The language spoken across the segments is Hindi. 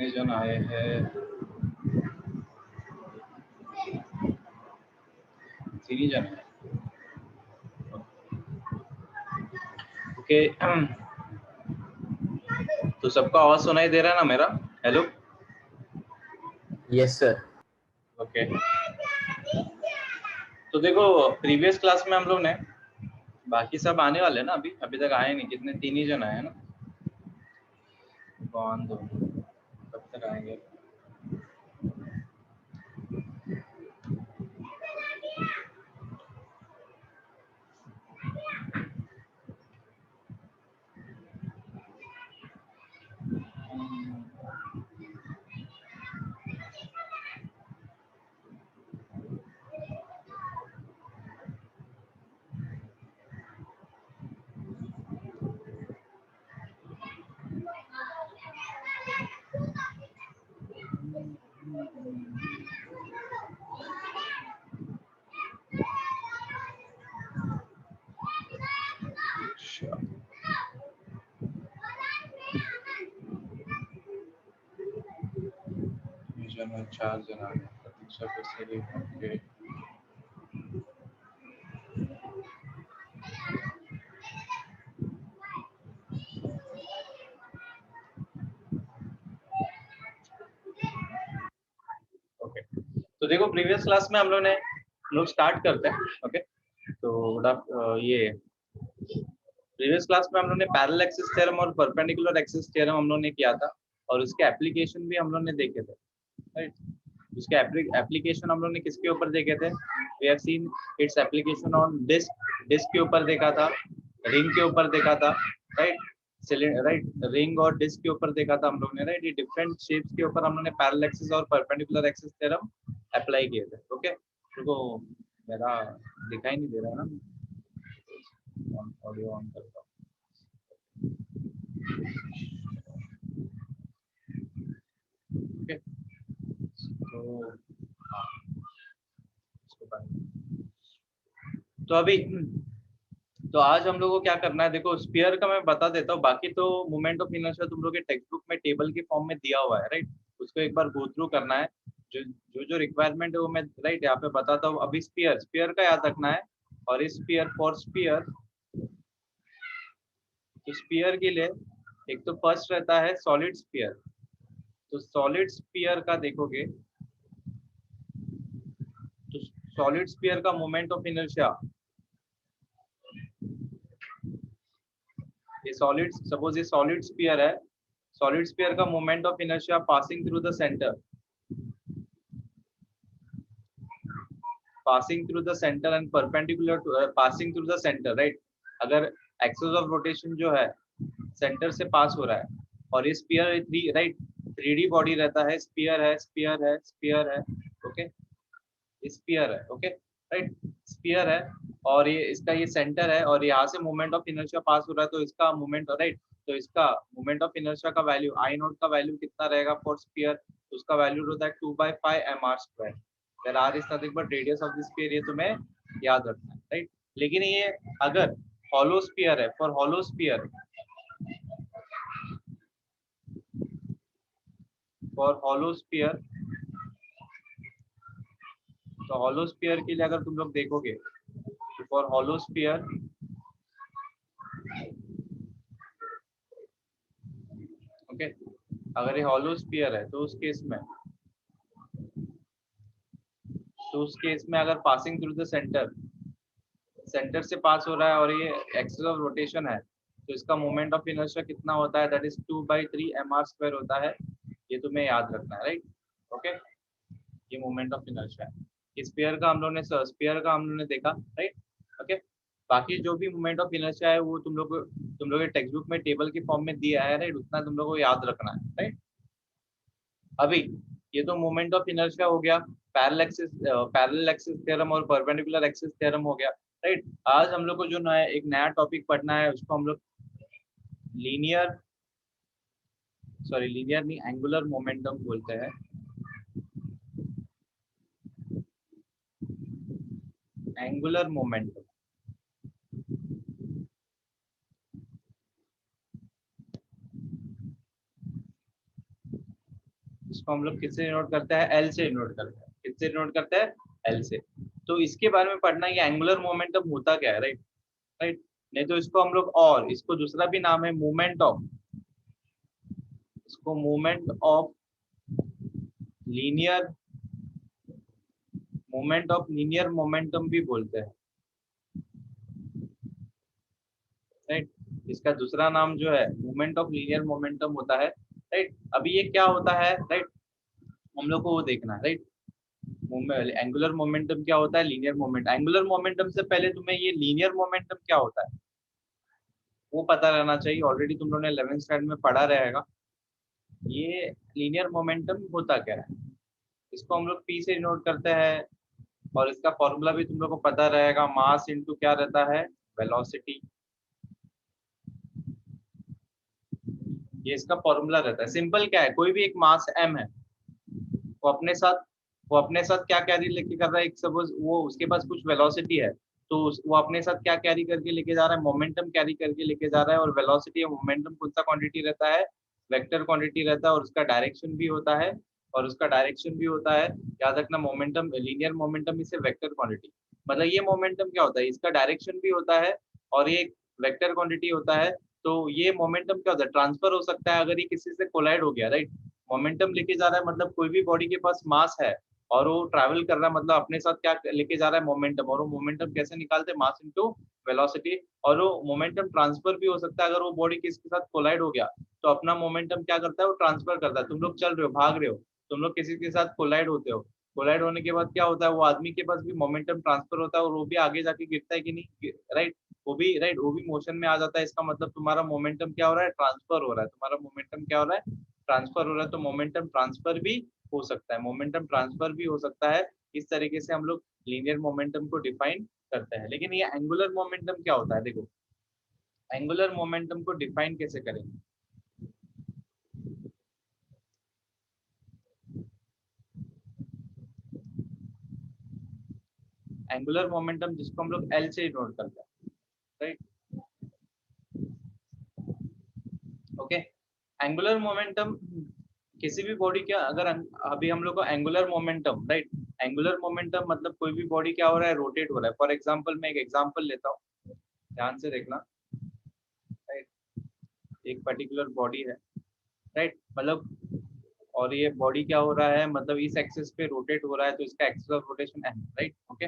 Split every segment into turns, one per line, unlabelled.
कितने जन आए हैं? 3 जन है। ओके, तो सबको आवाज सुनाई दे रहा है ना मेरा? हेलो।
Yes sir.
ओके, तो देखो प्रीवियस क्लास में हम लोग ने, बाकी सब आने वाले ना, अभी तक आए नहीं, कितने 3 ही जन आए हैं ना। 1 2 कब तक आएंगे? जन 4 जन आ गए। प्रतीक्षा फिर से ओके, ओके। तो देखो प्रीवियस क्लास में हम लोग स्टार्ट करते हैं। ओके, तो ये प्रीवियस क्लास में हम लोग ने पैरेलल एक्सिस थ्योरम और परपेंडिकुलर एक्सिस थ्योरम हम लोग ने किया था, और उसके एप्लीकेशन भी हम लोग ने देखे थे, राइट। उसके एप्लीकेशन हम लोग ने किसके ऊपर देखे थे? We have seen its application on disc के ऊपर देखा था, रिंग के ऊपर देखा था, राइट, राइट, रिंग और डिस्क के ऊपर देखा था हम लोग ने, राइट। ये डिफरेंट शेप्स के ऊपर हम लोग ने पैरेलल एक्सिस और परपेंडिकुलर एक्सिस थ्योरम अप्लाई किए थे। ओके, देखो मेरा दिखाई नहीं दे रहा है ना, ऑडियो ऑन करता हूं। ओके, तो अभी तो आज हम लोगों को क्या करना है, देखो स्फीयर का मैं बता देता हूँ, बाकी तो मोमेंट ऑफ इनर्शिया तुम लोग के टेक्स्ट बुक में टेबल के फॉर्म में दिया हुआ है, राइट। उसको एक बार गो थ्रू करना है, जो रिक्वायरमेंट है वो मैं राइट यहाँ पे बताता हूँ। अभी स्फीयर का याद रखना है, और इस स्फीयर तो स्फीयर के लिए एक तो फर्स्ट रहता है सॉलिड स्फीयर। तो सॉलिड स्फीयर का देखोगे तो सॉलिड स्फीयर का मोमेंट ऑफ इनर्शिया, ये सॉलिड, सपोज ये सॉलिड स्फीयर है, सॉलिड स्फीयर का moment of inertia passing through the centre, and perpendicular passing through the centre, right. अगर एक्सिस ऑफ रोटेशन जो है सेंटर से पास हो रहा है, और ये स्फीयर राइट 3D बॉडी रहता है, स्फीयर है, ओके, स्फीयर है, ओके, राइट, स्फीयर है, और ये इसका ये सेंटर है, और यहाँ से मोमेंट ऑफ इनर्शिया पास हो रहा है, तो इसका मोमेंट, राइट, तो इसका मोमेंट ऑफ इनर्शिया का वैल्यू आई नोट का वैल्यू कितना रहेगा फॉर स्फीयर? उसका वैल्यू होता है 2/5 mr²। Where r is nothing but radius of the sphere, ये तुम्हें याद रखना है, राइट। लेकिन ये अगर हॉलो स्फीयर है, फॉर हॉलो स्फीयर, तो हॉलो स्फीयर के लिए अगर तुम लोग देखोगे, तो फॉर हॉलो स्फीयर, ओके, अगर ये हॉलो स्फीयर है तो उस केस में तो उस केस में अगर पासिंग थ्रू द सेंटर से पास हो रहा है और ये एक्सिस ऑफ रोटेशन है, तो इसका मोमेंट ऑफ इनर्शिया कितना होता है, दैट इज 2/3 mr² होता है। ये तुम्हें याद रखना है, राइट। ओके, ये मोमेंट ऑफ इनर्शिया है। स्फीयर का हम लोगों ने देखा, राइट। ओके, बाकी जो भी मोमेंट ऑफ इनर्शिया है वो तुम लोग के टेक्स्ट बुक में टेबल की फॉर्म में दिया है, राइट। उतना तुम लोग को याद रखना है, राइट। अभी ये तो मोमेंट ऑफ इनर्शिया हो गया, पैरेलल एक्सिस थ्योरम और परपेंडिकुलर एक्सिस थ्योरम हो गया, राइट। आज हम लोग को जो एक नया टॉपिक पढ़ना है उसको हम लोग लीनियर नहीं, एंगुलर मोमेंटम बोलते हैं। एंगुलर मोमेंटम, इसको हम लोग किससे डिनोट करते हैं, एल से डिनोट करते हैं। किससे डिनोट करते हैं, एल से। तो इसके बारे में पढ़ना है, एंगुलर मोमेंटम होता क्या है, राइट। राइट, नहीं तो इसको हम लोग, और इसको दूसरा भी नाम है मूवमेंट ऑफ लीनियर मोमेंटम भी बोलते हैं, राइट। इसका दूसरा नाम जो है मूवमेंट ऑफ लीनियर मोमेंटम होता है, राइट। अभी ये क्या होता है, राइट, हम लोग को वो देखना है, राइट। एंगुलर मोमेंटम क्या होता है, एंगुलर मोमेंटम से पहले तुम्हें ये लीनियर मोमेंटम क्या होता है वो पता रहना चाहिए। ऑलरेडी तुम लोगों ने 11th स्टैंडर्ड में पढ़ा रहेगा। ये लीनियर मोमेंटम होता क्या है, इसको हम लोग पी से डिनोट करते हैं, और इसका फॉर्मूला भी तुम लोग को पता रहेगा, मास इनटू क्या रहता है, वेलोसिटी। ये इसका फॉर्मूला रहता है। सिंपल क्या है, कोई भी एक मास m है, वो अपने साथ क्या कैरी लेके कर रहा है, एक सपोज वो उसके पास कुछ वेलोसिटी है, तो वो अपने साथ क्या कैरी करके लेके जा रहा है, मोमेंटम कैरी करके लेके जा रहा है। और वेलोसिटी या मोमेंटम कौन सा क्वांटिटी रहता है, वेक्टर क्वांटिटी रहता है, और उसका डायरेक्शन भी होता है। याद रखना, मोमेंटम, लीनियर मोमेंटम इसे वेक्टर क्वांटिटी, मतलब ये मोमेंटम क्या होता है, इसका डायरेक्शन भी होता है और ये वेक्टर क्वांटिटी होता है। तो ये मोमेंटम क्या होता है, ट्रांसफर हो सकता है अगर ये किसी से कोलाइड हो गया, राइट। मोमेंटम लेके जा रहा है मतलब कोई भी बॉडी के पास मास है और वो ट्रैवल कर रहा है, मतलब अपने साथ क्या लेके जा रहा है, मोमेंटम। और वो मोमेंटम कैसे निकालते हैं, मास इनटू वेलोसिटी। और वो मोमेंटम ट्रांसफर भी हो सकता है, अगर वो बॉडी किसके साथ कोलाइड हो गया तो अपना मोमेंटम क्या करता है, वो ट्रांसफर करता है। तुम लोग चल रहे हो, भाग रहे हो, तुम लोग किसी के साथ कोलाइड होते हो, कोलाइड होने के बाद क्या होता है, वो आदमी के पास भी मोमेंटम ट्रांसफर होता है और वो भी आगे जाके गिरता है कि नहीं, राइट। वो भी मोशन में आ जाता है। इसका मतलब तुम्हारा मोमेंटम क्या हो रहा है, ट्रांसफर हो रहा है। तुम्हारा मोमेंटम क्या हो रहा है, ट्रांसफर हो रहा है। तो मोमेंटम ट्रांसफर भी हो सकता है। इस तरीके से हम लोग लीनियर मोमेंटम को डिफाइन करते हैं। लेकिन ये एंगुलर मोमेंटम क्या होता है, देखो एंगुलर मोमेंटम को डिफाइन कैसे करेंगे। एंगुलर मोमेंटम जिसको हम लोग एल से नोट करते हैं, राइट। ओके, एंगुलर मोमेंटम किसी भी बॉडी का, अगर अभी हम लोग को angular momentum, right, angular momentum मतलब कोई भी बॉडी क्या हो रहा है, रोटेट हो रहा है। फॉर एग्जांपल मैं एक एग्जांपल लेता हूँ, ध्यान से देखना, राइट। एक पर्टिकुलर बॉडी है, राइट, मतलब, और ये बॉडी क्या हो रहा है, मतलब इस एक्सिस पे रोटेट हो रहा है, तो इसका axis of rotation m, right. Okay,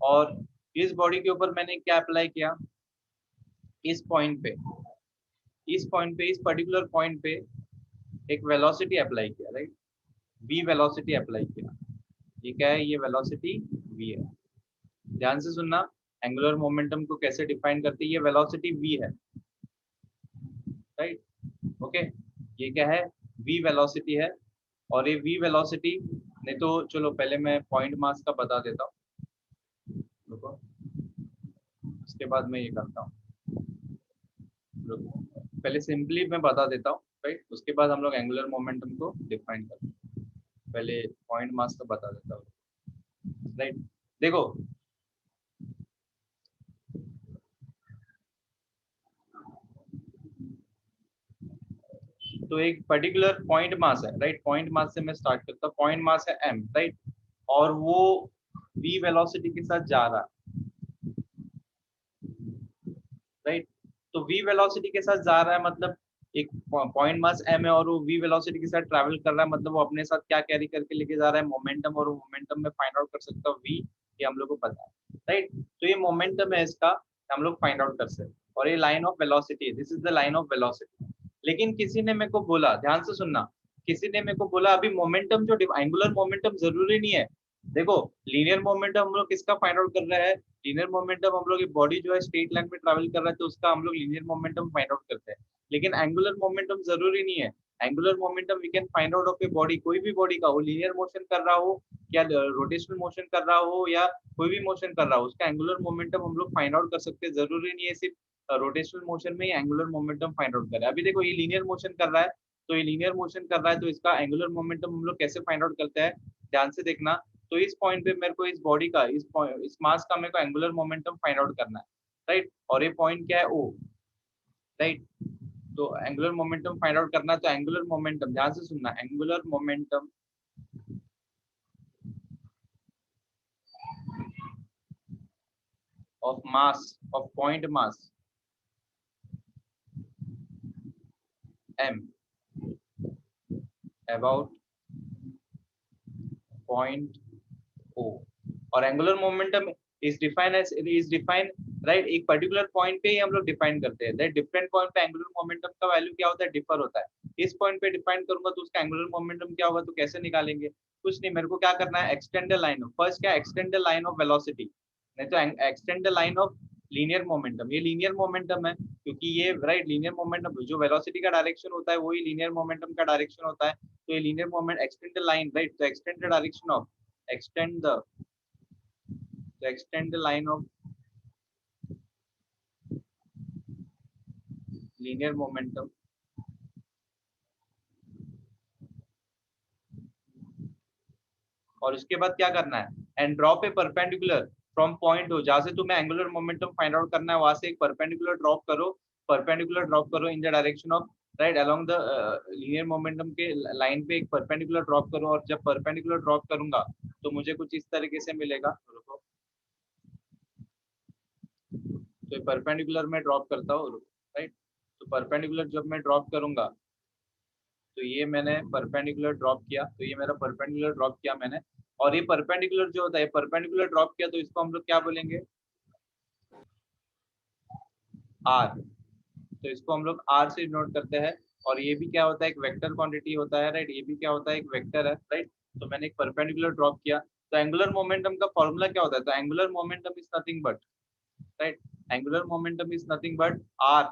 और इस बॉडी के ऊपर मैंने क्या अप्लाई किया, इस पॉइंट पे इस पर्टिकुलर पॉइंट पे एक वेलोसिटी अप्लाई किया, राइट, v वेलोसिटी अप्लाई किया। ये क्या है, ये वेलोसिटी v है। ध्यान से सुनना, एंगुलर मोमेंटम को कैसे डिफाइन करते हैं, ये वेलोसिटी v है, राइट। ओके, ये क्या है, v वेलोसिटी है। और ये v वेलोसिटी, नहीं तो चलो पहले मैं पॉइंट मास का बता देता हूँ, रुको, उसके बाद मैं ये करता हूँ, रुको, पहले सिंपली मैं बता देता हूँ, राइट, उसके बाद हम लोग एंगुलर मोमेंटम को डिफाइन करते हैं। पहले पॉइंट मास का बता देता हूँ, राइट। देखो, तो एक पर्टिकुलर पॉइंट मास है, राइट। पॉइंट मास से मैं स्टार्ट करता हूँ, पॉइंट मास है m, राइट, और वो v वेलोसिटी के साथ जा रहा है, राइट। तो v वेलोसिटी के साथ जा रहा है मतलब एक पॉइंट मास m है और वो v वेलोसिटी के साथ ट्रैवल कर रहा है, मतलब वो अपने साथ क्या कैरी करके लेके जा रहा है, मोमेंटम, और वो मोमेंटम में फाइंड आउट कर सकता हूँ v, ये हम लोग को पता है, राइट। तो ये मोमेंटम है इसका, हम लोग फाइंड आउट कर सकते हैं, और ये line of velocity, this is the line of velocity. लेकिन किसी ने मेरे को बोला, ध्यान से सुनना, किसी ने मेरे को बोला अभी मोमेंटम जो एंगुलर मोमेंटम जरूरी नहीं है। देखो लीनियर मोमेंटम हम लोग किसका फाइंड आउट कर रहे हैं, लीनियर मोमेंटम हम लोग, बॉडी जो है स्ट्रेट लाइन में ट्रैवल कर रहा है तो उसका हम लोग लीनियर मोमेंटम फाइंड आउट करते हैं। लेकिन एंगुलर मोमेंटम जरूरी नहीं है। Angular momentum we can find out of a body, कोई भी बॉडी का हो, लीनियर मोशन कर रहा हो या रोटेशनल मोशन कर रहा हो या कोई भी मोशन कर रहा हो, उसका एंगुलर मोमेंटम हम लोग फाइंड आउट कर सकते हैं। जरूरी नहीं है सिर्फ रोटेशनल मोशन में ही एंगुलर मोमेंटम फाइंड आउट करें। अभी देखो ये लीनियर मोशन कर रहा है, तो ये लीनियर मोशन कर रहा है, तो इसका एंगुलर मोमेंटम हम लोग कैसे फाइंड आउट करते हैं, ध्यान से देखना। तो इस पॉइंट पे मेरे को इस बॉडी का, इस मास का मेरे को एंगुलर मोमेंटम फाइंड आउट करना है, राइट। और ये पॉइंट क्या है, ओ, राइट। तो एंगुलर मोमेंटम फाइंड आउट करना है, तो एंगुलर मोमेंटम, ध्यान से सुनना, angular momentum of mass, of point mass m about point o, और angular momentum is define as, is define, right, एक पर्टिकुलर पॉइंट पे ही हम लोग डिफाइन करते हैं, राइट। डिफरेंट पॉइंट पे एंगुलर मोमेंटम का वैल्यू क्या होता है, डिफर होता है। इस पॉइंट पे डिफाइन करूंगा तो उसका एंगुलर मोमेंटम क्या होगा, तो कैसे निकालेंगे, कुछ नहीं, मेरे को क्या करना है, extend the line of, first क्या, extend the line of velocity, नहीं तो extend the line of linear momentum, ये लीनियर मोमेंटम है, क्योंकि ये, राइट, लीनियर मोमेंटम जो वेलोसिटी का डायरेक्शन होता है वही लीनियर मोमेंटम का डायरेक्शन होता है, तो ये linear moment, extend the line, right, तो extend the direction of, extend the, to extend the line of linear momentum और उसके बाद क्या करना है, and drop A perpendicular from point हो, जहां से तुम्हें एंगुलर मोमेंटम फाइंड आउट करना है वहां से एक परपेंडिकुलर ड्रॉप करो, परपेंडिकुलर ड्रॉप करो in the direction of, right, along the linear momentum के लाइन पे एक परपेंडिकुलर ड्रॉप करो, और जब परपेंडिकुलर ड्रॉप करूंगा तो मुझे कुछ इस तरीके से मिलेगा, रुको, तो परपेंडिकुलर में ड्रॉप करता हूँ, राइट। तो परपेंडिकुलर जब मैं ड्रॉप करूंगा, तो ये मैंने परपेंडिकुलर ड्रॉप किया, तो ये मेरा परपेंडिकुलर ड्रॉप किया मैंने, और ये परपेंडिकुलर जो होता है, परपेंडिकुलर ड्रॉप किया, तो इसको हम लोग क्या बोलेंगे, आर, तो इसको हम लोग आर से नोट करते हैं। और ये भी क्या होता है, एक वेक्टर क्वांटिटी होता है, राइट, ये भी क्या होता है, एक वेक्टर है, राइट। तो मैंने एक परपेंडिकुलर ड्रॉप किया, तो एंगुलर मोमेंटम का फॉर्मूला क्या होता है, तो angular momentum is nothing but, right, angular momentum is nothing but r,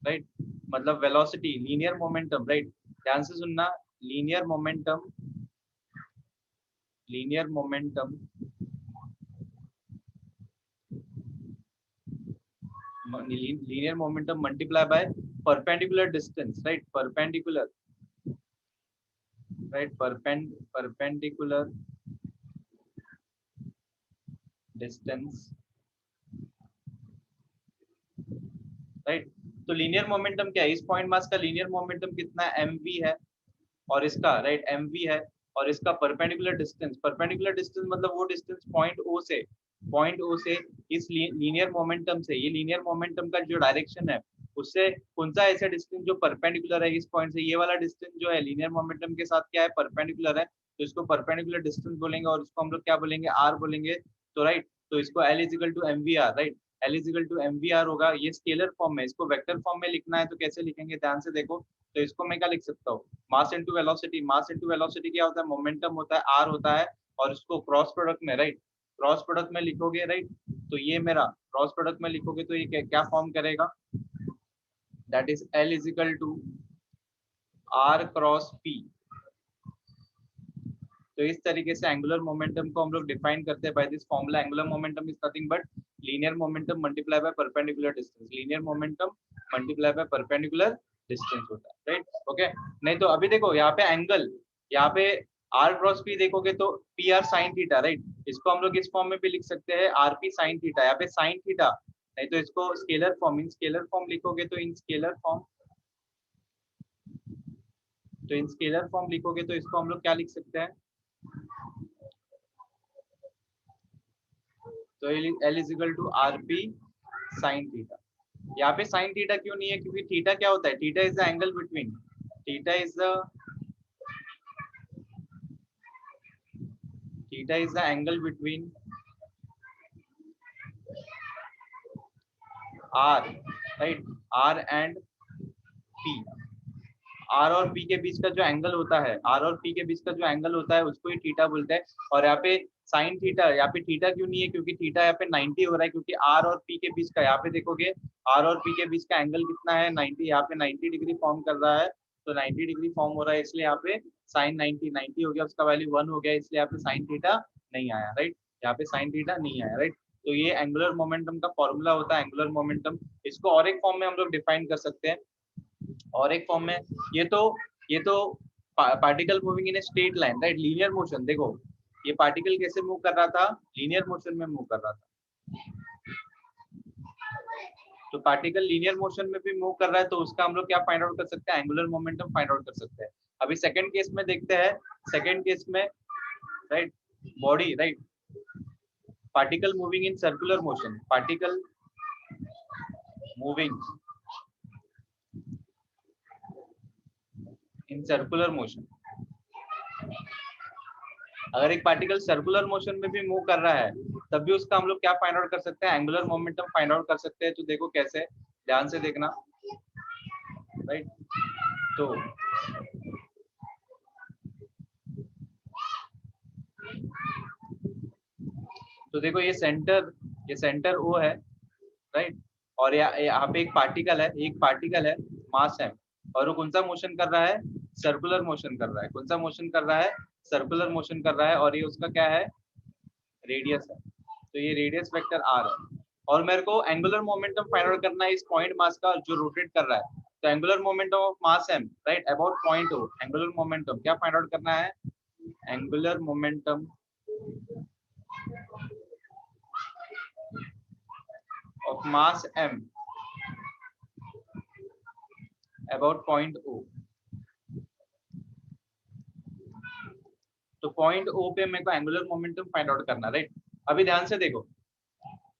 right, मतलब वेलोसिटी, लीनियर मोमेंटम, राइट, ध्यान से सुनना, linear momentum, linear momentum, linear momentum multiply by perpendicular distance, right, perpendicular, right, perpendicular distance, right। तो लीनियर मोमेंटम क्या है, इस पॉइंट मास का लीनियर मोमेंटम कितना है, mv है, और इसका, राइट, mv है, और इसका परपेंडिकुलर डिस्टेंस, परपेंडिकुलर डिस्टेंस मतलब वो डिस्टेंस पॉइंट ओ से इस लीनियर मोमेंटम से, ये लीनियर मोमेंटम का जो डायरेक्शन है उससे कौन सा ऐसा डिस्टेंस जो परपेंडिकुलर है इस पॉइंट से, ये वाला डिस्टेंस जो है लीनियर मोमेंटम के साथ क्या है, परपेंडिकुलर है, तो इसको परपेंडिकुलर डिस्टेंस बोलेंगे, और इसको हम लोग क्या बोलेंगे, आर बोलेंगे, तो राइट, तो इसको l is equal to m v r, right, l is equal to m v r होगा, ये स्केलर फॉर्म में, इसको वेक्टर फॉर्म में लिखना है तो कैसे लिखेंगे, ध्यान से देखो, तो इसको मैं क्या लिख सकता हूँ, mass into velocity, mass into velocity क्या होता है, मोमेंटम होता है, आर होता है, और इसको क्रॉस प्रोडक्ट में, राइट, क्रॉस प्रोडक्ट में लिखोगे, राइट, तो ये मेरा क्रॉस प्रोडक्ट में लिखोगे तो ये क्या फॉर्म करेगा, that is l is equal to r cross p. तो इस तरीके से एंगुलर मोमेंटम को हम लोग डिफाइन करते हैं by this formula, angular momentum is nothing but linear momentum multiply by perpendicular distance, linear momentum multiply by perpendicular distance होता है, राइट, ओके। नहीं तो अभी देखो यहाँ पे एंगल, यहाँ पे आर क्रॉस पी देखोगे तो P r sine theta, right, इसको हम लोग इस फॉर्म में भी लिख सकते हैं, आर पी साइन थीटा, यहाँ पे साइन थीटा, नहीं तो इसको स्केलर फॉर्म, इन स्केलर फॉर्म लिखोगे तो इन स्केलर फॉर्म, तो इन स्केलर फॉर्म लिखोगे तो इसको हम लोग क्या लिख सकते हैं, तो l is equal to r p sine theta, यहाँ पे साइन थीटा क्यों नहीं है? क्योंकि थीटा क्या होता है? Theta is the angle between, theta is the angle between r, right, r and p. R और पी के बीच का जो एंगल होता है, आर और पी के बीच का जो एंगल होता है उसको ही थीटा बोलते हैं। और यहाँ पे साइन थीटा, यहाँ पे थीटा क्यों नहीं है? क्योंकि थीटा यहाँ पे 90 हो रहा है, क्योंकि आर और पी के बीच का, यहाँ पे देखोगे आर और पी के बीच का एंगल कितना है? 90। यहाँ पे 90 डिग्री फॉर्म कर रहा है, तो 90 डिग्री फॉर्म हो रहा है, इसलिए यहाँ पे साइन 90 हो गया, उसका वैल्यू 1 हो गया, इसलिए यहाँ पे साइन थीटा नहीं आया, राइट। यहाँ पे साइन थीटा नहीं आया, राइट। तो ये एंगुलर मोमेंटम का फॉर्मूला होता है, एंगुलर मोमेंटम। इसको और एक फॉर्म में हम लोग डिफाइन कर सकते हैं, और एक फॉर्म में। ये तो particle moving in a straight line, right, linear motion. देखो ये पार्टिकल कैसे मूव कर रहा था? लीनियर मोशन में मूव कर रहा था। तो पार्टिकल लीनियर मोशन में भी मूव कर रहा है, तो उसका हम लोग क्या फाइंड आउट कर सकते हैं? एंगुलर मोमेंटम फाइंड आउट कर सकते हैं। अभी सेकंड केस में देखते हैं। सेकंड केस में, right, body, right, particle moving in circular motion, particle moving in circular motion. अगर एक पार्टिकल सर्कुलर मोशन में भी मूव कर रहा है, तब भी उसका हम लोग क्या फाइंड आउट कर सकते हैं? एंगुलर मोमेंटम फाइंड आउट कर सकते हैं। तो देखो कैसे, ध्यान से देखना, राइट। तो देखो ये सेंटर ओ है, राइट, और यहाँ पे एक पार्टिकल है, मास है, और वो कौन सा मोशन कर रहा है? सर्कुलर मोशन कर रहा है। कौन सा मोशन कर रहा है? सर्कुलर मोशन कर रहा है, और ये उसका क्या है? रेडियस है। तो ये रेडियस वेक्टर आर है, और मेरे को एंगुलर मोमेंटम फाइंड आउट करना है इस पॉइंट मास का जो रोटेट कर रहा है। तो angular momentum of mass m, right, about point o. Angular momentum क्या फाइंड आउट करना है? Angular momentum of mass m about point o. तो पॉइंट ओ पे मेरे को एंगुलर मोमेंटम फाइंड आउट करना, राइट। अभी ध्यान से देखो,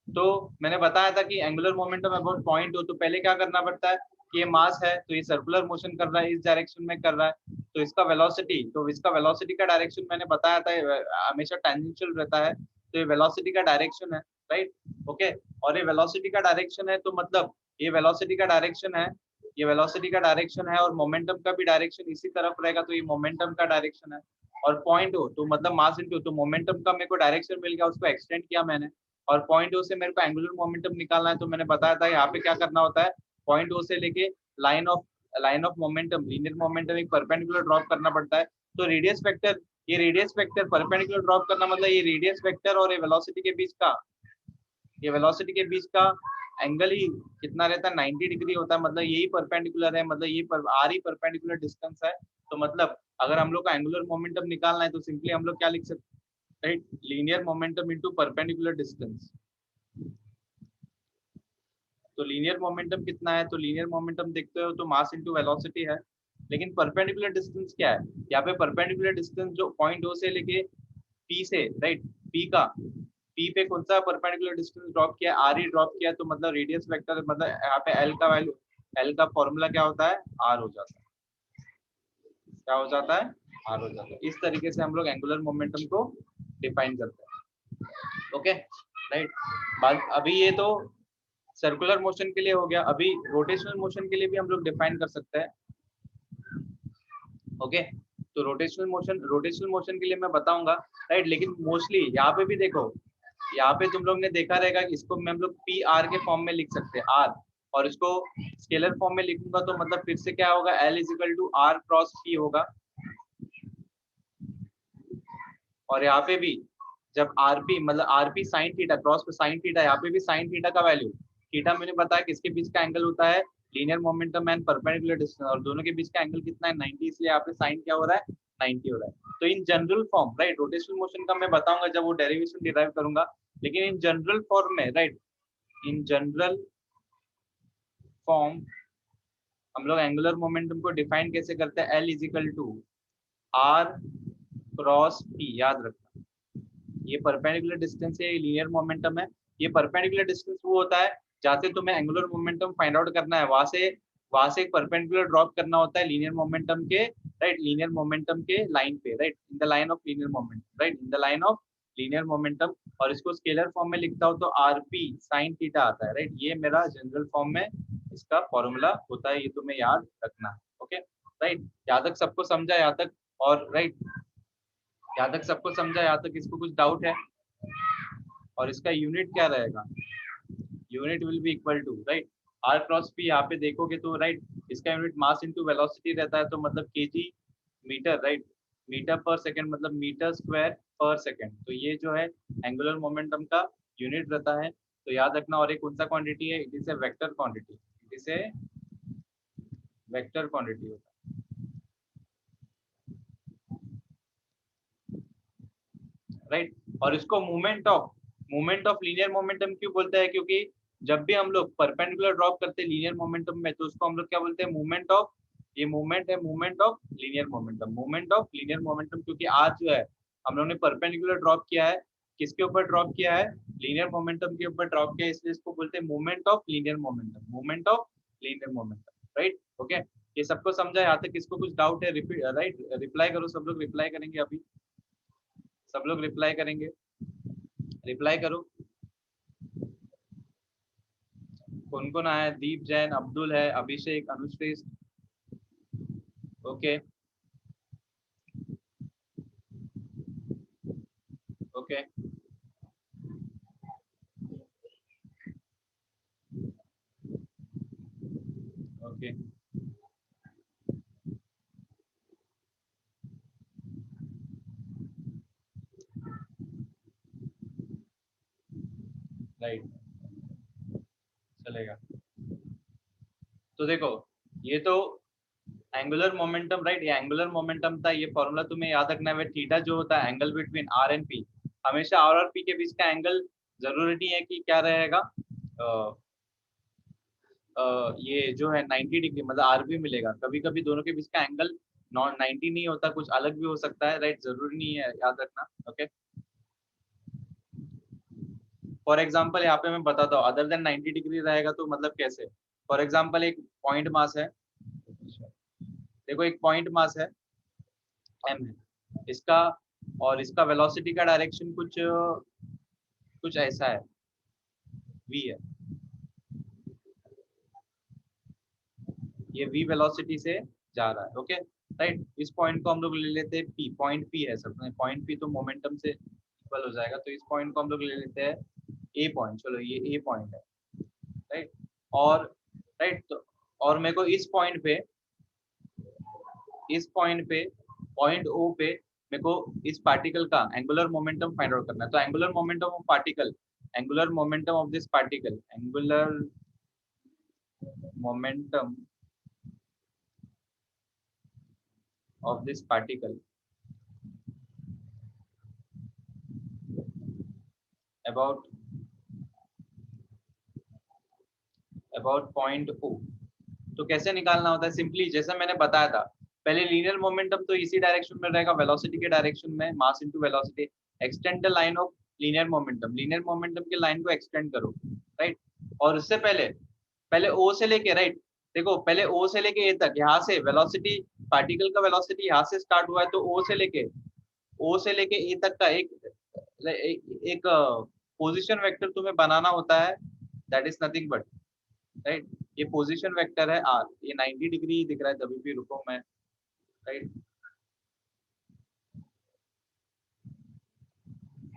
तो मैंने बताया था कि angular momentum about point o, तो पहले क्या करना पड़ता है कि ये मास है, तो ये सर्कुलर मोशन कर रहा है, इस डायरेक्शन में कर रहा है, तो इसका वेलोसिटी का डायरेक्शन मैंने बताया था हमेशा टेंजेंशियल रहता है, तो ये वेलोसिटी का डायरेक्शन है, राइट, ओके। और ये वेलोसिटी का डायरेक्शन है, तो मतलब ये वेलोसिटी का डायरेक्शन है, ये वेलोसिटी का डायरेक्शन है, और मोमेंटम का भी डायरेक्शन इसी तरफ रहेगा, तो ये मोमेंटम का डायरेक्शन है। और पॉइंट ओ तो मतलब मास इंटू, तो मोमेंटम का मेरे को डायरेक्शन मिल गया, उसको एक्सटेंड किया मैंने, और पॉइंट ओ से मेरे को एंगुलर मोमेंटम निकालना है। तो मैंने बताया था यहाँ पे क्या करना होता है, पॉइंट ओ से लेके line of momentum, linear momentum एक परपेंडिकुलर ड्रॉप करना पड़ता है। तो रेडियस वेक्टर, ये रेडियस वेक्टर परपेंडिकुलर ड्रॉप करना मतलब ये रेडियस वेक्टर और ये वेलोसिटी के बीच का, ये वेलोसिटी के बीच का एंगल ही कितना रहता है? 90 डिग्री होता है, मतलब यही परपेंडिकुलर है, मतलब ये आर ही परपेंडिकुलर डिस्टेंस है। तो मतलब अगर हम लोग का एंगुलर मोमेंटम निकालना है, तो सिंपली हम लोग क्या लिख सकते हैं, right, linear momentum into perpendicular distance. तो लीनियर मोमेंटम कितना है? तो लीनियर मोमेंटम देखते हो तो मास इनटू वेलोसिटी है, लेकिन परपेंडिकुलर डिस्टेंस क्या है? यहाँ पे परपेंडिकुलर डिस्टेंस जो पॉइंट ओ से लेके पी से, राइट, पी पे कौन सा परपेंडिकुलर डिस्टेंस ड्रॉप किया? आर ही ड्रॉप किया, तो मतलब रेडियस वेक्टर, मतलब यहाँ पे एल का वैल्यू, एल का फॉर्मूला क्या होता है? आर हो जाता है। क्या हो जाता है? आर हो जाता है। इस तरीके से हम लोग एंगुलर मोमेंटम को डिफाइन करते हैं, ओके, राइट। बात अभी ये तो सर्कुलर मोशन के लिए हो गया, अभी रोटेशनल मोशन के लिए भी हम लोग डिफाइन कर सकते हैं, ओके। तो रोटेशनल मोशन के लिए मैं बताऊंगा, राइट, लेकिन मोस्टली यहाँ पे भी देखो, यहाँ पे तुम लोग ने देखा रहेगा कि इसको हम लोग पी आर के फॉर्म में लिख सकते हैं, आर, और इसको स्केलर फॉर्म में लिखूंगा तो मतलब फिर से क्या होगा? L is equal to r cross p होगा। और यहाँ पे भी जब आरपी मतलब आरपी साइन थीटा क्रॉस पे साइन थीटा, यहाँ पे भी साइन थीटा का वैल्यू, थीटा मैंने बताया किसके बीच का एंगल होता है? Linear momentum and perpendicular distance, और दोनों के बीच का एंगल कितना है? 90, इसलिए यहाँ पे साइन क्या हो रहा है? 90 हो रहा है। तो in general form, right, rotational motion का मैं बताऊंगा जब वो डेरिवेशन डिराइव करूंगा, लेकिन इन जनरल फॉर्म में, राइट, इन जनरल फॉर्म हम लोग एंगुलर मोमेंटम को डिफाइन कैसे करते हैं? L is equal to r cross p, याद रखना। ये परपेंडिकुलर डिस्टेंस है, ये लीनियर मोमेंटम है। ये परपेंडिकुलर डिस्टेंस वो होता है जहाँ से तुम्हें एंगुलर मोमेंटम फाइंड आउट करना है, वहां से एक परपेंडिकुलर ड्रॉप करना होता है लीनियर मोमेंटम के, राइट, लीनियर मोमेंटम के लाइन पे, right, in the line of linear momentum, right, in the line of linear momentum. और इसको स्केलर फॉर्म में लिखता हूँ तो आरपी साइन थीटा आता है, राइट, ये मेरा जनरल फॉर्म में इसका फॉर्मूला होता है, ये तुम्हें याद रखना है। ओके, राइट, यहाँ तक सबको समझा, यहाँ तक, और राइट, यहाँ तक सबको समझा, यहाँ तक इसको कुछ डाउट है? और इसका यूनिट क्या रहेगा? Unit will be equal to, right, r cross p. यहाँ पे देखोगे तो राइट, इसका यूनिट मास इनटू वेलोसिटी रहता है, तो मतलब केजी मीटर, राइट, मीटर पर सेकंड मतलब मीटर स्क्वायर पर सेकंड। तो ये जो है एंगुलर मोमेंटम का यूनिट रहता है, तो याद रखना। और एक कौन सा क्वांटिटी है? It is a vector quantity, it is a vector quantity होता है, राइट। और इसको मूवमेंट ऑफ लीनियर मोमेंटम क्यों बोलते हैं? क्योंकि जब भी हम लोग परपेंडिकुलर ड्रॉप करते हैं लीनियर मोमेंटम में, तो उसको हम लोग क्या बोलते हैं? मूवमेंट ऑफ, ये मूवमेंट है movement of linear momentum, movement of linear momentum. क्योंकि आज जो है हम लोगों ने परपेंडिकुलर ड्रॉप किया है, किसके ऊपर ड्रॉप किया है? लीनियर मोमेंटम के ऊपर ड्रॉप किया है, इसलिए इसको बोलते हैं movement of linear momentum, movement of linear momentum, right. Okay, ये सबको समझा? यहाँ तक किसको कुछ डाउट है? राइट, रिप्लाई करो, सब लोग रिप्लाई करेंगे अभी, सब लोग रिप्लाई करेंगे, रिप्लाई करो। कौन कौन आया? दीप जैन, अब्दुल है, अभिषेक, अनुश्रेष्ठ। ओके, ओके, ओके, राइट, चलेगा। तो देखो, ये तो एंगुलर मोमेंटम, राइट, ये एंगुलर मोमेंटम था, ये फॉर्मूला तुम्हें याद रखना है। थीटा जो होता है angle between r and p, हमेशा आर और पी के बीच का एंगल जरूरी नहीं है कि क्या रहेगा, ये जो है 90 डिग्री, मतलब आर भी मिलेगा। कभी कभी दोनों के बीच का एंगल नॉन 90 नहीं होता, कुछ अलग भी हो सकता है, राइट, जरूरी नहीं है, याद रखना। ओके, फॉर एग्जाम्पल यहाँ पे मैं बताता हूँ, अदर देन 90 डिग्री रहेगा तो मतलब कैसे? फॉर एग्जाम्पल एक पॉइंट मास है, देखो एक पॉइंट मास है एम है इसका, और इसका वेलोसिटी का डायरेक्शन कुछ कुछ ऐसा है, वी है, ये वी वेलोसिटी से जा रहा है। ओके, राइट, इस पॉइंट को हम लोग ले लेते हैं पी, पॉइंट पी है सब, पॉइंट पी तो मोमेंटम से इक्वल हो जाएगा, तो इस पॉइंट को हम लोग ले लेते हैं ए पॉइंट, चलो ये ए पॉइंट है, राइट। और राइट, तो और मेरे को इस पॉइंट पे पॉइंट ओ पे मेरे को इस पार्टिकल का एंगुलर मोमेंटम फाइंड आउट करना है। तो angular momentum of particle, angular momentum of this particle, angular momentum of this particle about point O। तो कैसे निकालना होता है? सिंपली जैसा मैंने बताया था, पहले लीनियर मोमेंटम तो इसी डायरेक्शन में रहेगा, वेलोसिटी के डायरेक्शन में, mass into velocity. Extend the line of linear momentum की लाइन को एक्सटेंड करो, राइट। और उससे पहले पहले O से लेके, राइट, देखो पहले O से लेके A तक, यहाँ से वेलोसिटी, पार्टिकल का वेलोसिटी यहाँ से स्टार्ट हुआ है, तो O से लेके A तक का एक पोजीशन वेक्टर तुम्हें बनाना होता है, that is nothing but, right, ये पोजीशन वेक्टर है आर, ये 90 डिग्री दिख रहा है तभी भी, रुको मैं, राइट,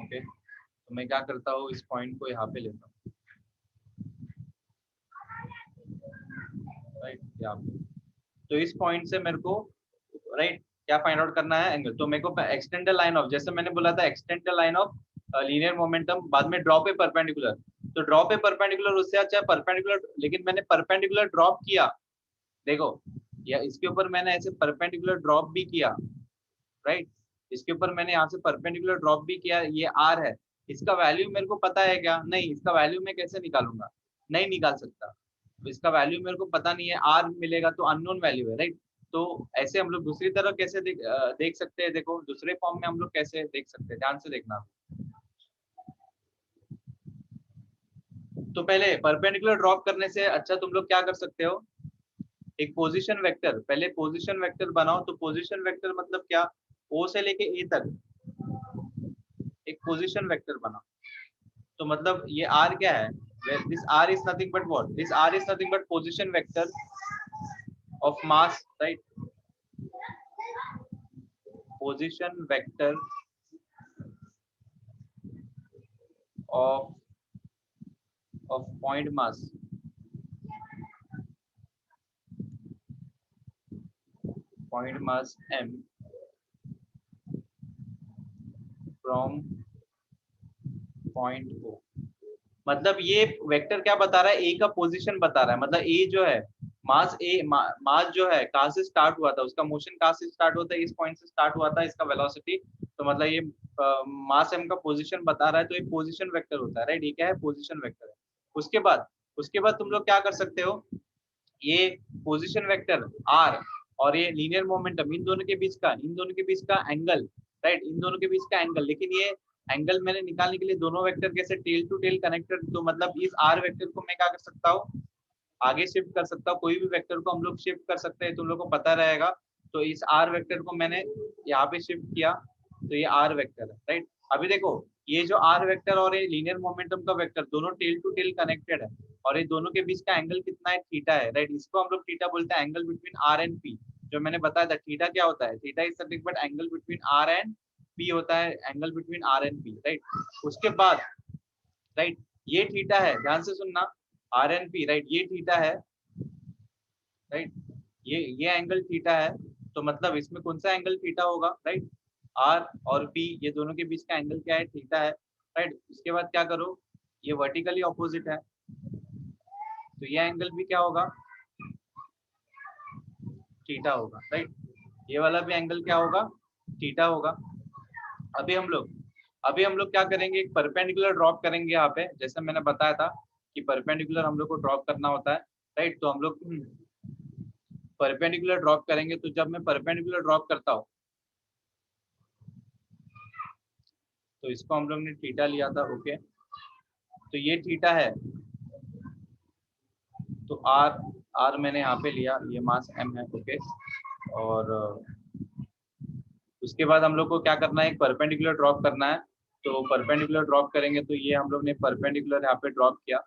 ओके, तो मैं क्या करता हूँ, इस पॉइंट को यहाँ पे लेता हूँ, राइट, यहाँ पे। तो इस पॉइंट से मेरे को, राइट, क्या फाइंड आउट करना है? एंगल। तो मेरे को एक्सटेंड द लाइन ऑफ, जैसे मैंने बोला था extend the line of linear momentum, बाद में ड्रॉप ए परपेंडिकुलर। तो ड्रॉप ए परपेंडिकुलर उससे अच्छा है परपेंडिकुलर, लेकिन मैंने परपेंडिकुलर ड्रॉप किया, देखो, या इसके ऊपर मैंने ऐसे परपेंडिकुलर ड्रॉप भी किया, राइट, इसके ऊपर मैंने यहाँ से परपेंडिकुलर ड्रॉप भी किया, ये आर है, इसका वैल्यू मेरे को पता है क्या? नहीं, इसका वैल्यू मैं कैसे निकालूंगा? नहीं निकाल सकता, तो इसका वैल्यू मेरे को पता नहीं है, आर मिलेगा तो अननोन वैल्यू है, राइट। तो ऐसे हम लोग दूसरी तरह कैसे देख सकते हैं? देखो दूसरे फॉर्म में हम लोग कैसे देख सकते हैं, ध्यान से देखना। तो पहले परपेंडिकुलर ड्रॉप करने से अच्छा तुम लोग क्या कर सकते हो, एक पोजीशन वेक्टर, पहले पोजीशन वेक्टर बनाओ। तो पोजीशन वेक्टर मतलब क्या, ओ से लेके ए तक एक पोजीशन वेक्टर बनाओ। तो मतलब ये आर क्या है, this r is nothing but what, this r is nothing but position vector of mass, right, position vector of point mass m from point O। मतलब ये वेक्टर क्या बता रहा है, ए का पोजीशन बता रहा है। मतलब ए जो है मास, मास जो है कहाँ से स्टार्ट हुआ था, उसका मोशन कहाँ से स्टार्ट होता है, इस पॉइंट से स्टार्ट हुआ था इसका वेलोसिटी। तो मतलब ये मास एम का पोजीशन बता रहा है, तो ये पोजीशन वेक्टर होता है, राइट। ये क्या है, पोजीशन वेक्टर है। उसके बाद तुम लोग क्या कर सकते हो, ये पोजीशन वेक्टर आर और ये लीनियर मोमेंटम, इन दोनों के बीच का एंगल, राइट, इन दोनों के बीच का एंगल। लेकिन ये एंगल मैंने निकालने के लिए दोनों वेक्टर कैसे टेल टू टेल कनेक्टेड, तो मतलब इस आर वेक्टर को मैं क्या कर सकता हूँ, आगे शिफ्ट कर सकता हूँ। कोई भी वेक्टर को हम लोग शिफ्ट कर सकते हैं, तुम लोग को पता रहेगा। तो इस आर वेक्टर को मैंने यहाँ पे शिफ्ट किया, तो ये आर वेक्टर है, राइट। अभी देखो ये जो आर वेक्टर और ये लीनियर मोमेंटम का वेक्टर दोनों टेल टू टेल कनेक्टेड है, और ये दोनों के बीच का एंगल कितना है, थीटा है, राइट। इसको हम लोग थीटा बोलते हैं, angle between r and p. जो मैंने बताया था थीटा क्या होता है, theta is nothing but angle between r and p होता है, angle between r and p, right. उसके बाद राइट ये थीटा है, ध्यान से सुनना, आर एंड पी, राइट, ये थीटा है, राइट, ये एंगल थीटा है। तो मतलब इसमें कौन सा एंगल थीटा होगा, राइट, आर और पी ये दोनों के बीच का एंगल क्या है, थीटा है, राइट। उसके बाद क्या करो, ये वर्टिकली ऑपोजिट है, तो ये एंगल भी क्या होगा, थीटा होगा, राइट। ये वाला भी एंगल क्या होगा, थीटा होगा। अभी हम लोग क्या करेंगे, एक परपेंडिकुलर ड्रॉप करेंगे यहाँ पे, जैसे मैंने बताया था कि परपेंडिकुलर हम लोग को ड्रॉप करना होता है, राइट। तो हम लोग परपेंडिकुलर ड्रॉप करेंगे। तो जब मैं परपेंडिकुलर ड्रॉप करता हूँ, तो इसको हम लोग ने थीटा लिया था, ओके। तो ये थीटा है, तो आर मैंने यहाँ पे लिया, ये मास एम है, ओके। और उसके बाद हम लोग को क्या करना है, एक परपेंडिकुलर ड्रॉप करना है। तो परपेंडिकुलर ड्रॉप करेंगे, तो ये हम लोग ने परपेंडिकुलर यहाँ पे ड्रॉप किया,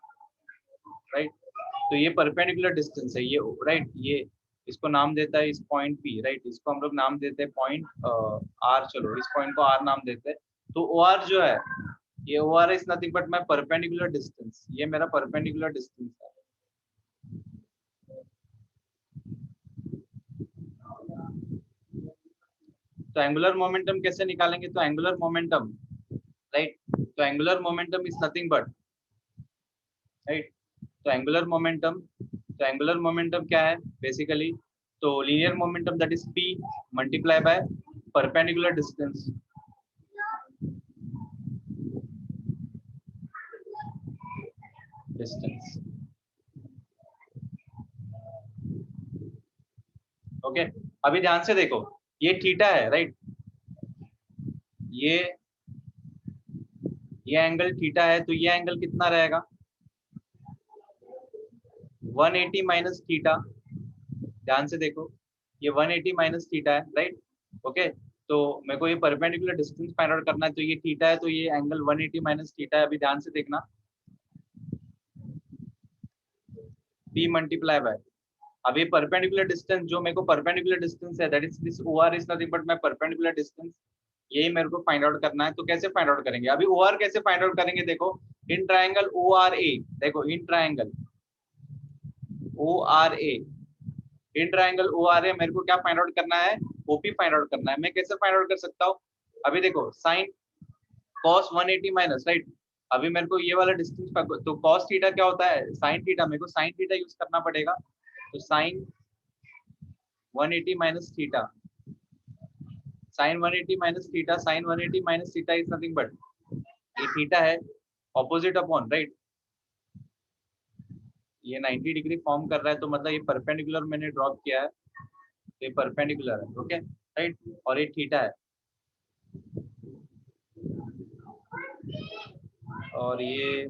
राइट। तो ये परपेंडिकुलर डिस्टेंस है, ये राइट, ये इसको नाम देता है इस पॉइंट पी, राइट। इसको हम लोग नाम देते हैं पॉइंट आर, चलो इस पॉइंट को आर नाम देते हैं। तो ओ आर जो है, ये o r is nothing but my perpendicular distance, ये मेरा परपेंडिकुलर डिस्टेंस है। तो एंगुलर मोमेंटम कैसे निकालेंगे, तो एंगुलर मोमेंटम, राइट, तो angular momentum is nothing but, right, तो एंगुलर मोमेंटम क्या है बेसिकली, तो linear momentum that is p multiply by perpendicular distance, okay. अभी ध्यान से देखो, ये थीटा है, राइट, ये एंगल थीटा है, तो ये एंगल कितना रहेगा, 180 माइनस थीटा। ध्यान से देखो, ये 180 माइनस थीटा है, राइट, ओके। तो मेरे को ये परपेंडिकुलर डिस्टेंस फाइंड आउट करना है, तो ये थीटा है, तो ये एंगल 180 माइनस थीटा है। अभी ध्यान से देखना, p मल्टीप्लाई बाय, अब ये परपेंडिकुलर डिस्टेंस जो मेरे को परपेंडिकुलर डिस्टेंस है, that is this o r is nothing but my perpendicular distance, यही मेरे को फाइंड आउट करना है। तो कैसे फाइंड आउट करेंगे, अभी ओ आर कैसे फाइंड आउट करेंगे, देखो in triangle O R A, देखो in triangle O R A, in triangle O R A मेरे को क्या फाइंड आउट करना है, ओपी फाइंड आउट करना है। मैं कैसे फाइंड आउट कर सकता हूँ, अभी देखो साइन कॉस 180 माइनस, राइट, अभी मेरे को ये वाला डिस्टेंस, तो कॉस थीटा क्या होता है, साइन थीटा, मेरे को साइन थीटा यूज करना पड़ेगा। तो sine 180 minus theta, sine 180 minus theta, sine 180 minus theta is nothing but ये थीटा है, ऑपोजिट अपॉन, राइट, ये 90 डिग्री फॉर्म कर रहा है, तो मतलब ये परपेंडिकुलर मैंने ड्रॉप किया है, तो ये परपेंडिकुलर है, ओके, राइट, और ये थीटा है, और ये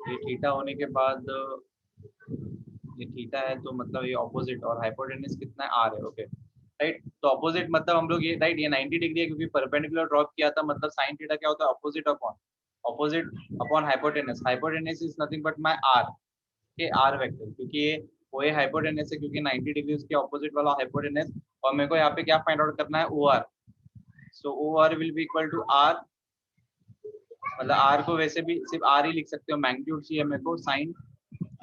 ये थीटा होने के बाद ये थीटा है तो मतलब ये ऑपोजिट, और हाइपोटेनस कितना है, आर है। ओके राइट, तो ऑपोजिट मतलब हम लोग ये राइट ये 90 डिग्री है क्योंकि परपेंडिकुलर ड्रॉप किया था, मतलब साइन थीटा क्या होता है, opposite upon hypotenuse. Hypotenuse is nothing but my r के आर वेक्टर, क्योंकि ये वो है हाइपोटेनस है क्योंकि 90 डिग्री उसके ऑपोजिट वाला हाइपोटेनस, और मेरे को यहाँ पे क्या फाइंड आउट करना है, o r. So o r will be equal to r, मतलब आर को वैसे भी सिर्फ आर ही लिख सकते हो, मैग्नीट्यूड चाहिए मेरे को साइन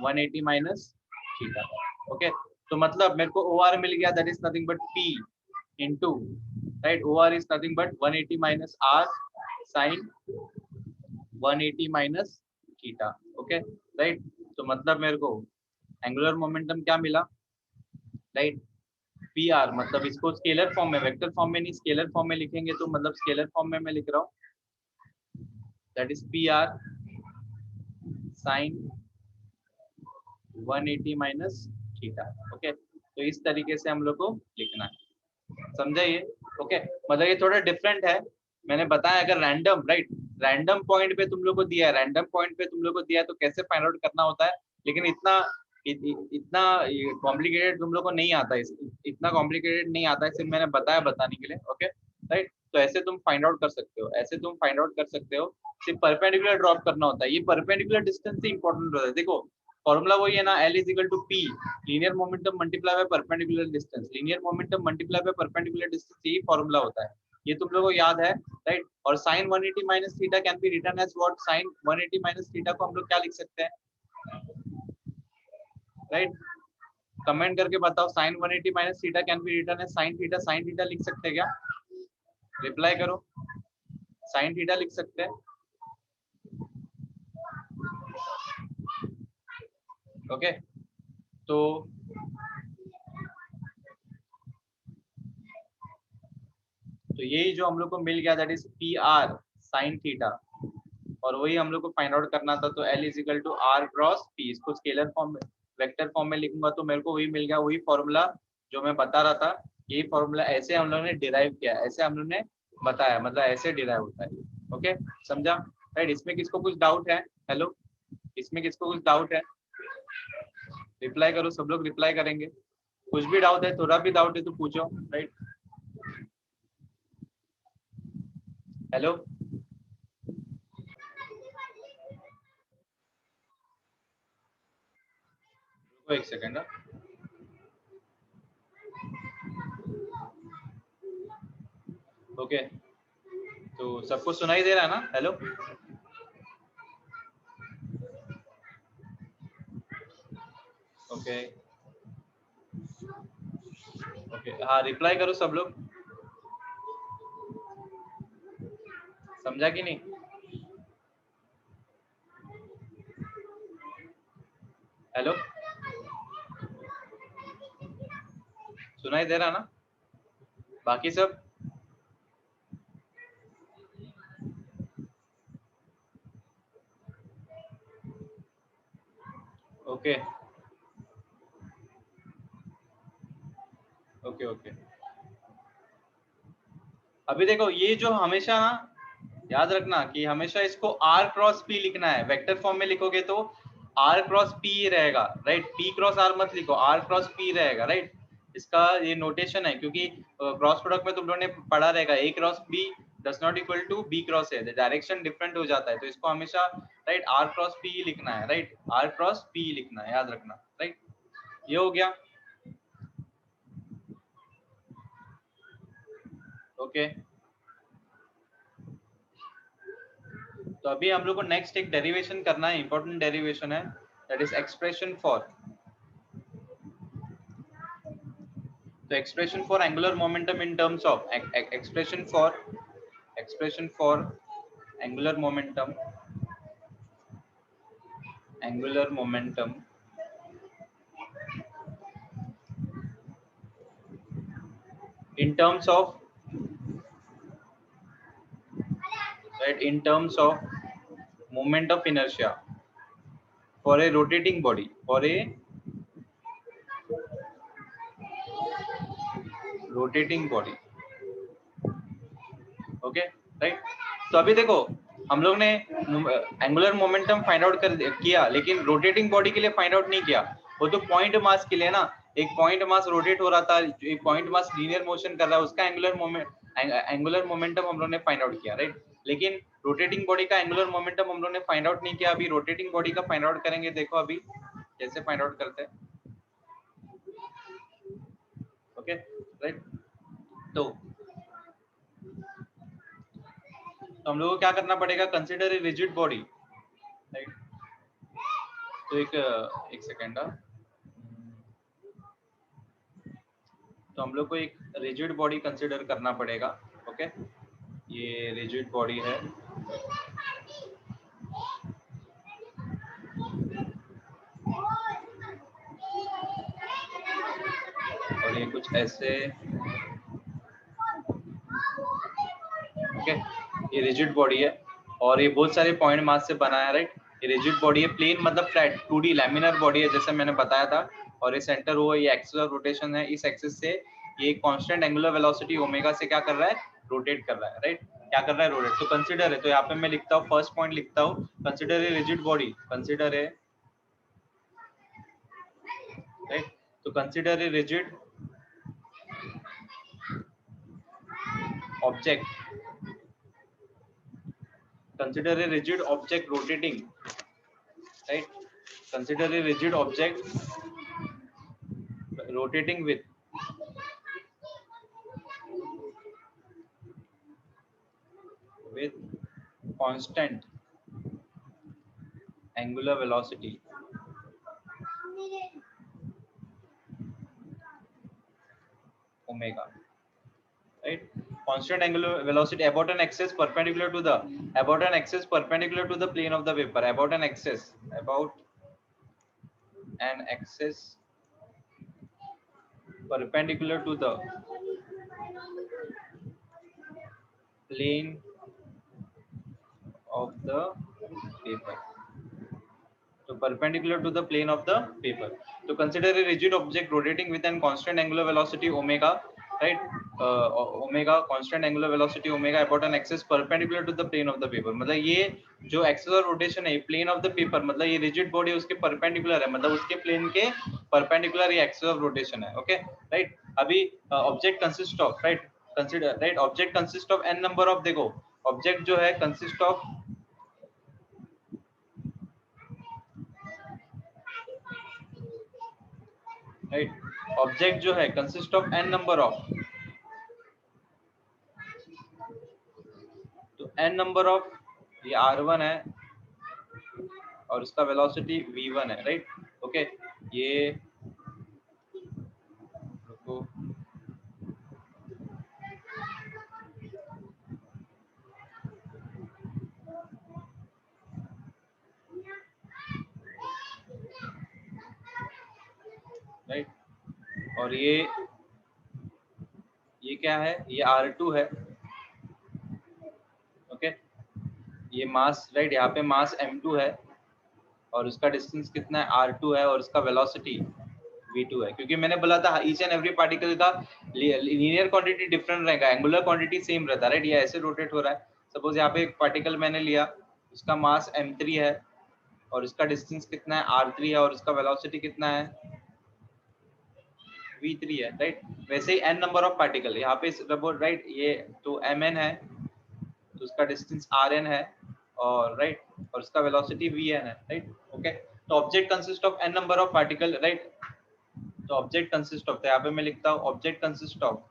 180 माइनस थीटा। ओके, तो मतलब मेरे को ओ आर मिल गया, that is nothing but p into right, o r is nothing but 180 minus r sine 180 minus theta. Okay right, तो मतलब मेरे को एंगुलर मोमेंटम क्या मिला, राइट, पी आर, मतलब इसको स्केलर फॉर्म में, वेक्टर फॉर्म में नहीं स्केलर फॉर्म में लिखेंगे तो मतलब स्केलर फॉर्म में मैं लिख रहा हूँ, that is p r sine 180 minus theta. Okay, तो इस तरीके से हम लोग को लिखना है, समझा ये। ओके, मतलब ये थोड़ा डिफरेंट है, मैंने बताया अगर रैंडम राइट रैंडम पॉइंट पे तुम लोग को दिया है, रैंडम पॉइंट पे तुम लोग को दिया है तो कैसे फाइंड आउट करना होता है, लेकिन इतना इतना कॉम्प्लिकेटेड तुम लोग को नहीं आता है, इतना कॉम्प्लिकेटेड नहीं आता है, सिर्फ मैंने बताया बताने के लिए। ओके राइट, तो ऐसे तुम फाइंड आउट कर सकते हो, ऐसे तुम फाइंड आउट कर सकते हो, सिर्फ परपेंडिकुलर ड्रॉप करना होता है, ये परपेंडिकुलर डिस्टेंस से इंपॉर्टेंट होता है। देखो फॉर्मूला वही है ना, L is equal to p linear momentum multiply by perpendicular distance, linear momentum multiply by perpendicular distance, यही फॉर्मूला होता है, ये तुम लोगों को याद है राइट। और sine 180 minus theta can be written as what, sine 180 minus theta को हम लोग क्या लिख सकते हैं, राइट, कमेंट करके बताओ, sine 180 minus theta can be written as sine theta लिख सकते हैं क्या, रिप्लाई करो, साइन थीटा लिख सकते हैं। ओके, तो यही जो हम लोग को मिल गया, that is p r sine theta, और वही हम लोग को फाइंड आउट करना था, तो L is equal to r cross p, इसको स्केलर फॉर्म में वेक्टर फॉर्म में लिखूंगा तो मेरे को वही मिल गया, वही फॉर्मूला जो मैं बता रहा था, यही फॉर्मूला ऐसे हम लोगों ने डिराइव किया, ऐसे हम लोग ने बताया, मतलब ऐसे डिराइव होता है। ओके, समझा राइट, इसमें किसको कुछ डाउट है, हेलो, इसमें किसको कुछ डाउट है, रिप्लाई करो, सब लोग रिप्लाई करेंगे, कुछ भी डाउट है, थोड़ा भी डाउट है तो पूछो, राइट, हेलो, एक सेकेंड। ओके, तो सबको सुनाई दे रहा है ना, हेलो, ओके ओके, हाँ रिप्लाई करो सब लोग, समझा कि नहीं, हेलो, सुनाई दे रहा ना बाकी सब, ओके ओके ओके। अभी देखो ये जो हमेशा ना याद रखना कि हमेशा इसको आर क्रॉस पी लिखना है, वेक्टर फॉर्म में लिखोगे तो आर क्रॉस पी रहेगा, राइट, पी क्रॉस आर मत लिखो, आर क्रॉस पी रहेगा, राइट, इसका ये नोटेशन है, क्योंकि क्रॉस प्रोडक्ट में तुम लोगों ने पढ़ा रहेगा A cross B does not equal to B cross A, direction different हो जाता है, तो इसको हमेशा राइट आर क्रॉस पी लिखना है, राइट, आर क्रॉस पी लिखना है, याद रखना, राइट, ये हो गया। ओके, तो अभी हम लोग को नेक्स्ट एक डेरिवेशन करना है, इंपॉर्टेंट डेरिवेशन है, दैट इज एक्सप्रेशन फॉर, तो expression for angular momentum in terms of expression for angular momentum in terms of right, in terms of moment of inertia for a rotating body, for a rotating body, okay right. तो अभी देखो हम लोग ने एंगुलर मोमेंटम फाइंड आउट किया, लेकिन रोटेटिंग बॉडी के लिए फाइंड आउट नहीं किया। वो तो पॉइंट मास के लिए ना, एक पॉइंट मास रोटेट हो रहा था, एक पॉइंट मास लीनियर मोशन कर रहा है, उसका एंगुलर मोमेंटम हम लोग ने फाइंड आउट किया, राइट। लेकिन रोटेटिंग बॉडी का एंगुलर मोमेंटम हम लोग ने फाइंड आउट नहीं किया। अभी रोटेटिंग बॉडी का फाइंड आउट करेंगे, देखो अभी कैसे फाइंड आउट करते हैं। ओके राइट, तो हम लोगों को क्या करना पड़ेगा, consider a rigid body, right. तो एक सेकेंड, तो हम लोग को एक रिजिड बॉडी कंसीडर करना पड़ेगा। ओके, ये रिजिड बॉडी है, और ये कुछ ऐसे, ओके, ये रिजिड बॉडी है और ये बहुत सारे पॉइंट मास से बना है, राइट। ये रिजिड बॉडी है, प्लेन मतलब फ्लैट 2D लैमिनर बॉडी है, जैसे मैंने बताया था। और ये सेंटर वो ये एक्सिस ऑफ रोटेशन है, इस एक्सिस से ये कांस्टेंट एंगुलर वेलोसिटी ओमेगा से क्या कर रहा है, रोटेट कर रहा है, राइट। क्या कर रहा है, रोटेट। तो कंसीडर है, तो यहाँ पे मैं लिखता हूँ, फर्स्ट पॉइंट लिखता हूँ, consider a rigid body, consider a, right. तो consider a rigid object, consider a rigid object rotating, right, consider a rigid object rotating with constant angular velocity omega, right. Constant angular velocity about an axis perpendicular to the, about an axis perpendicular to the plane of the paper, about an axis, about an axis perpendicular to the plane of the paper, so perpendicular to the plane of the paper. So consider a rigid object rotating with an constant angular velocity omega, right, omega, constant angular velocity omega about an axis perpendicular to the plane of the paper. मतलब ये जो axis of rotation है, plane of the paper, मतलब ये rigid body उसके perpendicular है, मतलब उसके plane के perpendicular ये axis of rotation है, okay, right. अभी object consist of, right, consider, right, object consist of n number of, देखो object जो है consist of, राइट, ऑब्जेक्ट जो है consist of n number of, तो n नंबर ऑफ, ये r1 है और इसका वेलोसिटी v1 है, राइट। ओके, ये रुको, राइट, और ये क्या है, ये r2 है, ओके, ये मास, राइट, यहाँ पे मास m2 है और उसका डिस्टेंस कितना है, r2 है, और इसका वेलोसिटी v2 है। क्योंकि मैंने बोला था ईच एंड एवरी पार्टिकल का लीनियर क्वांटिटी डिफरेंट रहेगा, एंगुलर क्वांटिटी सेम रहता है, राइट। ये ऐसे रोटेट हो रहा है, सपोज यहाँ पे एक पार्टिकल मैंने लिया, उसका मास m3 है और इसका डिस्टेंस कितना है, r3 है, और इसका वेलोसिटी कितना है, v3 है, राइट। वैसे ही n नंबर ऑफ पार्टिकल यहाँ पे, राइट, ये तो mn है, तो उसका डिस्टेंस rn है, और राइट, और उसका वेलोसिटी vn है, राइट। ओके, तो object consist of n number of particle, right. तो ऑब्जेक्ट कंसिस्ट ऑफ, तो यहाँ पे मैं लिखता हूँ object consist of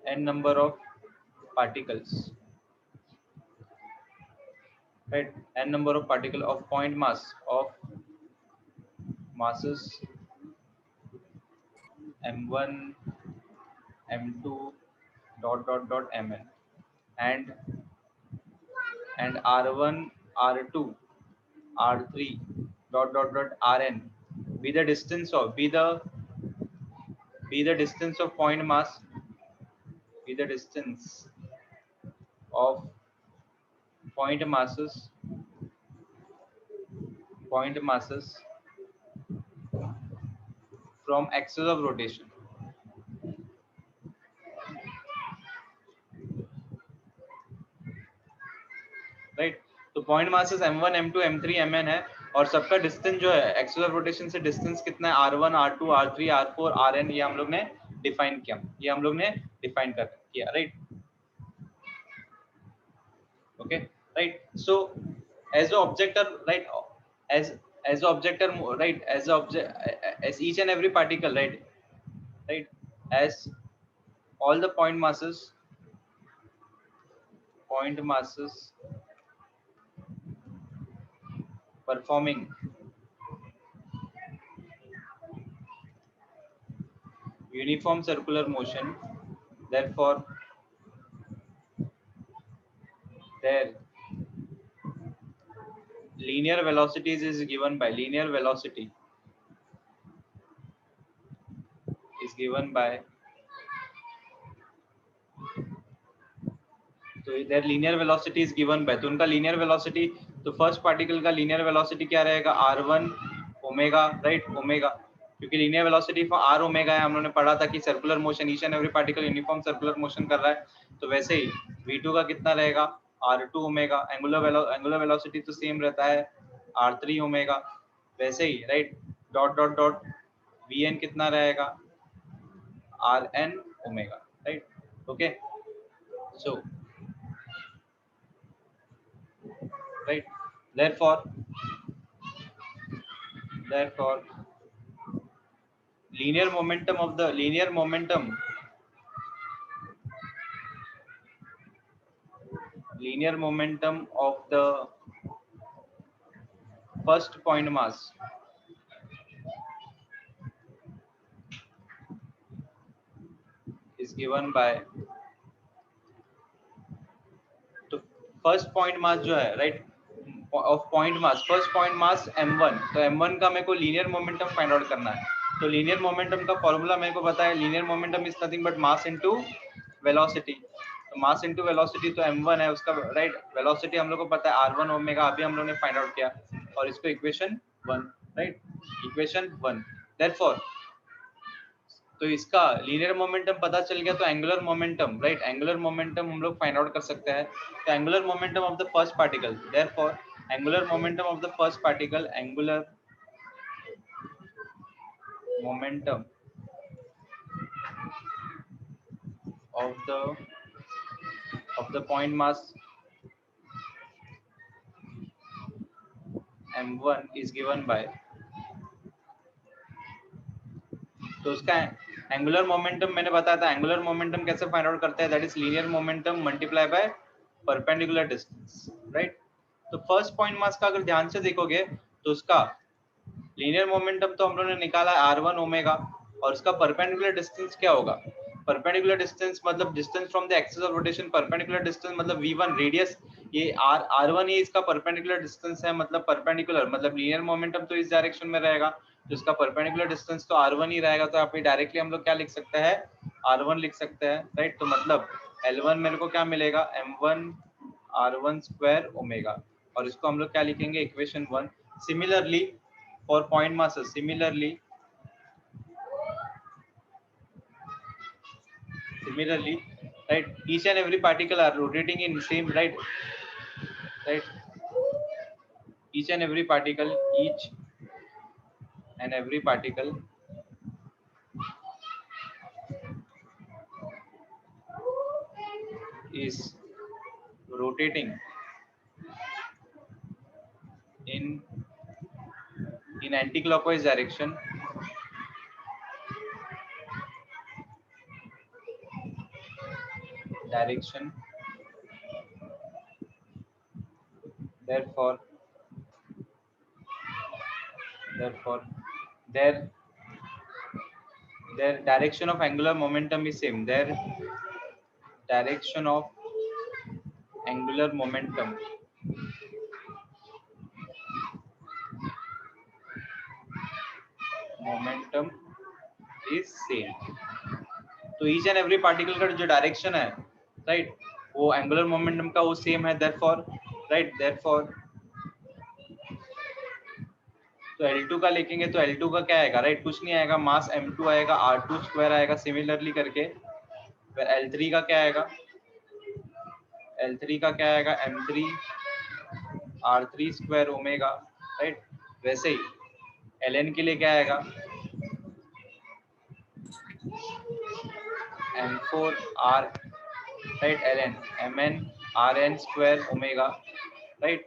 n number of particles, right, n number of particle of point mass of masses m1 m2 dot mn, and r1 r2 r3 dot rn be the distance of, be the distance of point mass, be the distance of point masses from axis of rotation. Right, तो point masses m1 m2 m3 mn है और सबका डिस्टेंस जो है एक्सिस ऑफ रोटेशन से डिस्टेंस कितना है r1 r2 r3 r4 rn, ये हम लोग ने डिफाइन किया, ये हम लोग ने डिफाइन कर किया, right. Okay, right. So as the objector, right, as the objector, right, as the object, as each and every particle, right, as all the point masses performing uniform circular motion, therefore their linear velocities is given by तो their linear velocity is given by, तो उनका linear velocity, तो फर्स्ट पार्टिकल का linear velocity क्या रहेगा, r1 ओमेगा, राइट, ओमेगा, क्योंकि linear velocity for r omega है, हम लोगों ने पढ़ा था कि circular motion, each and every particle uniform circular motion कर रहा है, तो वैसे ही v2 का कितना रहेगा, r2 ओमेगा, एंगुलर वेलोसिटी तो सेम रहता है r3 ओमेगा, वैसे ही, right, dot dot dot vn कितना रहेगा, rn omega, right. Okay, so right, therefore linear momentum of the first point mass is given by, तो फर्स्ट पॉइंट मास जो है, right, of point mass, first point mass m1, तो m1 का मेरे को लीनियर मोमेंटम फाइंड आउट करना है, तो लीनियर मोमेंटम का फॉर्मूला मेरे को पता है, linear momentum is nothing but mass into velocity, तो मास इनटू वेलोसिटी, तो m1 है उसका, राइट, वेलोसिटी हम लोग को पता है r1 ओमेगा, अभी हम लोग ने फाइंड आउट किया, और इसको इक्वेशन 1, राइट, इक्वेशन 1, देयरफॉर तो इसका लीनियर मोमेंटम पता चल गया, तो angular momentum, right, angular momentum हम लोग फाइंड आउट कर सकते हैं, तो angular momentum of the first particle, therefore angular momentum of the first particle, angular momentum of the point mass m1 is given by, तो उसका एंगुलर मोमेंटम मैंने बताया था, एंगुलर मोमेंटम कैसे फाइंड आउट करते हैं, that is linear momentum multiply by perpendicular distance, right. तो फर्स्ट पॉइंट मास का अगर ध्यान से देखोगे तो उसका लीनियर मोमेंटम तो हम लोगों ने निकाला r1 ओमेगा, और उसका परपेंडिकुलर डिस्टेंस क्या होगा, परपेंडिकुलर डिस्टेंस मतलब distance from the axis of rotation, perpendicular distance मतलब v1 रेडियस, ये r1 ही इसका परपेंडिकुलर डिस्टेंस है, मतलब परपेंडिकुलर मतलब लीनियर मोमेंटम तो इस डायरेक्शन में रहेगा, तो इसका परपेंडिकुलर डिस्टेंस तो r1 ही रहेगा, तो आप डायरेक्टली हम लोग क्या लिख सकते हैं, r1 लिख सकते हैं, राइट. तो मतलब L1 मेरे को क्या मिलेगा, m1 r1 स्क्वायर ओमेगा, और इसको हम लोग क्या लिखेंगे, equation 1. Similarly for point masses, similarly right, each and every particle are rotating in same, right, each and every particle is rotating in anti-clockwise direction, therefore their direction of angular momentum is same, their direction of angular momentum is same, तो ईच एंड एवरी पार्टिकल का जो डायरेक्शन है, राइट, वो एंगुलर मोमेंटम का वो सेम है, देयरफॉर, राइट, देयरफॉर तो L2 का लिखेंगे तो L2 का क्या आएगा, राइट, कुछ नहीं आएगा, मास M2 आएगा, R2 स्क्वायर आएगा, सिमिलरली करके फिर L3 का क्या आएगा, L3 का क्या आएगा, M3 R3 square omega, right. वैसे ही Ln के लिए क्या आएगा, M4 R, right, Ln Mn Rn square omega, right.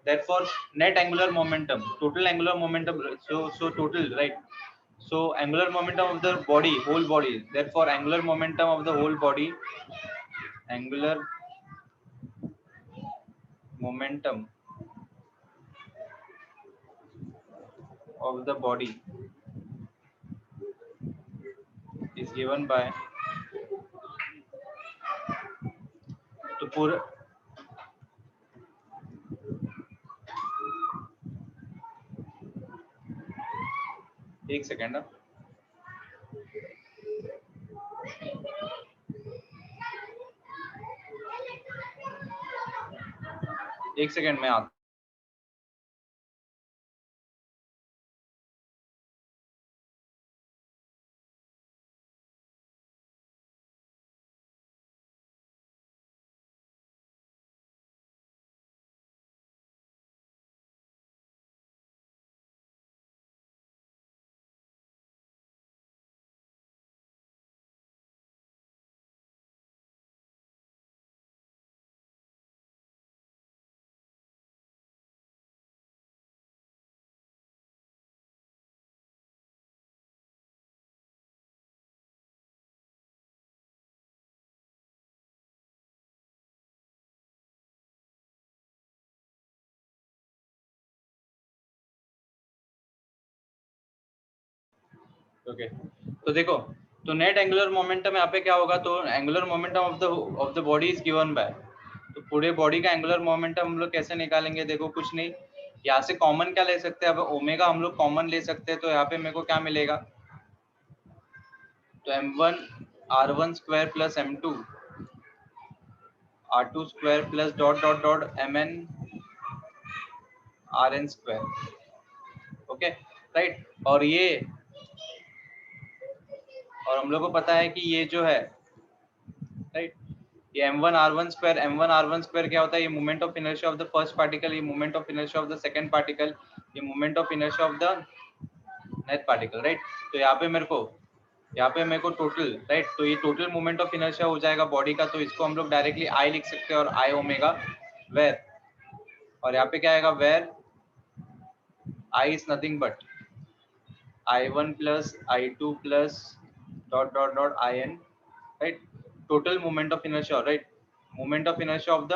Therefore net angular momentum, total angular momentum, so total, right, so angular momentum of the body, whole body, therefore angular momentum of the whole body, angular momentum of the body is given by, तो पूरा एक सेकेंड, एक सेकेंड में आता, ओके तो देखो, तो नेट एंगुलर मोमेंटम यहाँ पे क्या होगा, तो angular momentum of the body is given by, तो पूरे बॉडी का एंगुलर मोमेंटम हम लोग कैसे निकालेंगे, देखो कुछ नहीं, यहाँ से कॉमन क्या ले सकते हैं, अब ओमेगा हम लोग कॉमन ले सकते हैं, तो यहाँ पे मेरे को क्या मिलेगा, तो M1 R1 square plus M2 R2 square plus dot dot dot Mn Rn square, okay, right. और हम लोग को पता है कि ये जो है, राइट, ये M1 R1 स्क्वायर क्या होता है, ये moment of inertia of the first particle, ये moment of inertia of the second particle, ये moment of inertia of the net particle, right. तो यहाँ पे मेरे को टोटल, राइट, तो ये टोटल मोमेंट ऑफ इनर्शिया हो जाएगा बॉडी का, तो इसको हम लोग डायरेक्टली आई लिख सकते हैं, और आई ओमेगा वेयर, और यहाँ पे क्या आएगा, where I is nothing but I1 plus I2 plus dot dot dot In, right, total moment of inertia, right, moment of inertia of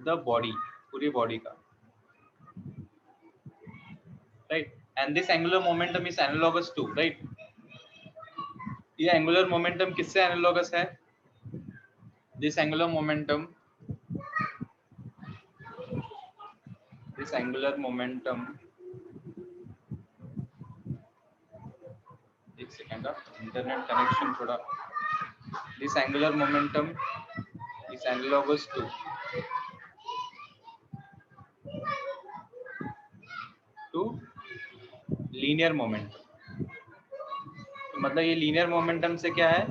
the body, पूरी बॉडी का, right, and this angular momentum is analogous to, right, ये एंगुलर मोमेंटम किससे एनालॉगस है, दिस एंगुलर मोमेंटम एक सेकेंड, इंटरनेट कनेक्शन थोड़ा, this angular momentum is analogous to linear momentum, मतलब ये लीनियर मोमेंटम से क्या है,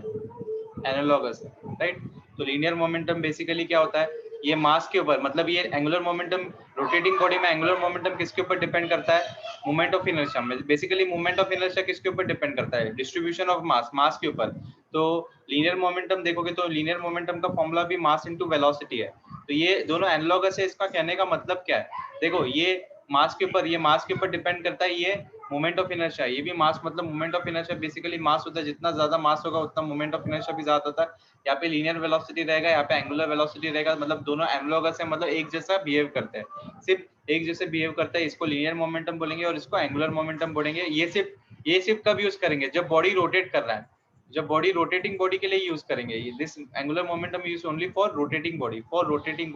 एनालॉगस है, राइट। तो लीनियर मोमेंटम बेसिकली क्या होता है, ये मास के ऊपर, मतलब ये एंगुलर मोमेंटम, रोटेटिंग बॉडी में एंगुलर मोमेंटम किसके ऊपर डिपेंड करता है, मोमेंट ऑफ इनर्शिया में, बेसिकली मोमेंट ऑफ इनर्शिया किसके ऊपर डिपेंड करता है, डिस्ट्रीब्यूशन ऑफ मास के ऊपर। तो लीनियर मोमेंटम देखोगे तो लीनियर मोमेंटम का फॉर्मूला भी मास इनटू वेलोसिटी है, तो ये दोनों एनालॉगस है, इसका कहने का मतलब क्या है, देखो ये मास के ऊपर डिपेंड करता है, ये मोमेंट ऑफ इनर्शिया, ये भी मास, मतलब moment of inertia basically mass होता है, जितना ज्यादा मास होगा उतना मोमेंट ऑफ इनर्शिया भी ज्यादा होता है। यहाँ पे लीनियर वेलोसिटी रहेगा, यहाँ पे एंगुलर वेलोसिटी रहेगा, मतलब दोनों एनालॉगस है, मतलब एक जैसा बिहेव करते हैं, सिर्फ एक जैसे बिहेव करता है, इसको लीनियर मोमेंटम बोलेंगे और इसको एंगुलर मोमेंटम बोलेंगे। ये सिर्फ कब यूज करेंगे, जब बॉडी रोटेट कर रहा है, जब बॉडी रोटेटिंग बॉडी के लिए यूज करेंगे, this angular momentum use only for rotating body, for rotating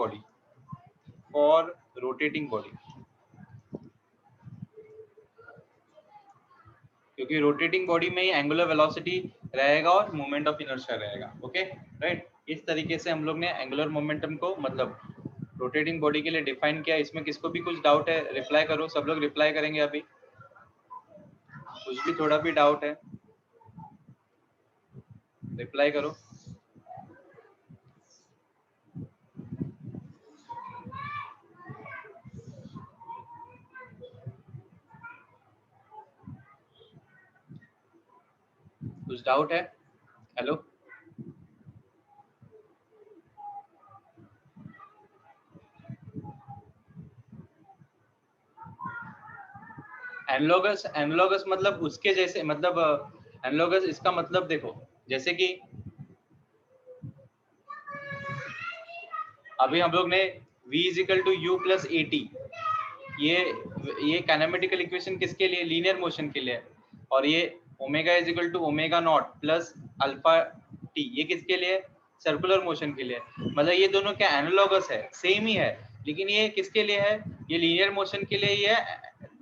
body, क्योंकि रोटेटिंग बॉडी में ही एंगुलर वेलोसिटी रहेगा और मोमेंट ऑफ इनर्शिया रहेगा, ओके, राइट। इस तरीके से हम लोग ने एंगुलर मोमेंटम को, मतलब रोटेटिंग बॉडी के लिए डिफाइन किया। इसमें किसको भी कुछ डाउट है रिप्लाई करो, सब लोग रिप्लाई करेंगे अभी। कुछ भी थोड़ा भी डाउट है रिप्लाई करो। कुछ डाउट है? हेलो, एनालॉगस, एनालॉगस मतलब उसके जैसे, मतलब एनालॉगस इसका मतलब देखो, जैसे कि अभी हम लोग ने v is equal to u plus a t, ये काइनेमेटिकल इक्वेशन किसके लिए? लीनियर मोशन के लिए। और ये omega is equal to omega naught plus alpha t, ये किसके लिए? सर्कुलर मोशन के लिए। मतलब ये दोनों क्या एनालॉगस है, सेम ही है, लेकिन ये किसके लिए है? ये लीनियर मोशन के लिए, ये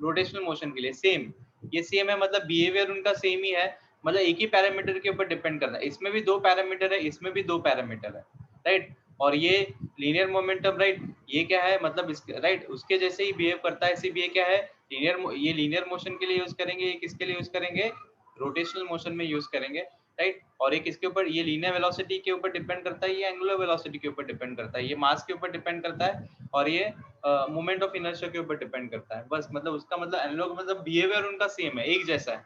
रोटेशनल मोशन के लिए सेम, ये सेम है, मतलब बिहेवियर उनका सेम ही है, मतलब एक ही पैरामीटर के ऊपर डिपेंड करता है। इसमें भी दो पैरामीटर है, इसमें भी दो पैरामीटर है, राइट। और ये लीनियर मोमेंटम, राइट, ये क्या है? मतलब इसके राइट उसके जैसे ही बिहेव करता है, इसी भी ये क्या है? लीनियर, ये लीनियर मोशन के लिए यूज करेंगे, ये किसके लिए यूज करेंगे? रोटेशनल मोशन में यूज करेंगे, राइट। और ये किसके ऊपर? ये लीनियर वेलोसिटी के ऊपर डिपेंड करता है, ये एंगुलर वेलोसिटी के ऊपर डिपेंड करता है, ये मास के ऊपर डिपेंड करता है, और ये मोमेंट ऑफ इनर्शिया के ऊपर डिपेंड करता है। बस मतलब उसका मतलब एनालॉग मतलब बिहेवियर उनका सेम है, एक जैसा है,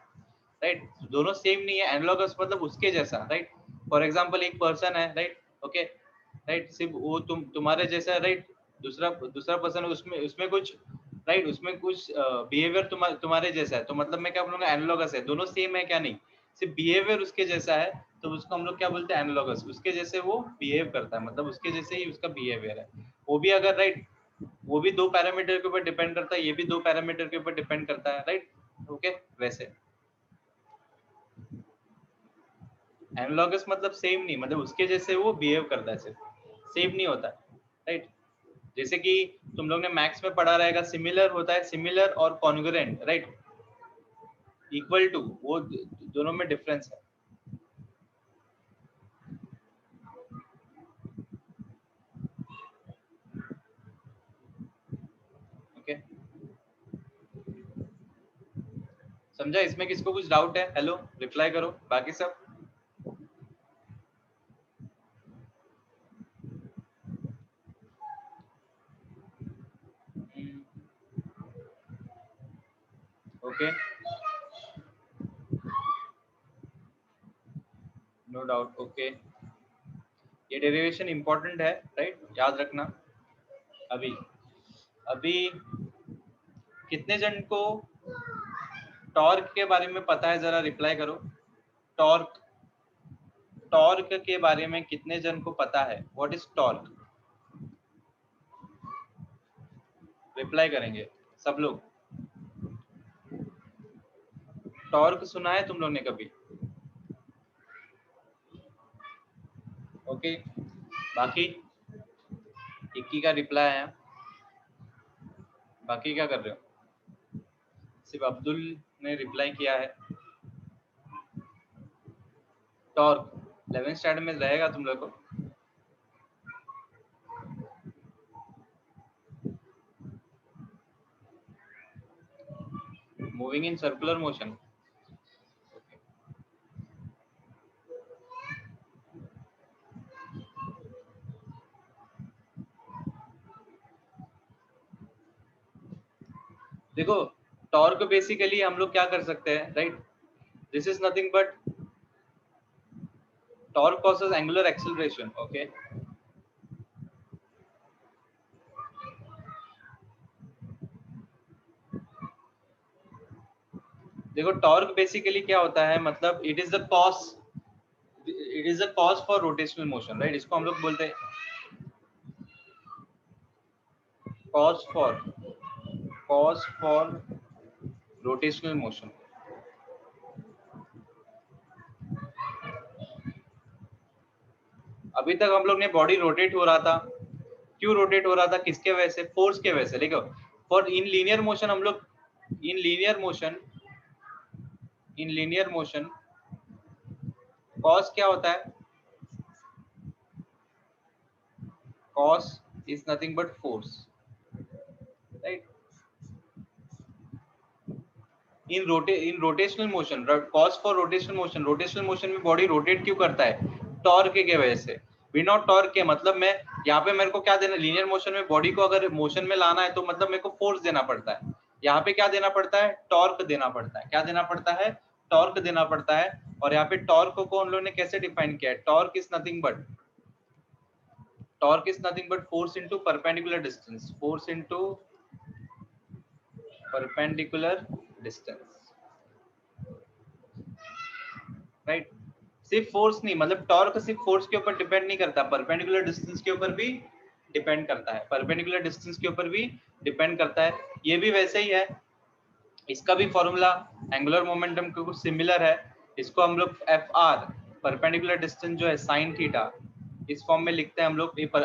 राइट। दोनों सेम नहीं है, एनालॉगस मतलब उसके जैसा, राइट। फॉर एग्जांपल एक पर्सन है, राइट, ओके, राइट, सिर्फ वो तुम्हारे जैसा है, राइट। दूसरा दूसरा पर्सन, उसमें उसमें कुछ, राइट, उसमें कुछ बिहेवियर तुम्हारे जैसा है, तो मतलब मैं क्या बोलूंगा? एनालॉगस है, दोनों सेम है क्या? नहीं, सिर्फ बिहेवियर उसके जैसा है, तो उसको हम लोग क्या बोलते हैं? एनालॉगस। उसके जैसे वो बिहेव करता है, मतलब उसके जैसे ही उसका बिहेवियर है। वो भी अगर, राइट, वो भी दो पैरामीटर के ऊपर डिपेंड करता है, ये भी दो पैरामीटर के ऊपर डिपेंड करता है, राइट, ओके। वैसे एनालॉगस मतलब सेम नहीं, मतलब उसके जैसे वो बिहेव करता है, सिर्फ सेम नहीं होता, राइट। जैसे कि तुम लोग ने मैथ्स में पढ़ा रहेगा, सिमिलर होता है, सिमिलर और कॉन्ग्रुएंट, राइट, इक्वल टू, वो दोनों में डिफरेंस है। ओके, समझा? इसमें किसको कुछ डाउट है? हेलो, रिप्लाई करो, बाकी सब ओके, नो डाउट, ओके। ये डेरिवेशन इंपॉर्टेंट है, राइट, याद रखना। अभी अभी कितने जन को टॉर्क के बारे में पता है? जरा रिप्लाई करो। टॉर्क, टॉर्क के बारे में कितने जन को पता है? What is torque? रिप्लाई करेंगे सब लोग। टॉर्क सुना है तुम लोग ने कभी? ओके, बाकी इक्की का रिप्लाई आया, बाकी क्या कर रहे हो? सिर्फ अब्दुल ने रिप्लाई किया है। टॉर्क 11th स्टैंडर्ड में रहेगा तुम लोग को। Moving in circular motion. देखो, टॉर्क बेसिकली हम लोग क्या कर सकते हैं, right, this is nothing but torque causes angular acceleration, okay. देखो, टॉर्क बेसिकली क्या होता है, मतलब it is the cause, it is the cause for rotational motion, right. इसको हम लोग बोलते हैं cause for, cause for rotational motion. अभी तक हम लोग ने बॉडी रोटेट हो रहा था, क्यों रोटेट हो रहा था? किसके वजह से? फोर्स के वजह से। देखो, फॉर इन लीनियर मोशन हम लोग, in linear motion, in linear motion cos क्या होता है? Cos is nothing but force, right. In rotational motion, cause for rotational motion में बॉडी रोटेट क्यों करता है? टॉर्क के वजह से। बिना टॉर्क के मतलब मैं यहाँ पे मेरे को क्या देना, लीनियर मोशन में बॉडी को अगर मोशन में लाना है तो मतलब मेरे को फोर्स देना पड़ता है। यहाँ पे क्या देना पड़ता है? टॉर्क देना पड़ता है। क्या देना पड़ता है? टॉर्क देना पड़ता है। और यहाँ पे टॉर्क को हम लोगों ने कैसे डिफाइन किया है? Torque is nothing but force into perpendicular distance, force into perpendicular distance, right. सिर्फ फोर्स नहीं, मतलब टॉर्क सिर्फ फोर्स के ऊपर डिपेंड नहीं करता, परपेंडिकुलर डिस्टेंस के ऊपर भी डिपेंड करता है, परपेंडिकुलर डिस्टेंस के ऊपर भी डिपेंड करता है। ये भी वैसे ही है, इसका भी फॉर्मूला एंगुलर मोमेंटम के कुछ सिमिलर है। इसको हम लोग एफ आर, परपेंडिकुलर डिस्टेंस जो है साइन थीटा, इस फॉर्म में लिखते हैं हम लोग। एफ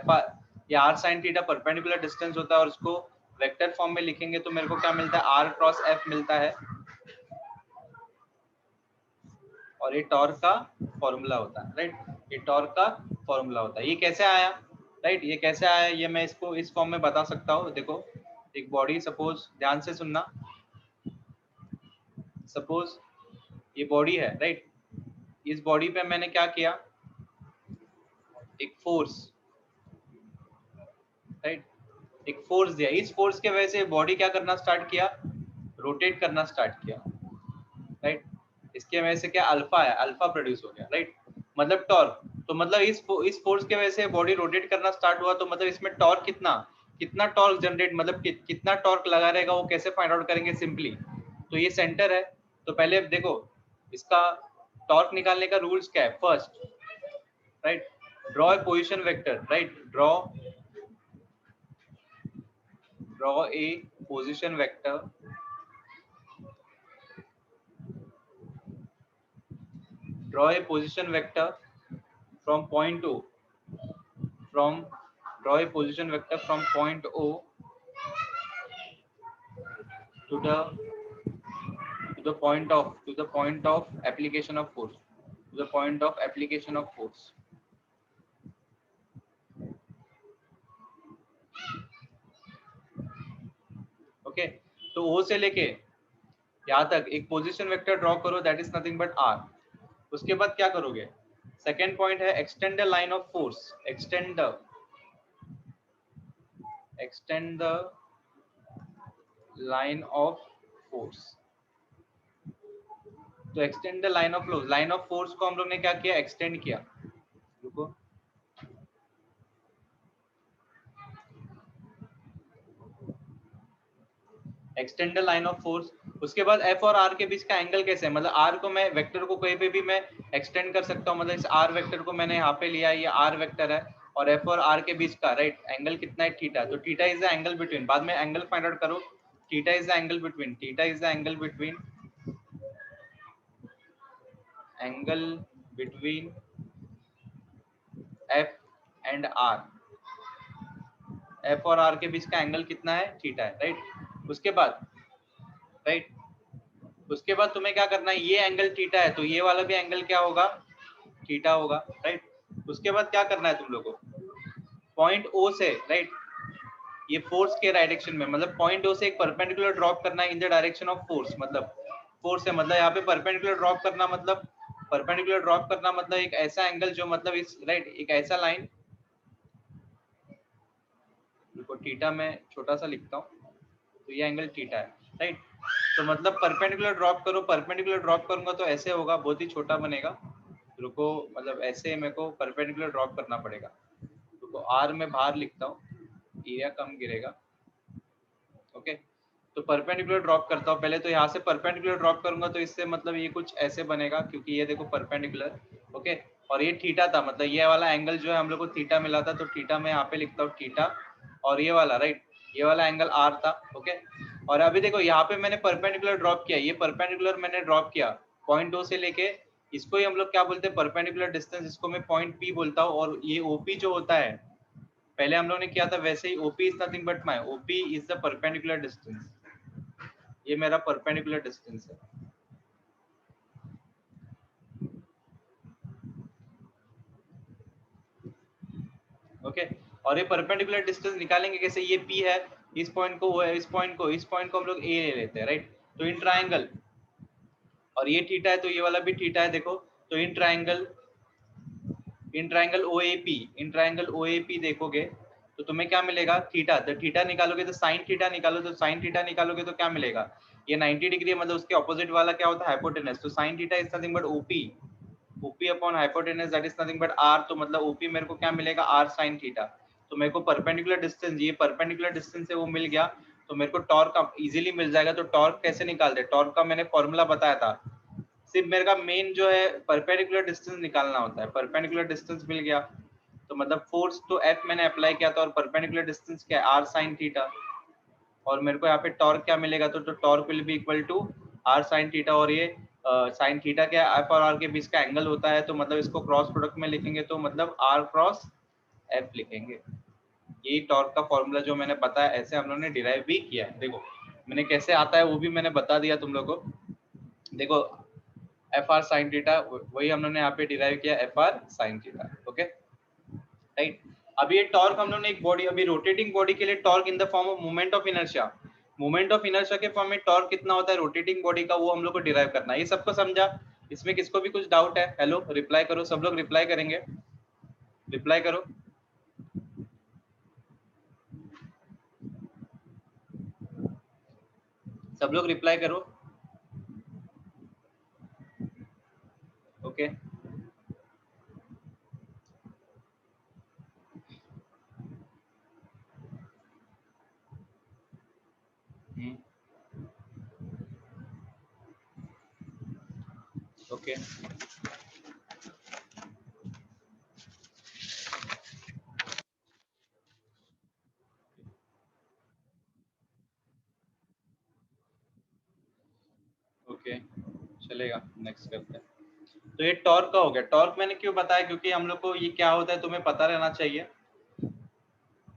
आर या R sine theta perpendicular distance होता है, और उसको वेक्टर फॉर्म में लिखेंगे तो मेरे को क्या मिलता है? आर क्रॉस एफ मिलता है, और ये टॉर्क का फॉर्मूला होता है, राइट। ये टॉर्क का फॉर्मूला होता है। ये कैसे आया, राइट, ये कैसे आया, ये मैं इसको इस फॉर्म में बता सकता हूँ। देखो, एक बॉडी, सपोज ध्यान से सुनना, सपोज ये बॉडी है, राइट। इस बॉडी पे मैंने क्या किया? एक फोर्स, राइट, एक फोर्स दिया। इस फोर्स के वजह से बॉडी क्या करना स्टार्ट किया? रोटेट करना स्टार्ट किया, राइट। इसके वजह से क्या अल्फा है, अल्फा प्रोड्यूस हो गया, राइट। मतलब टॉर्क, तो मतलब इस फोर्स के वजह से बॉडी रोटेट करना स्टार्ट हुआ, तो मतलब इसमें टॉर्क कितना कितना टॉर्क जनरेट, मतलब कितना टॉर्क लगा रहेगा, वो कैसे फाइंड आउट करेंगे? सिंपली, तो ये सेंटर है, तो पहले देखो इसका टॉर्क निकालने का रूल्स क्या है? First, right, draw a position vector, right, draw a position vector from point O, from draw a position vector from point O to the point of application of force, to the point of application of force. Okay, तो O से लेके यहाँ तक एक पोजीशन वेक्टर ड्रॉ करो, that is nothing but R। उसके बाद क्या करोगे? सेकेंड पॉइंट है extend the line of force, extend the line of force। तो extend the line of force को हम लोग ने क्या किया? एक्सटेंड किया। रुको, extend the line of force. उसके बाद एफ और आर के बीच का एंगल कैसे है? मतलब आर को मैं वेक्टर को कहीं पे भी मैं एक्सटेंड कर सकता हूँ, मतलब इस आर वेक्टर को मैंने यहाँ पे लिया, ये आर वेक्टर है, और एफ और आर के बीच का राइट एंगल कितना है? थीटा। तो theta is the angle between, बाद में एंगल फाइंड आउट करो, theta is the angle between, theta is the angle between F and R. F और आर के बीच का एंगल कितना है? थीटा है, राइट। उसके बाद राइट, उसके बाद तुम्हें क्या करना है? ये एंगल थीटा है, तो ये वाला भी एंगल क्या होगा? थीटा होगा, राइट। उसके बाद क्या करना है तुम लोगों को? पॉइंट ओ से, राइट, ये फोर्स के डायरेक्शन में, मतलब पॉइंट ओ से एक परपेंडिकुलर ड्रॉप करना है in the direction of force. मतलब फोर्स है, मतलब यहाँ पे परपेंडिकुलर ड्रॉप करना, मतलब परपेंडिकुलर ड्रॉप करना मतलब एक ऐसा एंगल जो मतलब इस राइट एक ऐसा लाइन, देखो थीटा में छोटा सा लिखता हूँ, तो ये एंगल थीटा है, राइट। तो मतलब परपेंडिकुलर ड्रॉप करो, परपेंडिकुलर ड्रॉप करूंगा तो ऐसे होगा, बहुत ही छोटा बनेगा। रुको, मतलब ऐसे मेरे को परपेंडिकुलर ड्रॉप करना पड़ेगा। रुको, आर में बाहर लिखता हूँ, एरिया कम गिरेगा। ओके, तो परपेंडिकुलर ड्रॉप करता हूँ पहले, तो यहाँ से परपेंडिकुलर ड्रॉप करूंगा तो इससे मतलब ये कुछ ऐसे बनेगा, क्योंकि ये देखो परपेंडिकुलर, ओके। और ये थीटा था, मतलब ये वाला एंगल जो है हम लोग को थीटा मिला था, तो थीटा मैं यहाँ पे लिखता हूँ थीटा, और ये वाला राइट, ये वाला एंगल आर था, ओके। और अभी देखो यहाँ पे मैंने परपेंडिकुलर ड्रॉप किया, ये परपेंडिकुलर मैंने ड्रॉप किया पॉइंट ओ से लेके, इसको ही हम लोग क्या बोलते हैं? परपेंडिकुलर डिस्टेंस, इसको मैं पॉइंट पी बोलता हूँ। और ये ओपी जो होता है, पहले हम लोग ने किया था वैसे ही, OP is nothing but my OP is the perpendicular distance, ये मेरा परपेंडिकुलर डिस्टेंस है, ओके। और ये परपेंडिकुलर डिस्टेंस निकालेंगे कैसे? ये P है, इस पॉइंट को वो है, इस पॉइंट को हम लोग A ले लेते हैं, राइट। तो इन ट्राइंगल, और ये थीटा है तो ये वाला भी थीटा है देखो, तो in triangle OAP, in triangle OAP देखोगे तो तुम्हें क्या मिलेगा, थीटा, तो थीटा निकालोगे तो साइन थीटा निकालो, तो साइन थीटा निकालोगे तो क्या मिलेगा, ये 90 डिग्री है, मतलब उसके ऑपोजिट वाला क्या होता है, हाइपोटेनस, तो sine theta is nothing but OP upon hypotenuse that is nothing but R, तो मतलब OP मेरे को क्या मिलेगा, R साइन थीटा, तो मेरे को परपेंडिकुलर डिस्टेंस, ये परपेंडिकुलर डिस्टेंस से वो मिल गया, तो मेरे को टॉर्क का इजीली मिल जाएगा। तो टॉर्क कैसे निकालते, टॉर्क का मैंने फॉर्मूला बताया था, सिर्फ मेरे का मेन जो है परपेंडिकुलर डिस्टेंस निकालना होता है, परपेंडिकुलर डिस्टेंस मिल गया, तो मतलब फोर्स तो F मैंने अप्लाई किया था, और परपेंडिकुलर डिस्टेंस क्या है, R साइन थीटा, और मेरे को यहाँ पे टॉर्क क्या मिलेगा, तो torque will be equal to R sine theta, और ये साइन थीटा क्या है, F और R के बीच का एंगल होता है, तो मतलब इसको क्रॉस प्रोडक्ट में लिखेंगे तो मतलब R क्रॉस F लिखेंगे। यही टॉर्क का फॉर्मूला जो मैंने बताया, ऐसे हम लोगों ने डिराइव भी किया है, देखो मैंने कैसे आता है वो भी मैंने बता दिया तुम लोग को, देखो एफ आर साइन थीटा, वही हम लोगों ने यहाँ पे डिराइव किया, F R sine theta, okay right. अभी ये टॉर्क हम लोग ने एक बॉडी, अभी रोटेटिंग बॉडी के लिए torque in the form of moment of inertia, moment of inertia के फॉर्म में टॉर्क कितना होता है रोटेटिंग बॉडी का, वो हम लोग को डिराइव करना है। ये सबको समझा, इसमें किसको भी कुछ डाउट है, हेलो रिप्लाई करो, सब लोग रिप्लाई करेंगे, रिप्लाई करो, सब लोग रिप्लाई करो, ओके ओके ओके चलेगा, नेक्स्ट करते हैं। तो ये टॉर्क का हो गया, टॉर्क मैंने क्यों बताया, क्योंकि हम लोग को ये क्या होता है तुम्हें पता रहना चाहिए,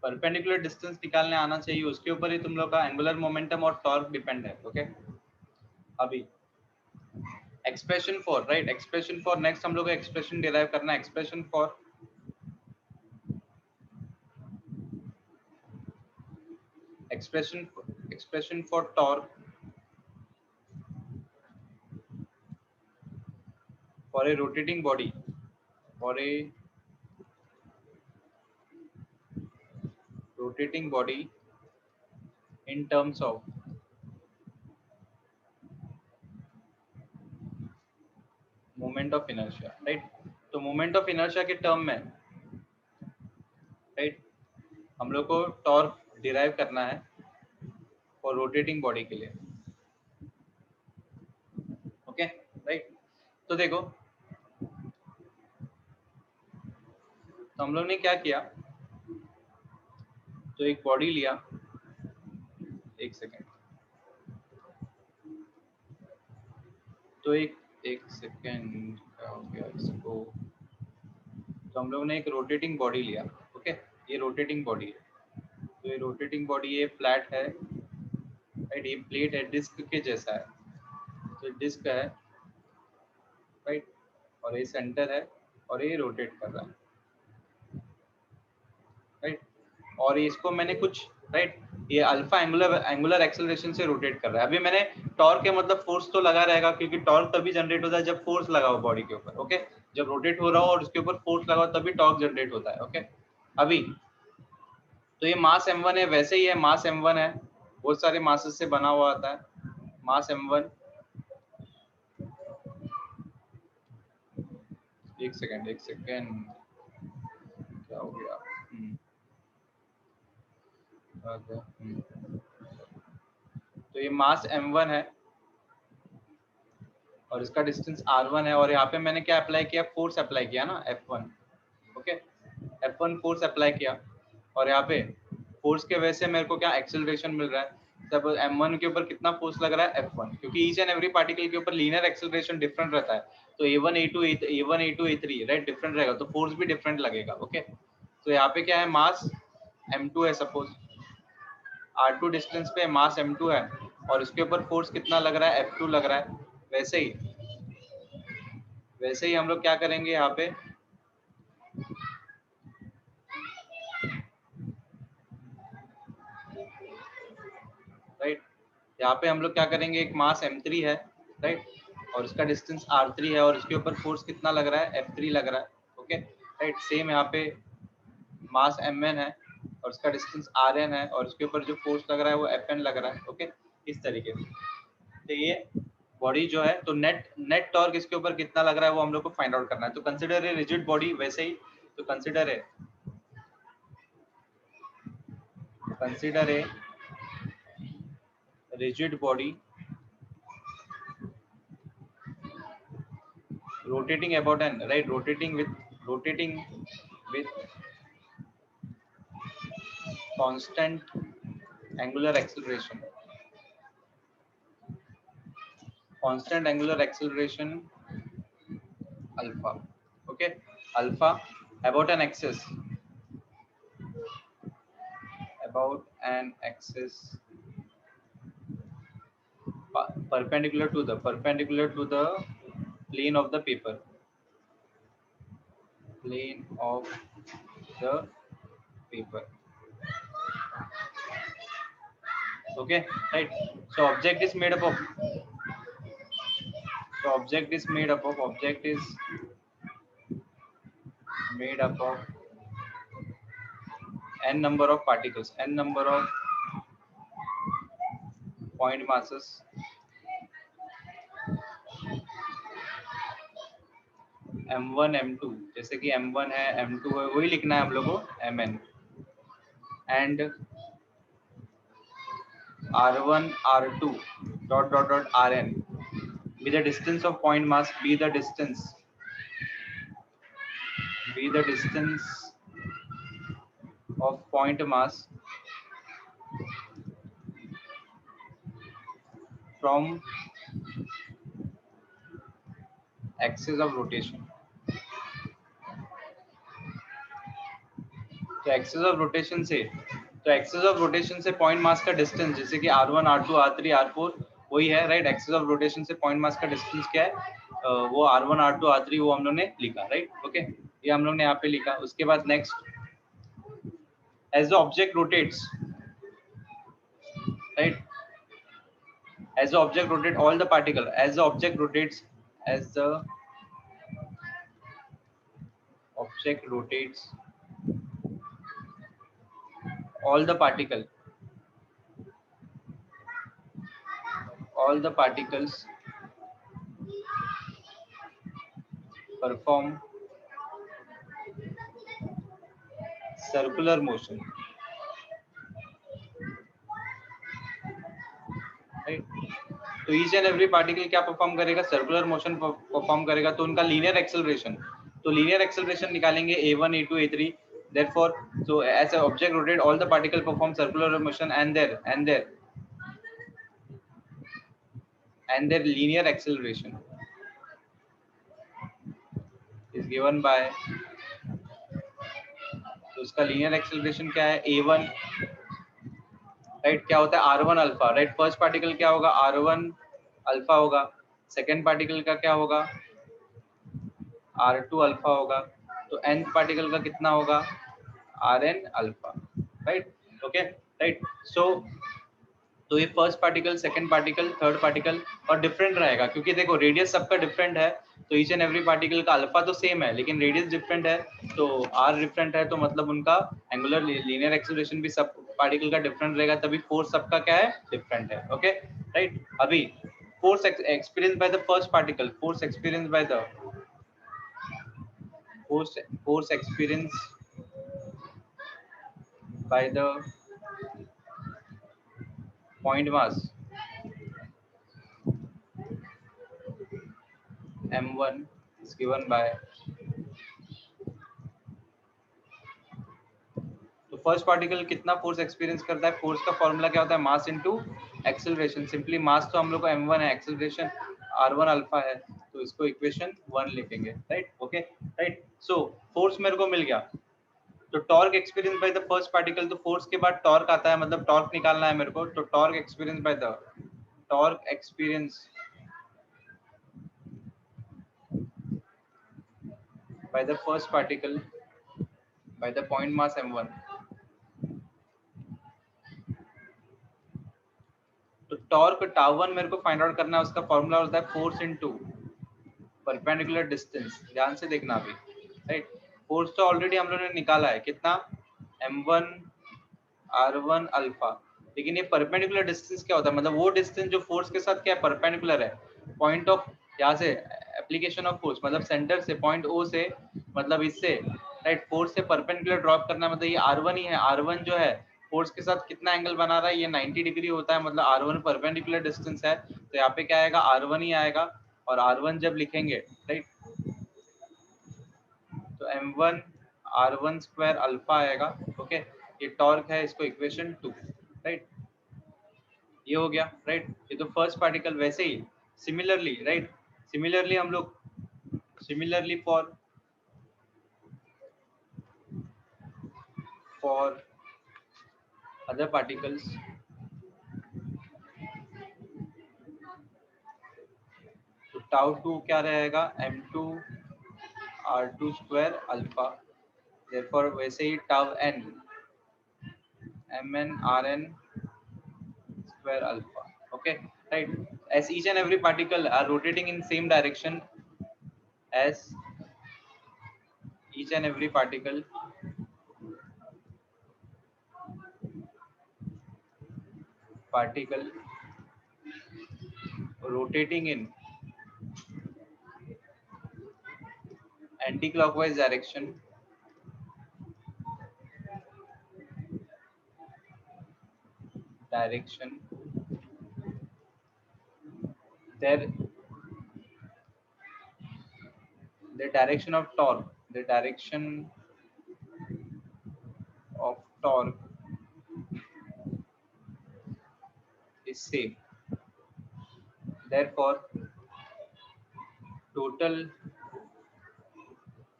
परपेंडिकुलर डिस्टेंस निकालने आना चाहिए, उसके ऊपर ही तुम लोग का एंगुलर मोमेंटम और टॉर्क डिपेंड है, ओके। अभी expression for, right, expression for, next हम लोग को एक्सप्रेशन डिराइव करना है, expression for, expression for torque for a rotating body, for a rotating body in terms of moment of inertia, right, तो moment of inertia के टर्म में, राइट, हम लोग को टॉर्क डिराइव करना है फॉर रोटेटिंग बॉडी के लिए, ओके राइट। तो देखो, तो हम लोग ने क्या किया, तो एक बॉडी लिया, एक सेकेंड, तो एक सेकेंड क्या हो गया इसको, तो हम लोग ने एक रोटेटिंग बॉडी लिया, ओके, ये रोटेटिंग बॉडी है, तो ये रोटेटिंग बॉडी, ये फ्लैट है, राइट, ये प्लेट है, डिस्क के जैसा है, तो डिस्क है, राइट, और ये सेंटर है, और ये रोटेट कर रहा है, राइट, और इसको मैंने कुछ, राइट, ये अल्फा एंगुलर एक्सेलरेशन से रोटेट कर रहा है। अभी मैंने टॉर्क के मतलब फोर्स तो लगा रहेगा, क्योंकि टॉर्क तभी जनरेट होता है जब फोर्स लगा हो बॉडी के ऊपर, ओके, जब रोटेट हो रहा हो और उसके ऊपर फोर्स लगा हो तभी टॉर्क जनरेट होता है, ओके। अभी तो ये मास m1 है, वैसे ही है, मास m1 है, बहुत सारे मासेस से बना हुआ आता है, मास m1, एक सेकेंड क्या हो गया, तो ये मास m1 है, और इसका डिस्टेंस r1 है, और यहाँ पे मैंने क्या अप्लाई किया, फोर्स अप्लाई किया ना, F1, okay, F1 force apply किया, और यहाँ पे फोर्स के वजह से मेरे को क्या एक्सेलरेशन मिल रहा है, जब m1 के ऊपर कितना फोर्स लग रहा है, F1, क्योंकि ईच एंड एवरी पार्टिकल के ऊपर लीनियर एक्सेलरेशन डिफरेंट रहता है, तो A1 A2 A1 A2 A3 right, different रहेगा, तो फोर्स भी डिफरेंट लगेगा, ओके। तो यहाँ पे क्या है, मास m2 है, सपोज r2 डिस्टेंस पे मास m2 है, और इसके ऊपर फोर्स कितना लग रहा है, F2 लग रहा है, वैसे ही हम लोग क्या करेंगे यहाँ पे, राइट, यहाँ पे हम लोग क्या करेंगे, एक मास m3 है, राइट, और उसका डिस्टेंस r3 है और उसके ऊपर फोर्स कितना लग रहा है, F3 लग रहा है, ओके, राइट। सेम यहाँ पे मास mn है और उसका डिस्टेंस rn है और उसके ऊपर जो फोर्स लग रहा है वो Fn लग रहा है, ओके, इस तरीके से। तो ये बॉडी जो है, तो नेट टॉर्क इसके ऊपर कितना लग रहा है वो हम लोग को फाइंड आउट करना है। तो कंसिडर ए रिजिड बॉडी, वैसे ही तो consider a rigid body rotating about an, right, rotating with constant angular acceleration alpha, okay, alpha about an axis perpendicular to the plane of the paper, okay, right. So object is made up of n number of particles, n number of point masses m1 m2, जैसे कि m1 है m2 है, वही लिखना है हम लोग को mn, and r1 r2 dot dot dot rn be the distance of point mass, be the distance of point mass from axis of rotation. तो एक्सिस ऑफ रोटेशन से पॉइंट मास का डिस्टेंस, जैसे कि r1 r2 r3 r4 वही है, राइट। एक्सिस ऑफ रोटेशन से पॉइंट मास का डिस्टेंस क्या है, वो r1 r2 r3 वो हम लोग ने लिखा, राइट, ओके, ये हम लोग ने यहाँ पे लिखा। उसके बाद next, as the object rotates, right, as the object rotate all the particle, as the object rotates all the particles perform circular motion, right. तो ईच एंड एवरी पार्टिकल क्या परफॉर्म करेगा, सर्कुलर मोशन परफॉर्म करेगा। तो उनका लीनियर एक्सेलरेशन, तो लीनियर एक्सेलरेशन निकालेंगे a1 a2 a3, therefore so as an object rotate all the particle perform circular motion and their linear acceleration is given by, तो उसका लीनियर एक्सेलरेशन क्या है, a1, राइट, क्या होता है r1 alpha, right. First particle क्या होगा, r1 अल्फा होगा, सेकेंड पार्टिकल का क्या होगा, r2 अल्फा होगा, तो nth पार्टिकल का कितना होगा, rn alpha, right, okay, right. So तो ये first particle, second particle, third particle और डिफरेंट रहेगा, क्योंकि देखो रेडियस सबका डिफरेंट है, तो ईच एंड एवरी पार्टिकल का अल्फा तो सेम है लेकिन रेडियस डिफरेंट है, तो आर डिफरेंट है, तो मतलब उनका एंगुलर लीनियर एक्सेलरेशन भी सब पार्टिकल का डिफरेंट रहेगा, तभी फोर्स सबका क्या है, डिफरेंट है, ओके, राइट। अभी force experience by the first particle, force experience by the point mass m1 is given by, तो फर्स्ट पार्टिकल कितना फोर्स एक्सपीरियंस करता है, फोर्स का फॉर्मूला क्या होता है, मास इनटू एक्सेलरेशन। सिंपली मास तो हम लोग को m1 है, एक्सेलरेशन r1 अल्फा है, तो इसको इक्वेशन 1 लिखेंगे, right, okay, right. So force मेरे को मिल गया, तो torque experience by the first particle, तो फोर्स के बाद टॉर्क आता है, मतलब टॉर्क निकालना है मेरे को, तो torque experience by the first particle by the point mass m1, तो टॉर्क टाउ वन मेरे को फाइंड आउट करना है, उसका फॉर्मूला होता है फोर्स इनटू परपेंडिकुलर डिस्टेंस। ध्यान से देखना अभी, राइट। फोर्स तो ऑलरेडी हम लोगों ने निकाला है, कितना, m1 r1 अल्फा। लेकिन ये परपेंडिकुलर डिस्टेंस क्या होता है, मतलब वो डिस्टेंस जो फोर्स के साथ क्या है, परपेंडिकुलर है। पॉइंट ऑफ, यहाँ से एप्लीकेशन ऑफ फोर्स, मतलब सेंटर से, पॉइंट ओ से, मतलब इससे, राइट, फोर्स से परपेंडिकुलर ड्रॉप करना, मतलब ये r1 ही है। r1 जो है फोर्स के साथ कितना एंगल बना रहा है, ये 90 डिग्री होता है, मतलब r1 परपेंडिकुलर डिस्टेंस है, तो यहाँ पे क्या आएगा, r1 ही आएगा। और r1 जब लिखेंगे, राइट, तो m1 r1 स्क्वायर अल्फा आएगा। ओके, ये टॉर्क है, इसको इक्वेशन 2, राइट, ये हो गया, राइट। ये तो फर्स्ट पार्टिकल। वैसे ही सिमिलरली, राइट, सिमिलरली हम लोग, सिमिलरली फॉर अदर पार्टिकल्स, तो टाउ टू क्या रहेगा, m2 r2 square alpha. Therefore वैसे ही tau n mn rn square alpha. Okay, right, as each and every particle are rotating in same direction, as each and every particle rotating in anti-clockwise direction, their direction of torque, the direction of torque is same. Therefore total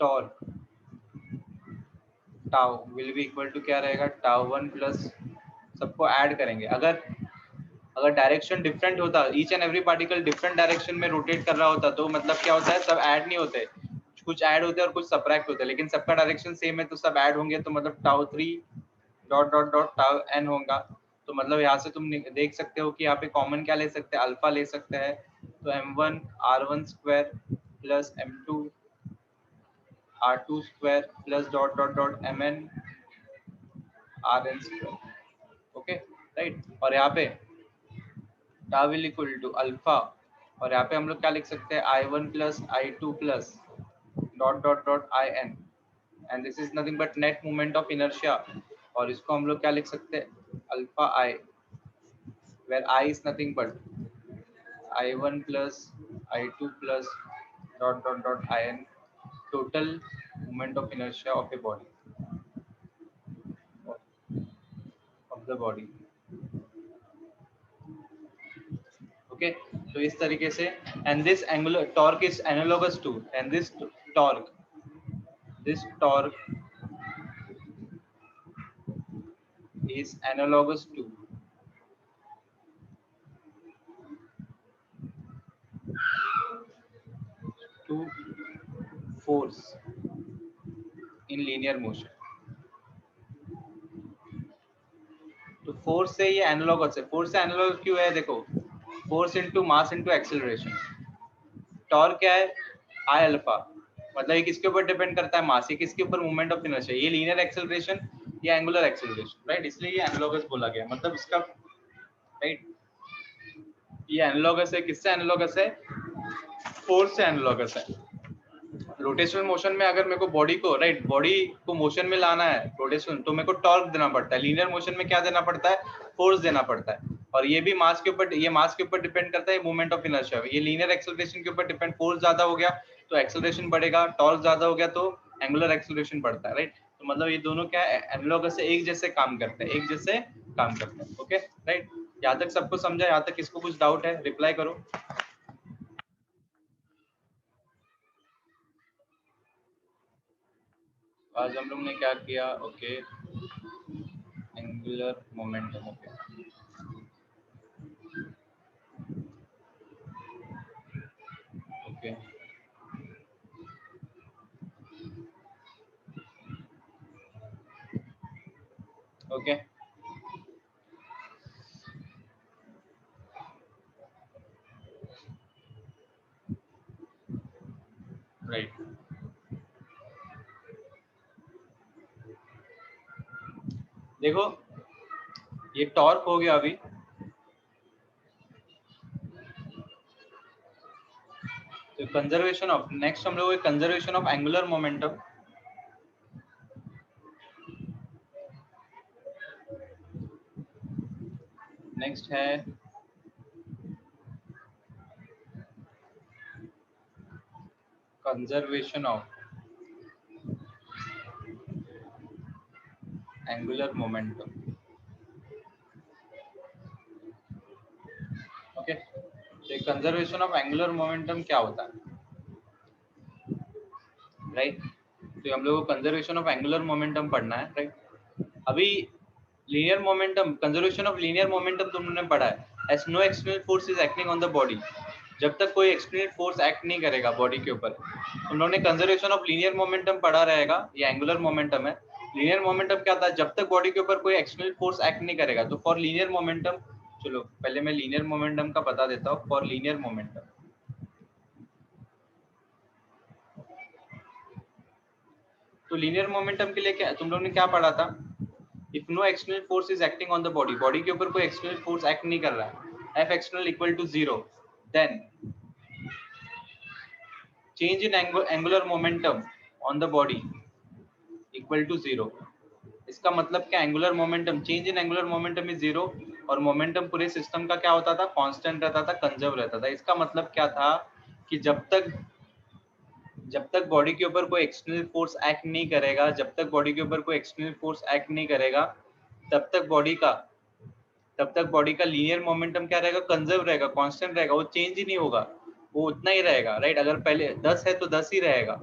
torque tau will be equal to क्या रहेगा, tau 1 प्लस, सबको ऐड करेंगे। अगर डायरेक्शन डिफरेंट होता, each and every particle different direction में रोटेट कर रहा होता, तो मतलब क्या होता है, सब ऐड नहीं होते, कुछ ऐड होते हैं और कुछ सबट्रैक्ट होते हैं। लेकिन सबका डायरेक्शन सेम है तो सब ऐड होंगे, तो मतलब tau 3 dot dot dot tau n होगा। तो मतलब यहाँ से तुम देख सकते हो कि यहाँ पे कॉमन क्या ले सकते हैं, अल्फा ले सकते हैं। तो m1 r1 square plus m2 r2 square plus dot dot dot mn rn square. Okay, right. और यहाँ पे tau will equal to alpha, और यहाँ पे हम लोग क्या लिख सकते हैं, i1 plus i2 plus dot dot dot in, and this is nothing but net moment of inertia. और इसको हम लोग क्या लिख सकते हैं, alpha i, where i is nothing but i1 plus i2 plus dot dot dot in, total moment of inertia of a body, of the body. Okay, तो इस तरीके से, and this angular torque is analogous to, and torque this torque is analogous to force in linear motion। तो फोर्स से ये एनालॉगस है। फोर्स से एनालॉगस क्यों है, देखो, force into mass into acceleration. Torque क्या है, आई अल्फा, मतलब ये किसके ऊपर डिपेंड करता है, मास। ये किसके ऊपर, मोमेंट ऑफ इनर्शिया। ये लीनियर एक्सेलरेशन, ये एंगुलर एक्सेलरेशन, राइट, इसलिए ये एनालॉगस बोला गया, मतलब इसका, राइट, ये एनालॉगस है। किससे एनालॉगस है, फोर्स से एनालॉगस है। रोटेशनल मोशन में अगर मेरे को बॉडी को, राइट, बॉडी को मोशन में लाना है रोटेशन, तो मेरे को टॉर्क देना पड़ता है। लीनियर मोशन में क्या देना पड़ता है, फोर्स देना पड़ता है। और ये भी मास के ऊपर, ये मास के ऊपर डिपेंड करता है, मोमेंट ऑफ इनर्शिया। ये लीनियर एक्सेलरेशन के ऊपर डिपेंड, फोर्स ज्यादा हो गया तो एक्सेलरेशन बढ़ेगा, टॉर्क ज्यादा हो गया तो एंगुलर एक्सेलरेशन बढ़ता है, राइट। तो मतलब ये दोनों क्या है, एनालॉगस से एक जैसे काम करते हैं, एक जैसे काम करते हैं। ओके, राइट, यहाँ तक सबको समझा, यहाँ तक किसको कुछ डाउट है, रिप्लाई करो। आज हम लोग ने क्या किया, okay, angular momentum. Okay, okay, right. देखो ये टॉर्क हो गया अभी। तो कंजर्वेशन ऑफ, नेक्स्ट हम लोग conservation of angular momentum. Next है conservation of angular momentum. Okay, तो कंजर्वेशन ऑफ एंगुलर मोमेंटम क्या होता है, राइट। तो हम लोग को कंजर्वेशन ऑफ एंगुलर मोमेंटम पढ़ना है, राइट। अभी linear momentum, conservation of linear momentum तुमने पढ़ा है, as no external force is acting on the body. जब तक कोई एक्सटर्नल फोर्स एक्ट नहीं करेगा बॉडी के ऊपर, तुम लोगों ने कंजर्वेशन ऑफ लीनियर मोमेंटम पढ़ा रहेगा। ये एंगुलर मोमेंटम है। लीनियर मोमेंटम क्या था, जब तक बॉडी के ऊपर कोई एक्सटर्नल फोर्स एक्ट नहीं करेगा। तो फॉर लीनियर मोमेंटम, चलो पहले मैं लीनियर मोमेंटम का बता देता हूँ। फॉर लीनियर मोमेंटम, तो लीनियर मोमेंटम के लिए क्या तुम लोगों ने क्या पढ़ा था, if no external force is acting on the body, body के ऊपर कोई एक्सटर्नल फोर्स एक्ट नहीं कर रहा है, F external equal to 0, then change in angular momentum on the body equal to 0। इसका मतलब क्या, angular momentum, change in angular momentum is 0, और मोमेंटम पूरे सिस्टम का क्या होता था, कांस्टेंट रहता था, कंजर्व रहता था। इसका मतलब क्या था कि जब तक बॉडी के ऊपर कोई एक्सटर्नल फोर्स एक्ट नहीं करेगा, जब तक बॉडी के ऊपर कोई एक्सटर्नल फोर्स एक्ट नहीं करेगा, तब तक बॉडी का लीनियर मोमेंटम क्या रहेगा, कंजर्व रहेगा, कांस्टेंट रहेगा, वो चेंज ही नहीं होगा, वो उतना ही रहेगा, राइट। अगर पहले 10 है तो 10 ही रहेगा,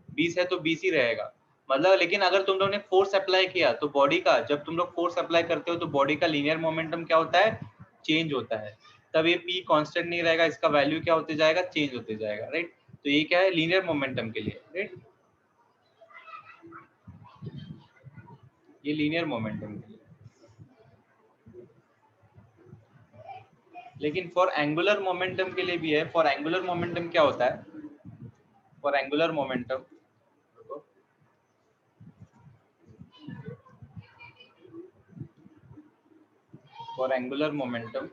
20 है तो 20 ही रहेगा, मतलब। लेकिन अगर तुम लोग ने फोर्स अप्लाई किया तो बॉडी का, जब तुम लोग फोर्स अप्लाई करते हो तो बॉडी का लीनियर मोमेंटम क्या होता है, चेंज होता है। तब ये पी कांस्टेंट नहीं रहेगा, इसका वैल्यू क्या होते जाएगा, चेंज होते जाएगा, राइट। तो ये क्या है, लीनियर मोमेंटम के लिए, राइट। ये लीनियर मोमेंटम के लिए। लेकिन फॉर एंगुलर मोमेंटम के लिए भी है। फॉर एंगुलर मोमेंटम क्या होता है, for angular momentum, for angular momentum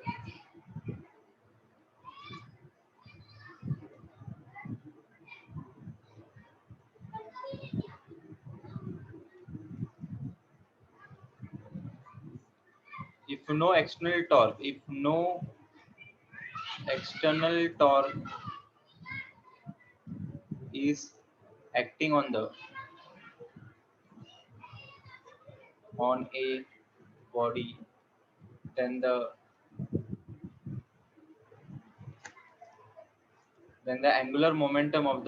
if no external torque is acting on a body, then the angular momentum of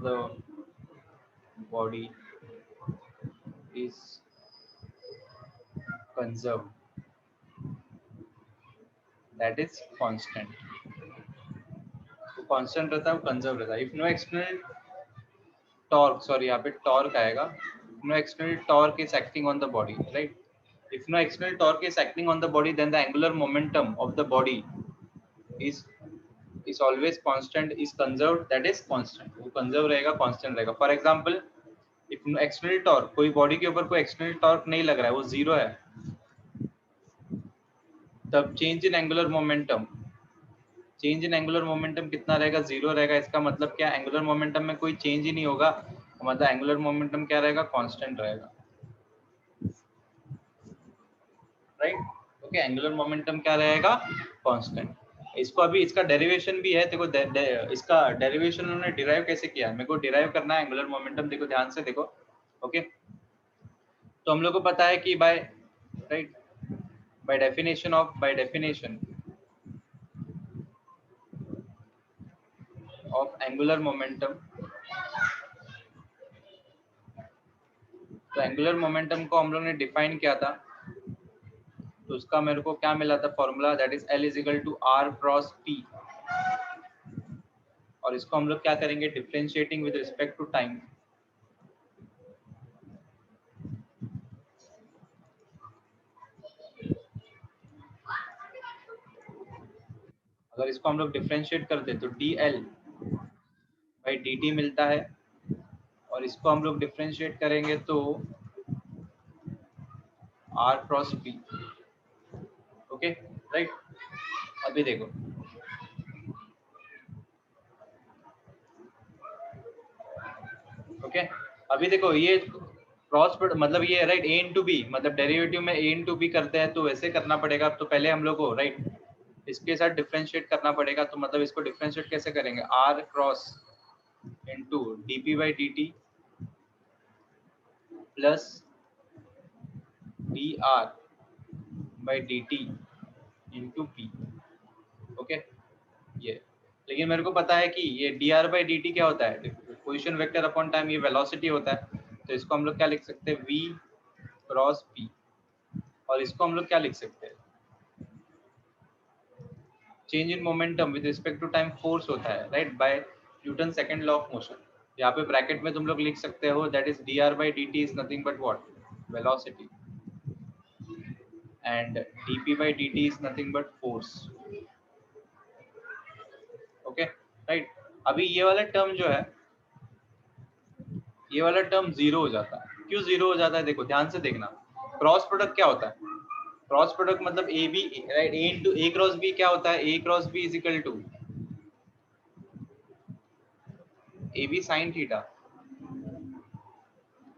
the body is conserved, that is constant। तो कांस्टेंट रहता है, वो कंजर्व रहता है। If no external torque, sorry यहाँ पे टॉर्क आएगा, no external torque is acting on the body, right. if no external torque is acting on the body, then the angular momentum of the body is always constant, is conserved, that is constant। वो conserve रहेगा, constant रहेगा। for example, if no external torque, कोई बॉडी के ऊपर कोई external torque नहीं लग रहा है, वो 0 है, तब change in angular momentum कितना रहेगा, 0 रहेगा। इसका मतलब क्या, एंगुलर मोमेंटम में कोई चेंज ही नहीं होगा, मतलब एंगुलर मोमेंटम क्या रहेगा, कांस्टेंट रहेगा, राइट। ओके, एंगुलर मोमेंटम क्या रहेगा, कांस्टेंट। इसको अभी इसका डेरिवेशन भी है, देखो इसका डेरिवेशन उन्होंने डिराइव कैसे किया, मेरे को डिराइव करना है एंगुलर मोमेंटम। देखो ध्यान से देखो, ओके। तो हम लोग को पता है कि by definition of angular momentum, तो एंगुलर मोमेंटम को हम लोग ने डिफाइन किया था, तो उसका मेरे को क्या मिला था formula, that is L is equal to R cross T। और इसको हम लोग क्या करेंगे, differentiating with respect to time. अगर इसको हम लोग डिफरेंशिएट करते तो dl बाई dt मिलता है, और इसको हम लोग डिफरेंशिएट करेंगे तो r cross p। Okay right. अभी देखो ओके अभी देखो ये क्रॉस मतलब ये राइट a इंटू बी, मतलब डेरिवेटिव में a इंटू बी करते हैं तो वैसे करना पड़ेगा। तो पहले हम लोग को राइट इसके साथ डिफरेंशिएट करना पड़ेगा। तो मतलब इसको डिफरेंशिएट कैसे करेंगे, r cross into D P by D T plus D R by D T into P. Okay ये, लेकिन मेरे को पता है कि ये D R by D T क्या होता है, पोजिशन वेक्टर अपॉन टाइम, ये वेलोसिटी होता है। तो इसको हम लोग क्या लिख सकते हैं, v क्रॉस p, और इसको हम लोग क्या लिख सकते हैं, change in momentum with respect to time force होता है right, by Newton second law of motion. यहाँ पे ब्रैकेट में तुम लोग लिख सकते हो that is D R by D T is nothing but what, velocity, and dp by dt is nothing but force। Okay right. अभी ये वाला टर्म जो है, ये वाला टर्म जीरो हो जाता है। क्यों जीरो हो जाता है, देखो ध्यान से देखना। क्रॉस प्रोडक्ट क्या होता है, क्रॉस प्रोडक्ट मतलब A B right, A into A cross B क्या होता है, A cross B is equal to A B sine theta.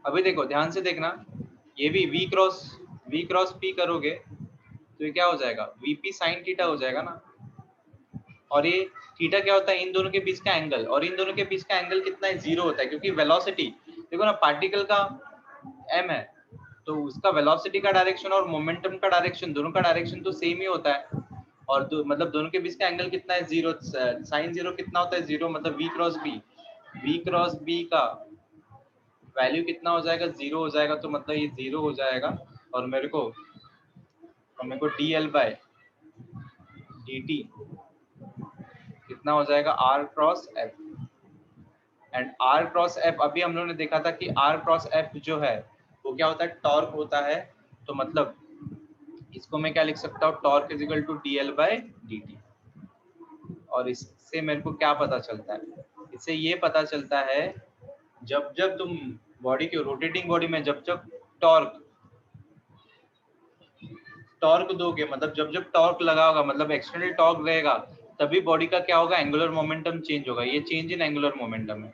अभी देखो ध्यान से देखना, ये भी वी क्रॉस पी करोगे तो ये क्या हो जाएगा, वीपी साइन थीटा हो जाएगा ना। और ये थीटा क्या होता है, इन दोनों के बीच का एंगल, और इन दोनों के बीच का एंगल कितना है, जीरो होता है। क्योंकि वेलोसिटी देखो ना, पार्टिकल का m है तो उसका वेलोसिटी का डायरेक्शन और मोमेंटम का डायरेक्शन, दोनों का डायरेक्शन तो सेम ही होता है। और मतलब दोनों के बीच का एंगल कितना है, जीरो, साइन जीरो कितना होता है, जीरो, मतलब वी क्रॉस बी का वैल्यू कितना हो जाएगा, जीरो हो जाएगा। तो मतलब ये जीरो हो जाएगा, और मेरे को D L by D T कितना हो जाएगा, R cross F. And R cross F, अभी हम लोगों ने देखा था कि आर क्रॉस एफ जो है वो क्या होता है, टॉर्क होता है। तो मतलब इसको मैं क्या लिख सकता हूँ, torque is equal to D L by D T. और इससे मेरे को क्या पता चलता है, इससे ये पता चलता है जब जब तुम बॉडी के रोटेटिंग बॉडी में जब जब टॉर्क टॉर्क दोगे, मतलब जब जब टॉर्क लगा होगा, मतलब एक्सटर्नल टॉर्क रहेगा, तभी बॉडी का क्या होगा, एंगुलर मोमेंटम चेंज होगा। ये चेंज इन एंगुलर मोमेंटम है।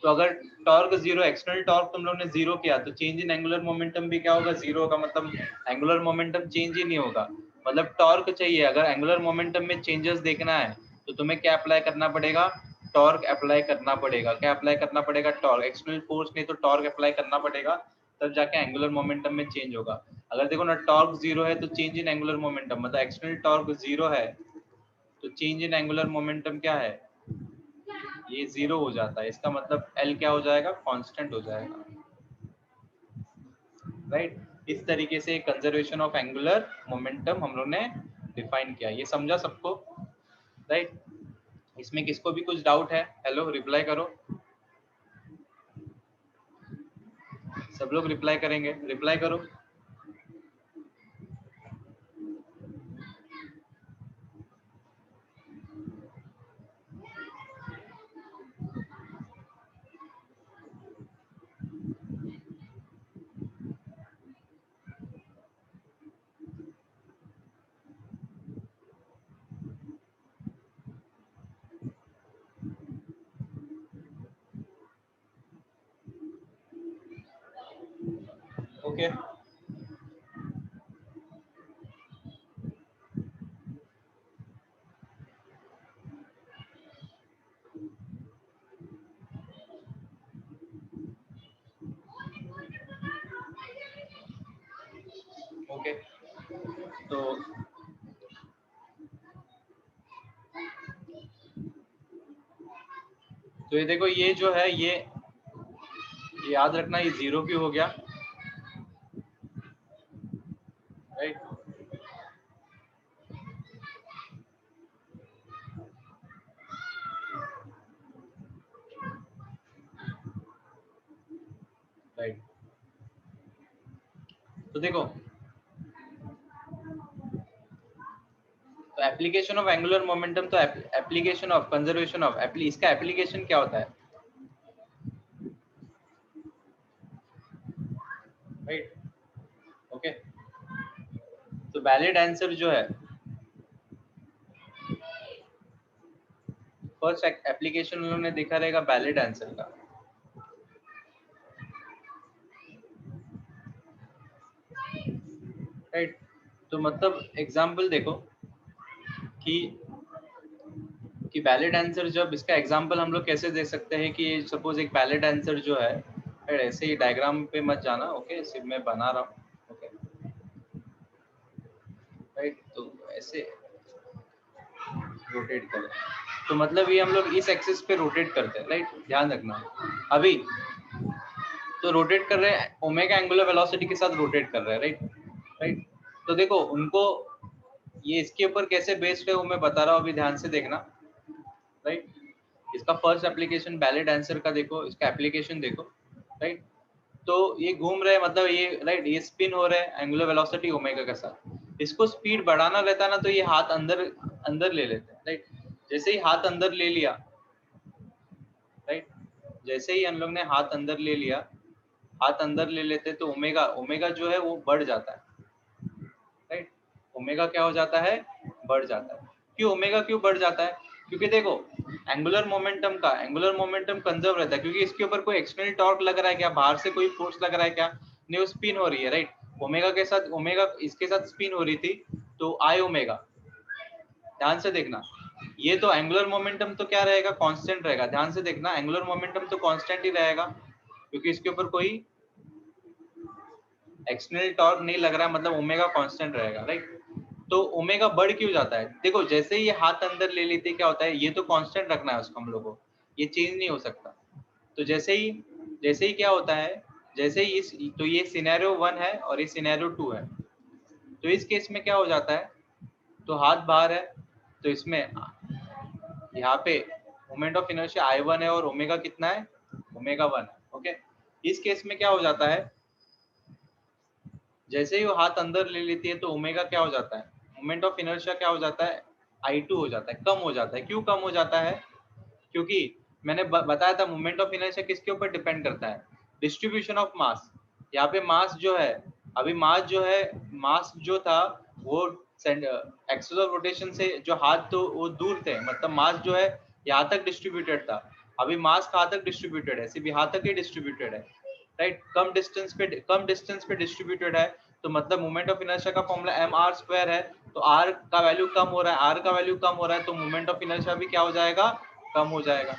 तो अगर टॉर्क जीरो, एक्सटर्नल टॉर्क तुम लोग ने जीरो किया तो चेंज इन एंगुलर मोमेंटम भी क्या होगा, जीरो होगा। मतलब एंगुलर मोमेंटम चेंज ही नहीं होगा। मतलब टॉर्क चाहिए, अगर एंगुलर मोमेंटम में चेंजेस देखना है तो तुम्हें क्या अप्लाई करना पड़ेगा, टॉर्क अप्लाई करना पड़ेगा। क्या अप्लाई करना पड़ेगा, टॉर्क, एक्सटर्नल फोर्स नहीं तो टॉर्क अप्लाई करना पड़ेगा, तब जाके एंगुलर मोमेंटम में चेंज होगा। अगर देखो ना, टॉर्क जीरो है तो चेंज इन एंगुलर मोमेंटम, मतलब एक्सटर्नल टॉर्क जीरो है तो चेंज इन एंगुलर मोमेंटम क्या है, ये जीरो हो जाता है। इसका मतलब एल क्या हो जाएगा, कांस्टेंट हो जाएगा राइट। इस तरीके से कंजर्वेशन ऑफ एंगुलर मोमेंटम हम लोग ने डिफाइन किया। ये समझा सबको राइट। इसमें किसको भी कुछ डाउट है, हेलो रिप्लाई करो। सब लोग रिप्लाई करेंगे, रिप्लाई करो। ओके ओके तो ये देखो, ये जो है ये याद रखना, ये जीरो क्यों हो गया राइट। राइट तो देखो, एप्लीकेशन ऑफ एंगुलर मोमेंटम, तो एप्लीकेशन ऑफ कंजर्वेशन ऑफ इसका एप्लीकेशन क्या होता है, राइट? ओके, तो वैलिड आंसर जो है फर्स्ट एप्लीकेशन उन्होंने देखा रहेगा वैलिड आंसर का, राइट? तो मतलब एग्जांपल देखो कि वैलिड आंसर, जब इसका एग्जांपल हम लोग कैसे दे सकते हैं कि सपोज एक वैलिड आंसर जो है, ऐसे ही डायग्राम पे मत जाना, ओके, सिर्फ मैं बना रहा हूँ, ओके, राइट? तो ऐसे रोटेट करें, तो मतलब ये हम लोग इस एक्सिस पे रोटेट करते हैं, राइट? ध्यान रखना अभी, तो रोटेट कर रहे हैं ओमेगा एंगुलर वेलोसिटी के साथ रोटेट कर रहे हैं, राइट? राइट, तो देखो उनको ये इसके ऊपर कैसे बेस्ड है वो मैं बता रहा हूँ, अभी ध्यान से देखना, राइट? इसका फर्स्ट एप्लीकेशन वैलिड आंसर का देखो, इसका एप्लीकेशन देखो, राइट? तो ये घूम रहे हैं, मतलब ये राइट, ये स्पिन हो रहे हैं एंगुलर वेलोसिटी ओमेगा के साथ, इसको स्पीड बढ़ाना रहता है ना, तो ये हाथ अंदर अंदर ले लेते हैं, राइट? जैसे ही हाथ अंदर ले लिया, राइट, जैसे ही हम लोग ने हाथ अंदर ले लिया, हाथ अंदर ले लेते तो ओमेगा ओमेगा जो है वो बढ़ जाता है, राइट? ओमेगा क्या हो जाता है, बढ़ जाता है। क्यों ओमेगा क्यों बढ़ जाता है? क्योंकि देखो एंगुलर मोमेंटम कंजर्व रहता है, क्योंकि इसके ऊपर कोई एक्सटर्नल टॉर्क लग रहा है क्या, बाहर से कोई फोर्स लग रहा है क्या, नहीं, वो स्पिन हो रही है, राइट? ओमेगा के साथ, ओमेगा इसके साथ स्पिन हो रही थी, तो आई ओमेगा, ध्यान से देखना, ये तो एंगुलर मोमेंटम तो क्या रहेगा, कांस्टेंट रहेगा, ध्यान से देखना, एंगुलर मोमेंटम तो कांस्टेंट ही रहेगा, क्योंकि इसके ऊपर कोई एक्सटर्नल टॉर्क नहीं लग रहा है, मतलब ओमेगा कांस्टेंट रहेगा, राइट? तो ओमेगा बढ़ क्यों जाता है? देखो जैसे ही ये हाथ अंदर ले लेते क्या होता है, ये तो कांस्टेंट रखना है उसको हम लोग को, ये चेंज नहीं हो सकता। तो जैसे ही क्या होता है, जैसे ही इस, तो ये सिनेरियो 1 है और ये सिनेरियो 2 है, तो इस केस में क्या हो जाता है, तो हाथ बाहर है, तो इसमें यहाँ पे मोमेंट ऑफ इनर्शिया I1 है और ओमेगा कितना है, ओमेगा 1 है, ओके? इस केस में क्या हो जाता है, जैसे ही वो हाथ अंदर ले लेती है तो ओमेगा क्या हो जाता है, मोमेंट ऑफ इनर्शिया क्या हो जाता है, I2 हो जाता है, कम हो जाता है। क्यों कम हो जाता है? क्योंकि मैंने बताया था मोमेंट ऑफ इनर्शिया किसके ऊपर डिपेंड करता है, डिस्ट्रीब्यूशन ऑफ मास। यहाँ पे मास जो है, अभी मास जो है, मास जो था वो एक्सिस ऑफ रोटेशन से जो हाथ, तो वो दूर थे, मतलब मास जो है यहाँ तक डिस्ट्रीब्यूटेड था, अभी मास कहाँ तक डिस्ट्रीब्यूटेड है, सिर्फ यहाँ तक ही डिस्ट्रीब्यूटेड है, राइट? कम डिस्टेंस पे डिस्ट्रीब्यूटेड है, तो मतलब मोमेंट ऑफ इनर्शिया का फॉर्मूला mr² है, तो r का वैल्यू कम हो रहा है, r का वैल्यू कम हो रहा है, तो मोमेंट ऑफ इनर्शिया भी क्या हो जाएगा, कम हो जाएगा।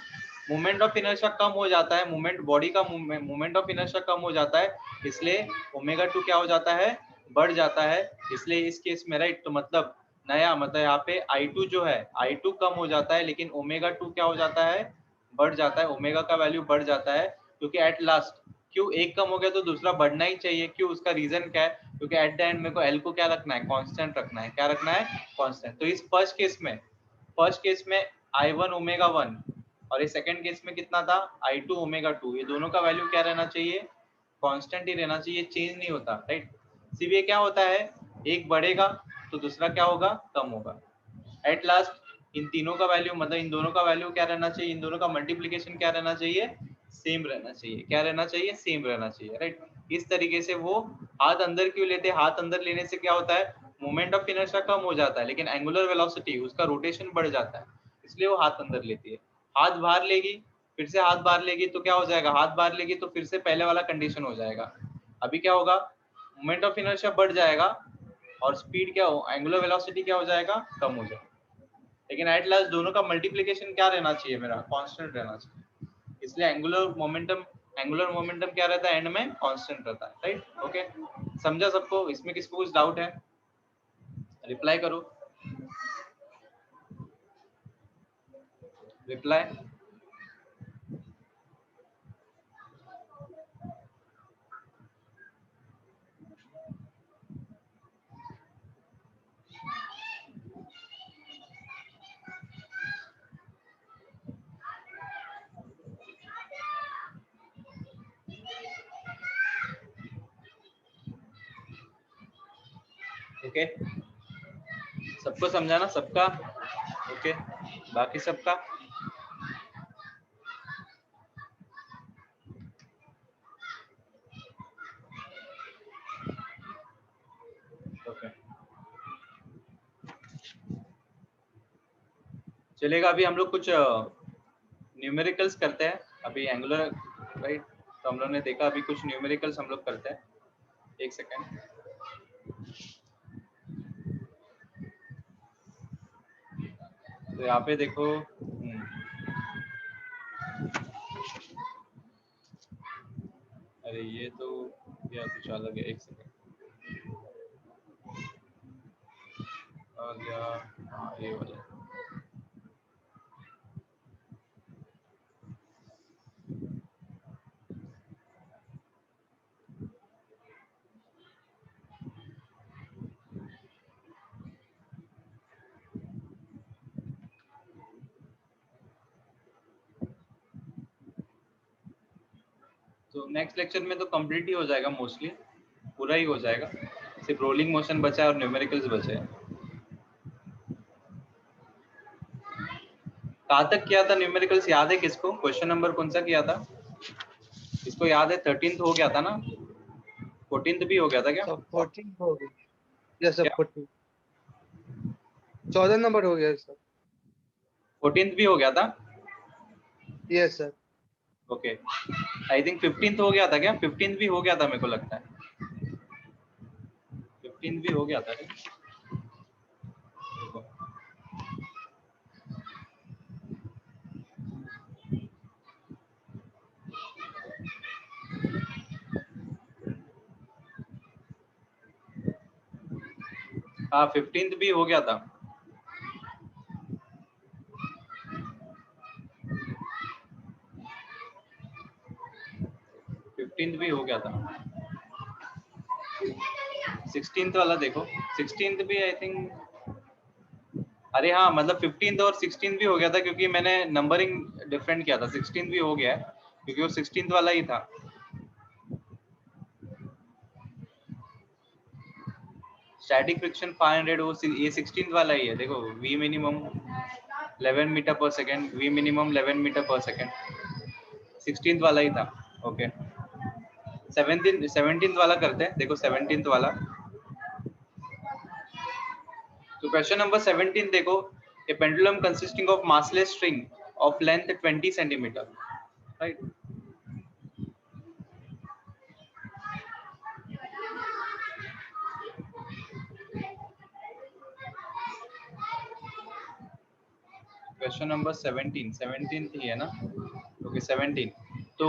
मोमेंट ऑफ इनर्शिया कम हो जाता है, मोमेंट बॉडी का मोमेंट ऑफ इनर्शिया कम हो जाता है, इसलिए ओमेगा 2 क्या हो जाता है, बढ़ जाता है, इसलिए इस केस में, राइट? तो मतलब नया, मतलब यहाँ पे I2 जो है, I2 कम हो जाता है, लेकिन ओमेगा 2 क्या हो जाता है, बढ़ जाता है, ओमेगा का वैल्यू बढ़ जाता है, क्योंकि एट लास्ट, क्यों एक कम हो गया तो दूसरा बढ़ना ही चाहिए, क्यों, उसका रीजन क्या है, क्योंकि एट द एंड मेरे को एल को क्या रखना है, कांस्टेंट रखना है, क्या रखना है, कांस्टेंट। तो इस फर्स्ट केस में I1 ओमेगा 1 और इस सेकंड केस में कितना था, I2 ओमेगा 2, ये दोनों का वैल्यू क्या रहना चाहिए, कांस्टेंट ही रहना चाहिए, चेंज नहीं होता, राइट? सिर्फ ये क्या होता है, एक बढ़ेगा तो दूसरा क्या होगा, कम होगा। एट लास्ट इन तीनों का वैल्यू, मतलब इन दोनों का वैल्यू क्या रहना चाहिए, इन दोनों का मल्टीप्लीकेशन क्या रहना चाहिए, सेम रहना चाहिए, क्या रहना चाहिए, सेम रहना चाहिए, राइट? इस तरीके से वो हाथ अंदर क्यों लेते हैं, हाथ अंदर लेने से क्या होता है, मोमेंट ऑफ इनर्शिया कम हो जाता है, लेकिन एंगुलर वेलोसिटी, उसका रोटेशन बढ़ जाता है, इसलिए वो हाथ अंदर लेती है। हाथ बाहर लेगी, फिर से हाथ बाहर लेगी तो क्या हो जाएगा, हाथ बाहर लेगी तो फिर से पहले वाला कंडीशन हो जाएगा। अभी क्या होगा, मोमेंट ऑफ इनर्शिया बढ़ जाएगा और स्पीड क्या हो, एंगुलर वेलोसिटी क्या हो जाएगा, कम हो जाएगा, लेकिन एट लास्ट दोनों का मल्टीप्लिकेशन क्या रहना चाहिए, मेरा कांस्टेंट रहना चाहिए, इसलिए एंगुलर मोमेंटम क्या रहता है, एंड में कांस्टेंट रहता है, राइट? ओके, समझा सबको? इसमें किसको कुछ डाउट है, रिप्लाई करो, रिप्लाई। ओके, सबको समझाना, सबका ओके, बाकी सबका ओके चलेगा। अभी हम लोग कुछ न्यूमेरिकल्स करते हैं अभी एंगुलर, राइट। तो हम लोग ने देखा अभी कुछ न्यूमेरिकल्स हम लोग करते हैं। एक सेकेंड, तो यहाँ पे देखो अरे ये तो या कुछ अलग है, एक सेकेंड आ गया, हाँ ये वाला। तो नेक्स्ट लेक्चर में तो कंप्लीट ही हो जाएगा, मोस्टली पूरा ही हो जाएगा, सिर्फ रोलिंग मोशन बचा है और न्यूमेरिकल्स बचे हैं। कहाँ तक किया था न्यूमेरिकल्स, याद है किसको? क्वेश्चन नंबर कौन सा किया था, इसको याद है? 13th हो गया था ना, 14th भी हो गया था क्या?
सब 14 हो गया सब
क्या
14 14 नंबर हो गया सर।
14th भी हो गया था?
Yes sir.
Okay, I think 15th हो गया था क्या? 15th भी हो गया था मेरे को लगता है, 15th भी हो गया था। देखो हाँ 15th भी हो गया था। 15th भी हो गया था। 16th वाला देखो, 16th भी आई थिंक, अरे हाँ मतलब 15th और 16th भी हो गया था, क्योंकि मैंने नंबरिंग डिफरेंट किया था। 16th भी हो गया है क्योंकि वो 16th वाला ही था। स्टैटिक फ्रिक्शन 500 वो ये 16th वाला ही है। देखो v मिनिमम 11 मीटर पर सेकेंड, v मिनिमम 11 मीटर पर सेकेंड, 16th वाला ही था। ओके 17th वाला करते हैं, देखो 17th वाला। तो क्वेश्चन नंबर 17 देखो, a pendulum consisting of massless string of length 20 centimetre, right. Question number 17 ही है ना? ओके 17। तो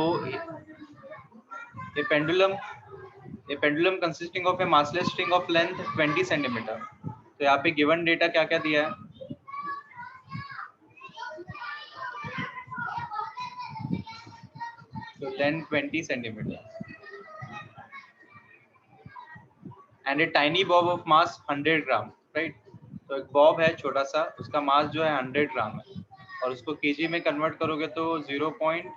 a pendulum consisting of a massless string of length 20 centimetre. तो यहाँ पे गिवन डेटा क्या क्या दिया है? तो length 20 centimetre and a tiny Bob of mass 100 gram, right. तो एक बॉब है छोटा सा, उसका मास जो है 100 ग्राम है, और उसको केजी में कन्वर्ट करोगे तो 0.1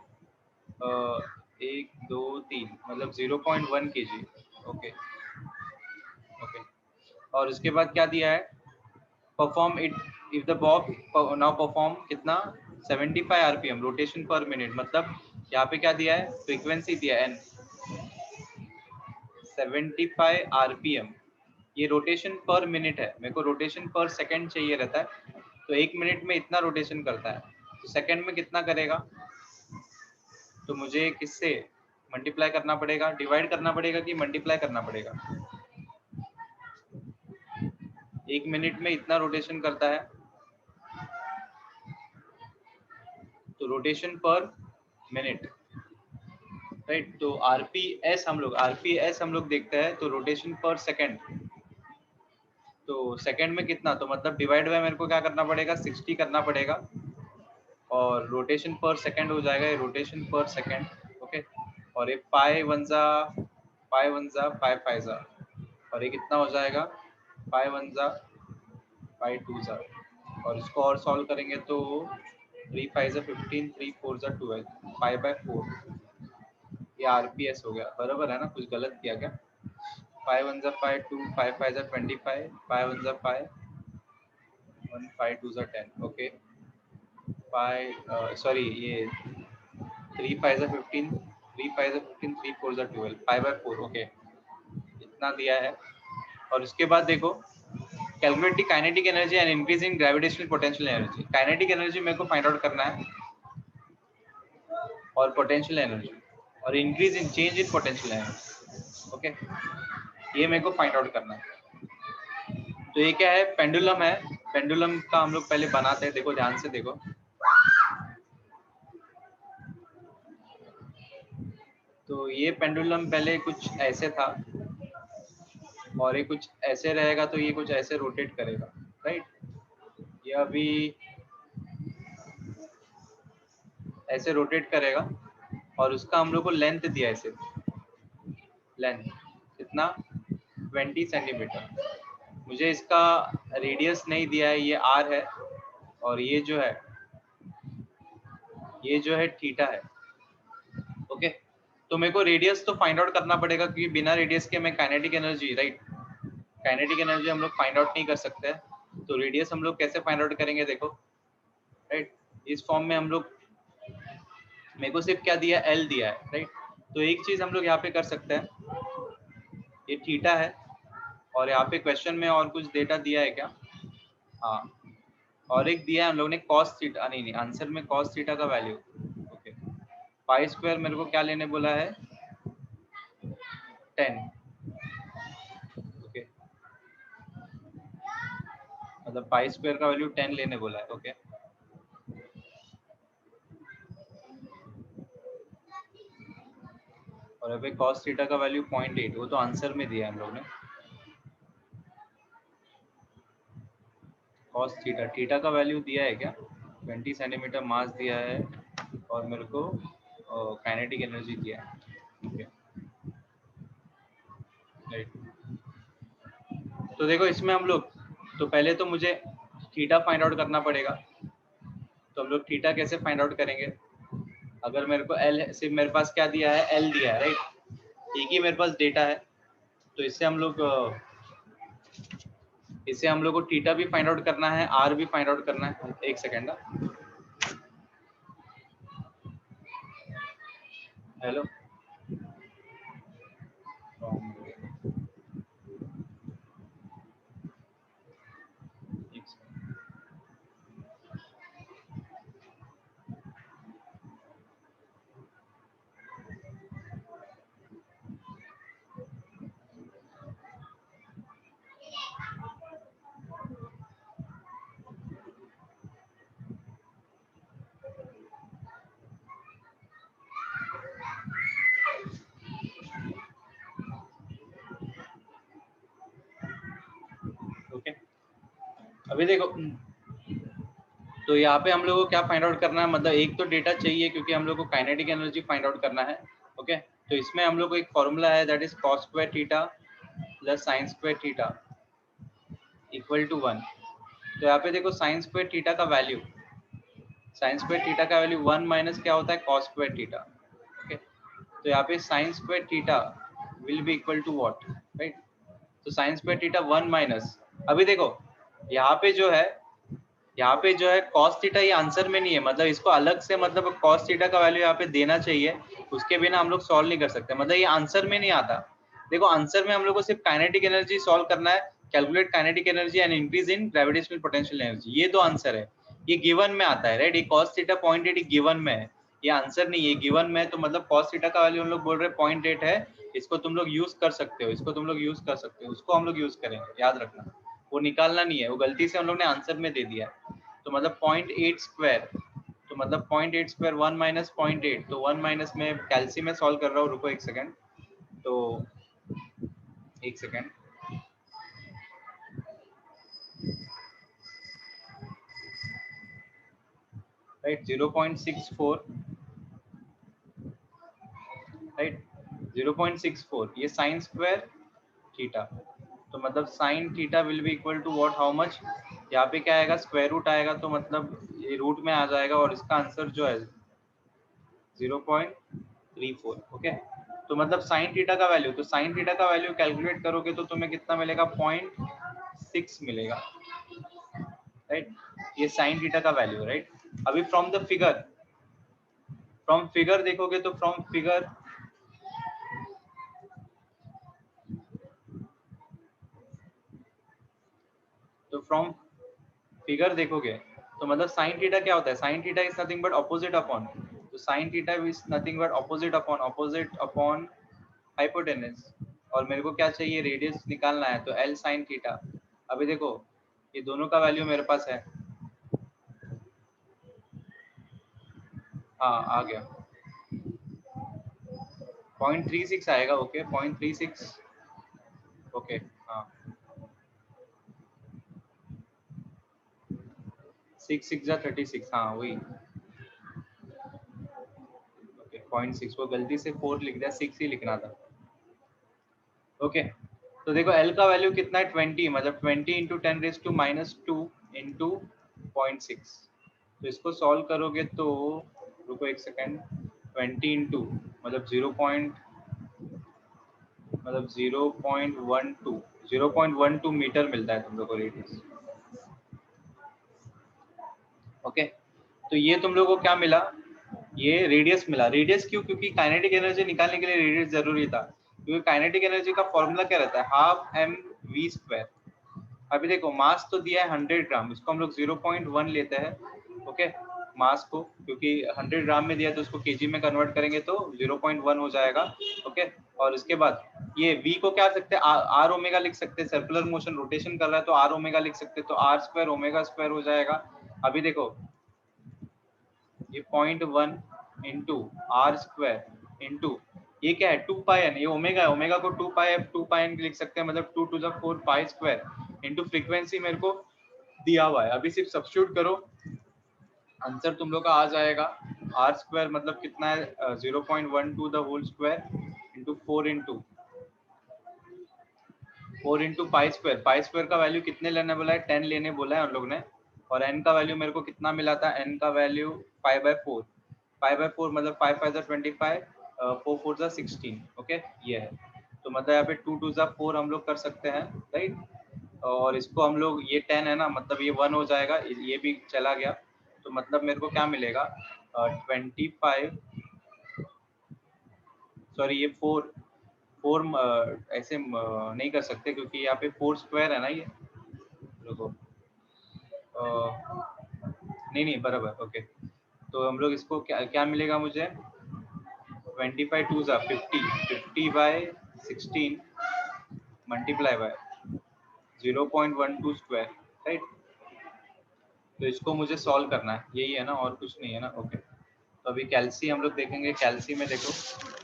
2 3 मतलब 0.1 केजी। ओके ओके, और उसके बाद क्या दिया है? Perform it if the Bob now perform कितना 75 आरपीएम रोटेशन पर मिनट, मतलब यहाँ पे क्या दिया है? फ्रीक्वेंसी दिया है n 75 आरपीएम। ये रोटेशन पर मिनट है, मेरे को रोटेशन पर सेकंड चाहिए रहता है। तो एक मिनट में इतना रोटेशन करता है, तो सेकंड में कितना करेगा? तो मुझे किससे मल्टीप्लाई करना पड़ेगा, डिवाइड करना पड़ेगा कि मल्टीप्लाई करना पड़ेगा? एक मिनट में इतना रोटेशन करता है, तो रोटेशन पर मिनट, राइट। तो आरपीएस हम लोग देखते हैं, तो रोटेशन पर सेकंड। तो सेकंड में कितना, तो मतलब डिवाइड बाय मेरे को क्या करना पड़ेगा? 60 करना पड़ेगा, और रोटेशन पर सेकंड हो जाएगा, ये रोटेशन पर सेकंड। ओके, और ये पाई वन जा पाई फाइव जा, और ये कितना हो जाएगा? पाई वन जा पाई टू जा, और इसको और सॉल्व करेंगे तो 3 5 जा 15, 3 4 जा 12, पाई बाय 4। ये आरपीएस हो गया, बराबर है ना? कुछ गलत किया क्या? 5 1 जा 5 2 5 5 जा 25, 5 1 जा 5 1 5 2 10 ओके 5 सॉरी ये 3 5 15 3 5 15 3 4 12 5/4 ओके इतना दिया है। और उसके बाद देखो calculate the kinetic energy and increase in gravitational potential energy. Kinetic energy मेरे को फाइंड आउट करना है और पोटेंशियल एनर्जी और increase in change in potential energy okay ये मेरे को फाइंड आउट करना है। तो ये क्या है पेंडुलम है। पेंडुलम का हम लोग पहले बनाते हैं देखो ध्यान से देखो तो ये पेंडुलम पहले कुछ ऐसे था और ये कुछ ऐसे रहेगा तो ये कुछ ऐसे रोटेट करेगा राइट ये अभी ऐसे रोटेट करेगा और उसका हम लोग को लेंथ दिया है सिर्फ लेंथ कितना 20 सेंटीमीटर मुझे इसका रेडियस नहीं दिया है ये आर है और ये जो है थीटा है ओके तो मेरे को रेडियस तो फाइंड आउट करना पड़ेगा क्योंकि बिना रेडियस के मैं kinetic energy right kinetic energy हम लोग फाइंड आउट नहीं कर सकते तो रेडियस हम लोग कैसे फाइंड आउट करेंगे देखो राइट इस फॉर्म में हम लोग मेरे को सिर्फ क्या दिया एल दिया है राइट तो एक चीज हम लोग यहाँ पे कर सकते हैं ये थीटा है और यहाँ पे क्वेश्चन में और कुछ डेटा दिया है क्या हाँ और एक दिया है हम लोग ने कॉस थीटा नहीं आंसर में कॉस थीटा का वैल्यू ओके पाई स्क्वायर मेरे को क्या लेने बोला है 10 ओके मतलब पाई स्क्वायर का वैल्यू 10 लेने बोला है ओके और अभी कॉस थीटा का वैल्यू 0.8 वो तो आंसर में दिया है हम लोग ने कॉस थीटा का वैल्यू दिया है क्या 20 सेंटीमीटर मास दिया है और मेरे को काइनेटिक एनर्जी दिया है ओके राइट तो देखो इसमें हम लोग तो पहले तो मुझे थीटा फाइंड आउट करना पड़ेगा तो हम लोग थीटा कैसे फाइंड आउट करेंगे अगर मेरे को एल सिर्फ मेरे पास क्या दिया है एल दिया है राइट एक ही मेरे पास डेटा है तो इससे हम लोग को थीटा भी फाइंड आउट करना है आर भी फाइंड आउट करना है एक सेकेंड हेलो ओके अभी देखो तो यहाँ पे हम लोग को क्या फाइंड आउट करना है मतलब एक तो डेटा चाहिए क्योंकि हम लोग को काइनेटिक एनर्जी फाइंड आउट करना है ओके तो इसमें हम लोग को एक फॉर्मूला है that is cos square theta plus sine square theta equal to 1 तो यहाँ पे देखो साइन स्क्वायर थीटा का वैल्यू 1 माइनस क्या होता है कॉस स्क्वायर थीटा ओके तो यहाँ पे sine square theta will be equal to what right तो साइन स्क्वायर थीटा 1 माइनस अभी देखो यहाँ पे जो है कॉस थीटा ये आंसर में नहीं है मतलब इसको अलग से मतलब कॉस थीटा का वैल्यू यहाँ पे देना चाहिए उसके बिना हम लोग सॉल्व नहीं कर सकते मतलब ये आंसर में नहीं आता देखो आंसर में हम लोग को सिर्फ काइनेटिक एनर्जी सॉल्व करना है calculate kinetic energy and increase in gravitational potential energy ये दो आंसर है ये गिवन में आता है राइट ये कॉस थीटा 0.8 गिवन में है ये आंसर नहीं है गिवन में है तो मतलब कॉस थीटा का वैल्यू हम लोग बोल रहे हैं 0.8 है इसको तुम लोग यूज कर सकते हो उसको हम लोग यूज करेंगे याद रखना वो निकालना नहीं है वो गलती से हम लोग ने आंसर में दे दिया तो मतलब 0.8 स्क्वायर तो मतलब 0.8 स्क्वायर 1 माइनस 0.8 तो 1 माइनस में कैल्सी में सॉल्व कर रहा हूँ रुको एक सेकेंड तो एक सेकेंड राइट 0.64 राइट 0.64 ये साइन स्क्वायर थीटा तो मतलब sine theta will be equal to what how much यहाँ पे क्या आएगा स्क्वायर रूट आएगा तो मतलब ये रूट में आ जाएगा और इसका आंसर जो है 0.34 ओके तो मतलब साइन थीटा का वैल्यू तो साइन थीटा का वैल्यू कैलकुलेट करोगे तो तुम्हें कितना मिलेगा 0.6 मिलेगा राइट, ये साइन थीटा का वैल्यू है, राइट। अभी फ्रॉम फिगर देखोगे तो फ्रॉम फिगर देखोगे तो मतलब साइन थीटा क्या होता है, sine theta is nothing but opposite upon, तो sine theta is nothing but opposite upon hypotenuse, और मेरे को क्या चाहिए, रेडियस निकालना है, तो एल साइन थीटा। अभी देखो ये दोनों का वैल्यू मेरे पास है, हाँ आ गया 0.36 आएगा, ओके 0.36, ओके हाँ 6 6 36, हाँ वही, ओके 0.6, वो गलती से 4 लिख दिया, 6 ही लिखना था, ओके। तो देखो एल का वैल्यू कितना है 20, मतलब 20 इंटू 10⁻² इंटू 0.6, तो इसको सॉल्व करोगे तो रुको एक सेकेंड, 20 इंटू मतलब 0.12 मीटर मिलता है तुम लोग को रेडियस, ओके। तो ये तुम लोग को क्या मिला, ये रेडियस मिला। रेडियस क्यों, क्योंकि काइनेटिक एनर्जी निकालने के लिए रेडियस जरूरी था, क्योंकि काइनेटिक एनर्जी का फॉर्मूला क्या रहता है, हाफ एम वी स्क्वायर। अभी देखो मास तो दिया है 100 ग्राम, इसको हम लोग 0.1 लेते हैं, ओके मास को, क्योंकि 100 ग्राम में दिया तो उसको केजी में कन्वर्ट करेंगे तो 0.1 हो जाएगा, ओके। और इसके बाद ये v को क्या सकते हैं, आर ओमेगा लिख सकते हैं, सर्कुलर मोशन रोटेशन कर रहा है तो आर ओमेगा लिख सकते हैं, तो आर स्क्वायर ओमेगा स्क्वायर हो जाएगा। अभी देखो ये 0.1 इंटू आर स्क्वायर इंटू ये क्या है 2 पाई एन, ये ओमेगा है, ओमेगा को 2 पाई एफ 2 पाई एन लिख सकते हैं, मतलब 2 to the 4 pi square into frequency मेरे को दिया हुआ है। अभी सिर्फ सब्स्टिट्यूट करो, आंसर तुम लोग का आ जाएगा, आर स्क्वायर मतलब कितना है 0.12 the whole square into 4 into pi square का वैल्यू कितने लेने बोला है, 10 लेने बोला है उन लोग ने। और एन का वैल्यू मेरे को कितना मिला था, एन का वैल्यू 5/4, 5/4 मतलब 5 5 25, 4 4 16, ओके ये है। तो मतलब यहाँ पे 2 2 4 हम लोग कर सकते हैं, राइट। और इसको हम लोग ये 10 है ना, मतलब ये 1 हो जाएगा, ये भी चला गया, तो मतलब मेरे को क्या मिलेगा 25, सॉरी ये 4 ऐसे नहीं कर सकते क्योंकि यहाँ पे 4 स्क्वायर है ना ये, देखो नहीं नहीं बराबर, ओके। तो हम लोग इसको क्या क्या मिलेगा मुझे, 25 2 50, 50/16 मल्टीप्लाई बाय 0.12 स्क्वायर, राइट। तो इसको मुझे सॉल्व करना है, यही है ना, और कुछ नहीं है ना, ओके। तो अभी कैल्सी हम लोग देखेंगे, कैल्सी में देखो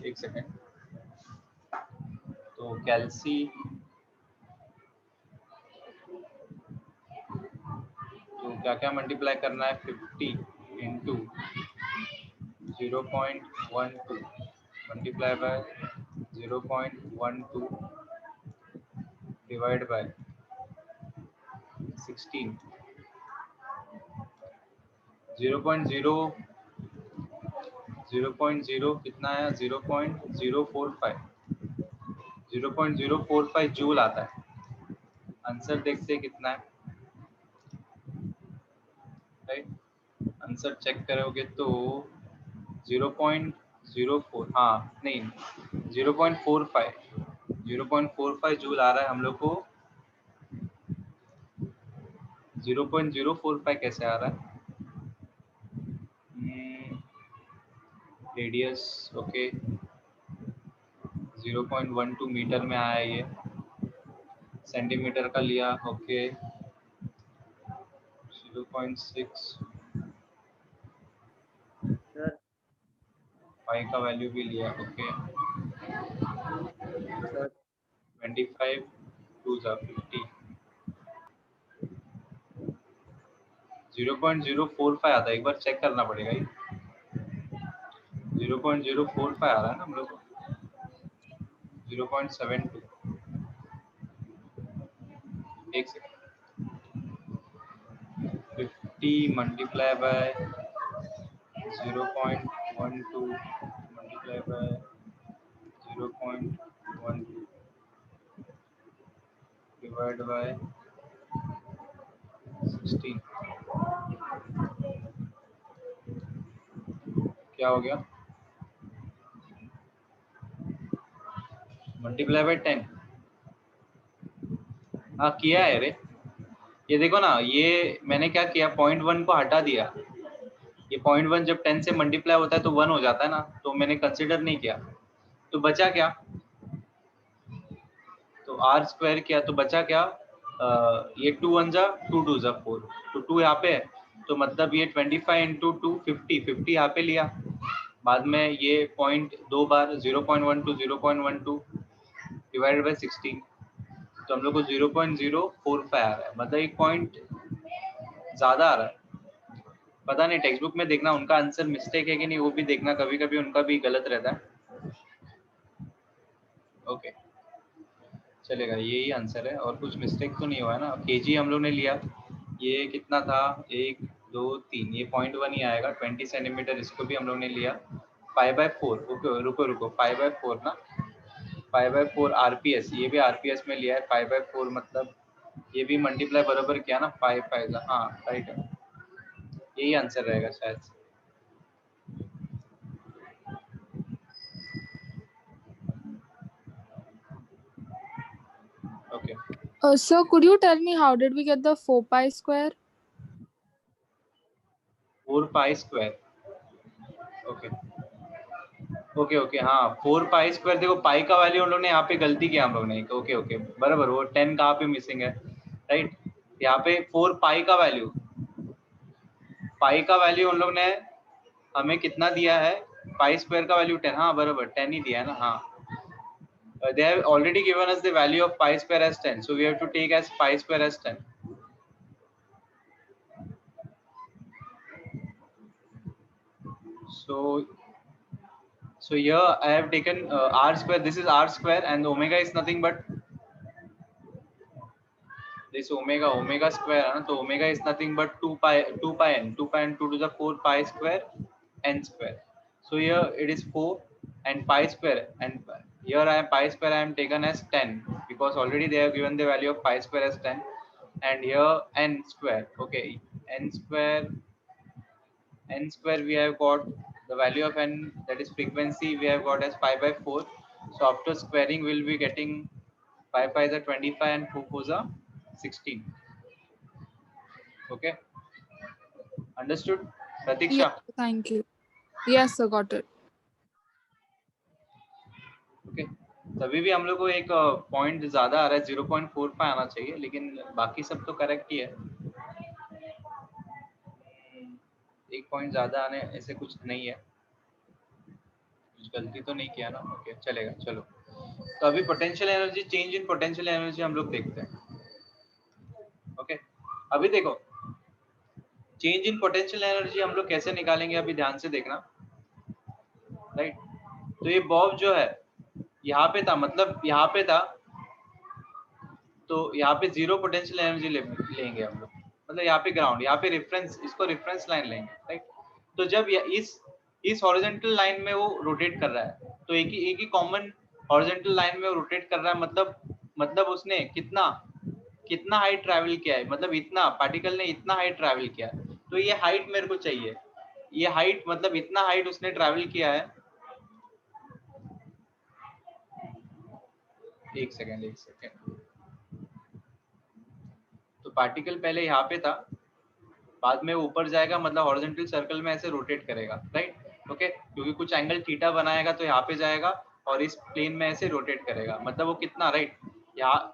एक सेकेंड, तो कैल्सी तो क्या क्या मल्टीप्लाई करना है, 50 into 0.12 multiply by 0.12 divide by 16, 0.0 कितना है, 0.045 जूल आता है। आंसर देखते हैं कितना है, राइट। आंसर चेक करोगे तो 0.04, हाँ नहीं 0.45 जूल आ रहा है हम लोग को। 0.045 कैसे आ रहा है, रेडियस ओके 0.12 मीटर में आया ये, सेंटीमीटर का लिया, ओके 0.6,
सर
पाई का वैल्यू भी लिया, ओके
सर
25 2 50, 0.045 आता है, एक बार चेक करना पड़ेगा ये, 0.045 आ रहा है ना हम लोग को, 0.72, एक second, 50 multiply by 0.12 multiply by 0.12 divide by 16, क्या हो गया? Multiply by 10। हाँ किया है रे। ये देखो ना, ये मैंने क्या किया, 0.1 को हटा दिया। ये 0.1 जब 10 से मल्टीप्लाई होता है तो 1 हो जाता है ना, तो मैंने कंसिडर नहीं किया। तो बचा क्या? तो आर स्क्वायर किया तो बचा क्या? ये 2 1 जा 2 2 जा 4, तो 2 यहाँ पे है, तो मतलब ये 25 इंटू 2 50 यहाँ पे लिया। बाद में ये पॉइंट 2 बार 0.12 0.12 डिवाइडेड बाय 16, तो हम लोग को 0.045 आ रहा है, मतलब एक पॉइंट ज्यादा आ रहा है। पता नहीं टेक्स्ट बुक में देखना उनका आंसर मिस्टेक है कि नहीं, वो भी देखना, कभी कभी उनका भी गलत रहता है। ओके चलेगा, यही आंसर है और कुछ मिस्टेक तो नहीं हुआ है ना। केजी हम लोग ने लिया, ये कितना था, 1 2 3, ये 0.1 ही आएगा। 20 सेंटीमीटर इसको भी हम लोग ने लिया। 5/4, रुको रुको 5/4 ना, 5/4 आरपीएस, ये भी आरपीएस में लिया है। 5/4 मतलब ये भी मल्टीप्लाई बराबर किया ना, 5 5, हाँ राइट है, यही आंसर रहेगा शायद। Okay
So could you tell me how did we get the 4 pi square?
4 pi square, okay okay okay, हाँ 4 पाई स्क्वायर। देखो पाई का वैल्यू हम लोग ने यहाँ पे गलती किया हम लोग ने, ओके ओके बराबर, वो 10 कहाँ पे मिसिंग है, राइट। यहाँ पे 4 पाई का वैल्यू, पाई का वैल्यू हम लोग ने हमें कितना दिया है, पाई स्क्वायर का वैल्यू 10, हाँ बराबर 10 ही दिया है ना, हाँ। They have already given us the value of pi square as 10, so we have to take as pi square as 10. So here I have taken r square, this is r square, and omega is nothing but this omega square है ना, तो omega is nothing but 2 pi n 2 to the 4 pi square n square. So here it is 4 and pi square, and here I am pi square I am taken as 10 because already they have given the value of pi square as 10, and here n square, okay, n square we have got the value of n, that is frequency, we have got as 5/4. So after squaring we'll be getting 5 5 is 25 and 4 4 is 16. Okay, understood Pratiksha?
Yeah, thank you. Yes, sir, got it.
Okay, तभी भी हम लोग को एक पॉइंट ज्यादा आ रहा है, 0.45 आना चाहिए, लेकिन बाकी सब तो करेक्ट ही है। एक पॉइंट ज्यादा आने ऐसे कुछ नहीं है, कुछ गलती तो नहीं किया ना। ओके चलेगा, चलो। तो अभी potential energy, change in potential energy हम लोग देखते हैं। ओके अभी देखो चेंज इन पोटेंशियल एनर्जी हम लोग कैसे निकालेंगे, अभी ध्यान से देखना, राइट। तो ये बॉब जो है यहाँ पे था, मतलब यहाँ पे था, तो यहाँ पे जीरो पोटेंशियल एनर्जी लेंगे हम लोग, मतलब यहाँ पे ग्राउंड, यहाँ पे रेफरेंस, इसको रेफरेंस लाइन लेंगे, राइट। तो जब इस हॉरिजॉन्टल लाइन में वो रोटेट कर रहा है, तो एक ही कॉमन हॉरिजॉन्टल लाइन में वो रोटेट कर रहा है, मतलब उसने कितना हाइट ट्रैवल किया है, मतलब इतना पार्टिकल ने इतना हाइट ट्रैवल किया है। तो ये हाइट मेरे को चाहिए, ये हाइट मतलब इतना हाइट उसने ट्रैवल किया है। एक सेकेंड। तो पार्टिकल पहले यहाँ पे था, बाद में ऊपर जाएगा, मतलब हॉरिजॉन्टल सर्कल में ऐसे रोटेट करेगा, राइट। ओके क्योंकि कुछ एंगल थीटा बनाएगा तो यहाँ पे जाएगा और इस प्लेन में ऐसे रोटेट करेगा, मतलब वो कितना, राइट, यहाँ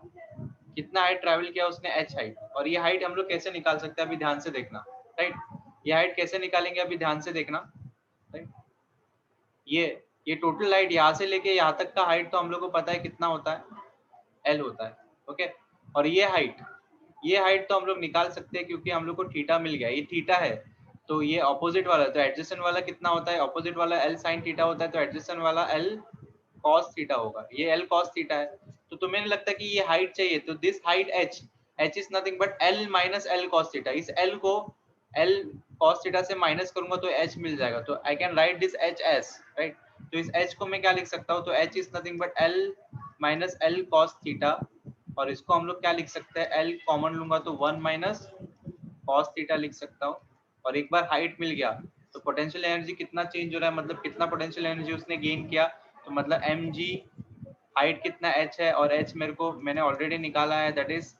कितना हाइट ट्रैवल किया उसने, h हाइट। और ये हाइट हम लोग कैसे निकाल सकते हैं, अभी ध्यान से देखना, राइट। ये हाइट कैसे निकालेंगे, अभी ध्यान से देखना, राइट। ये टोटल हाइट यहाँ से लेके यहाँ तक का हाइट तो हम लोग को पता है कितना होता है, l होता है, ओके। और ये हाइट तो हम लोग निकाल सकते हैं क्योंकि हम लोग को थीटा मिल गया, ये थीटा है, तो ये ऑपोजिट वाला, तो एडजेसेंट वाला कितना होता है, ऑपोजिट वाला l sin थीटा होता है, तो एडजेसेंट वाला l cos थीटा होगा, ये l cos थीटा है। तो तुम्हें लगता है कि ये हाइट चाहिए, तो this height h is nothing but l minus l cos theta. इस l को l cos थीटा से माइनस करूंगा तो h मिल जाएगा, तो I can write this h as, right. तो इस h को मैं क्या लिख सकता हूँ, तो h is nothing but l minus l cos theta, और इसको हम लोग क्या लिख सकते हैं, l कॉमन लूंगा तो 1 माइनस cos थीटा लिख सकता हूँ। और एक बार हाइट मिल गया तो तो पोटेंशियल एनर्जी कितना चेंज हो रहा है, मतलब कितना पोटेंशियल एनर्जी उसने गेन किया, तो मतलब mg हाइट कितना h है, और h मेरे को मैंने ऑलरेडी निकाला है, that is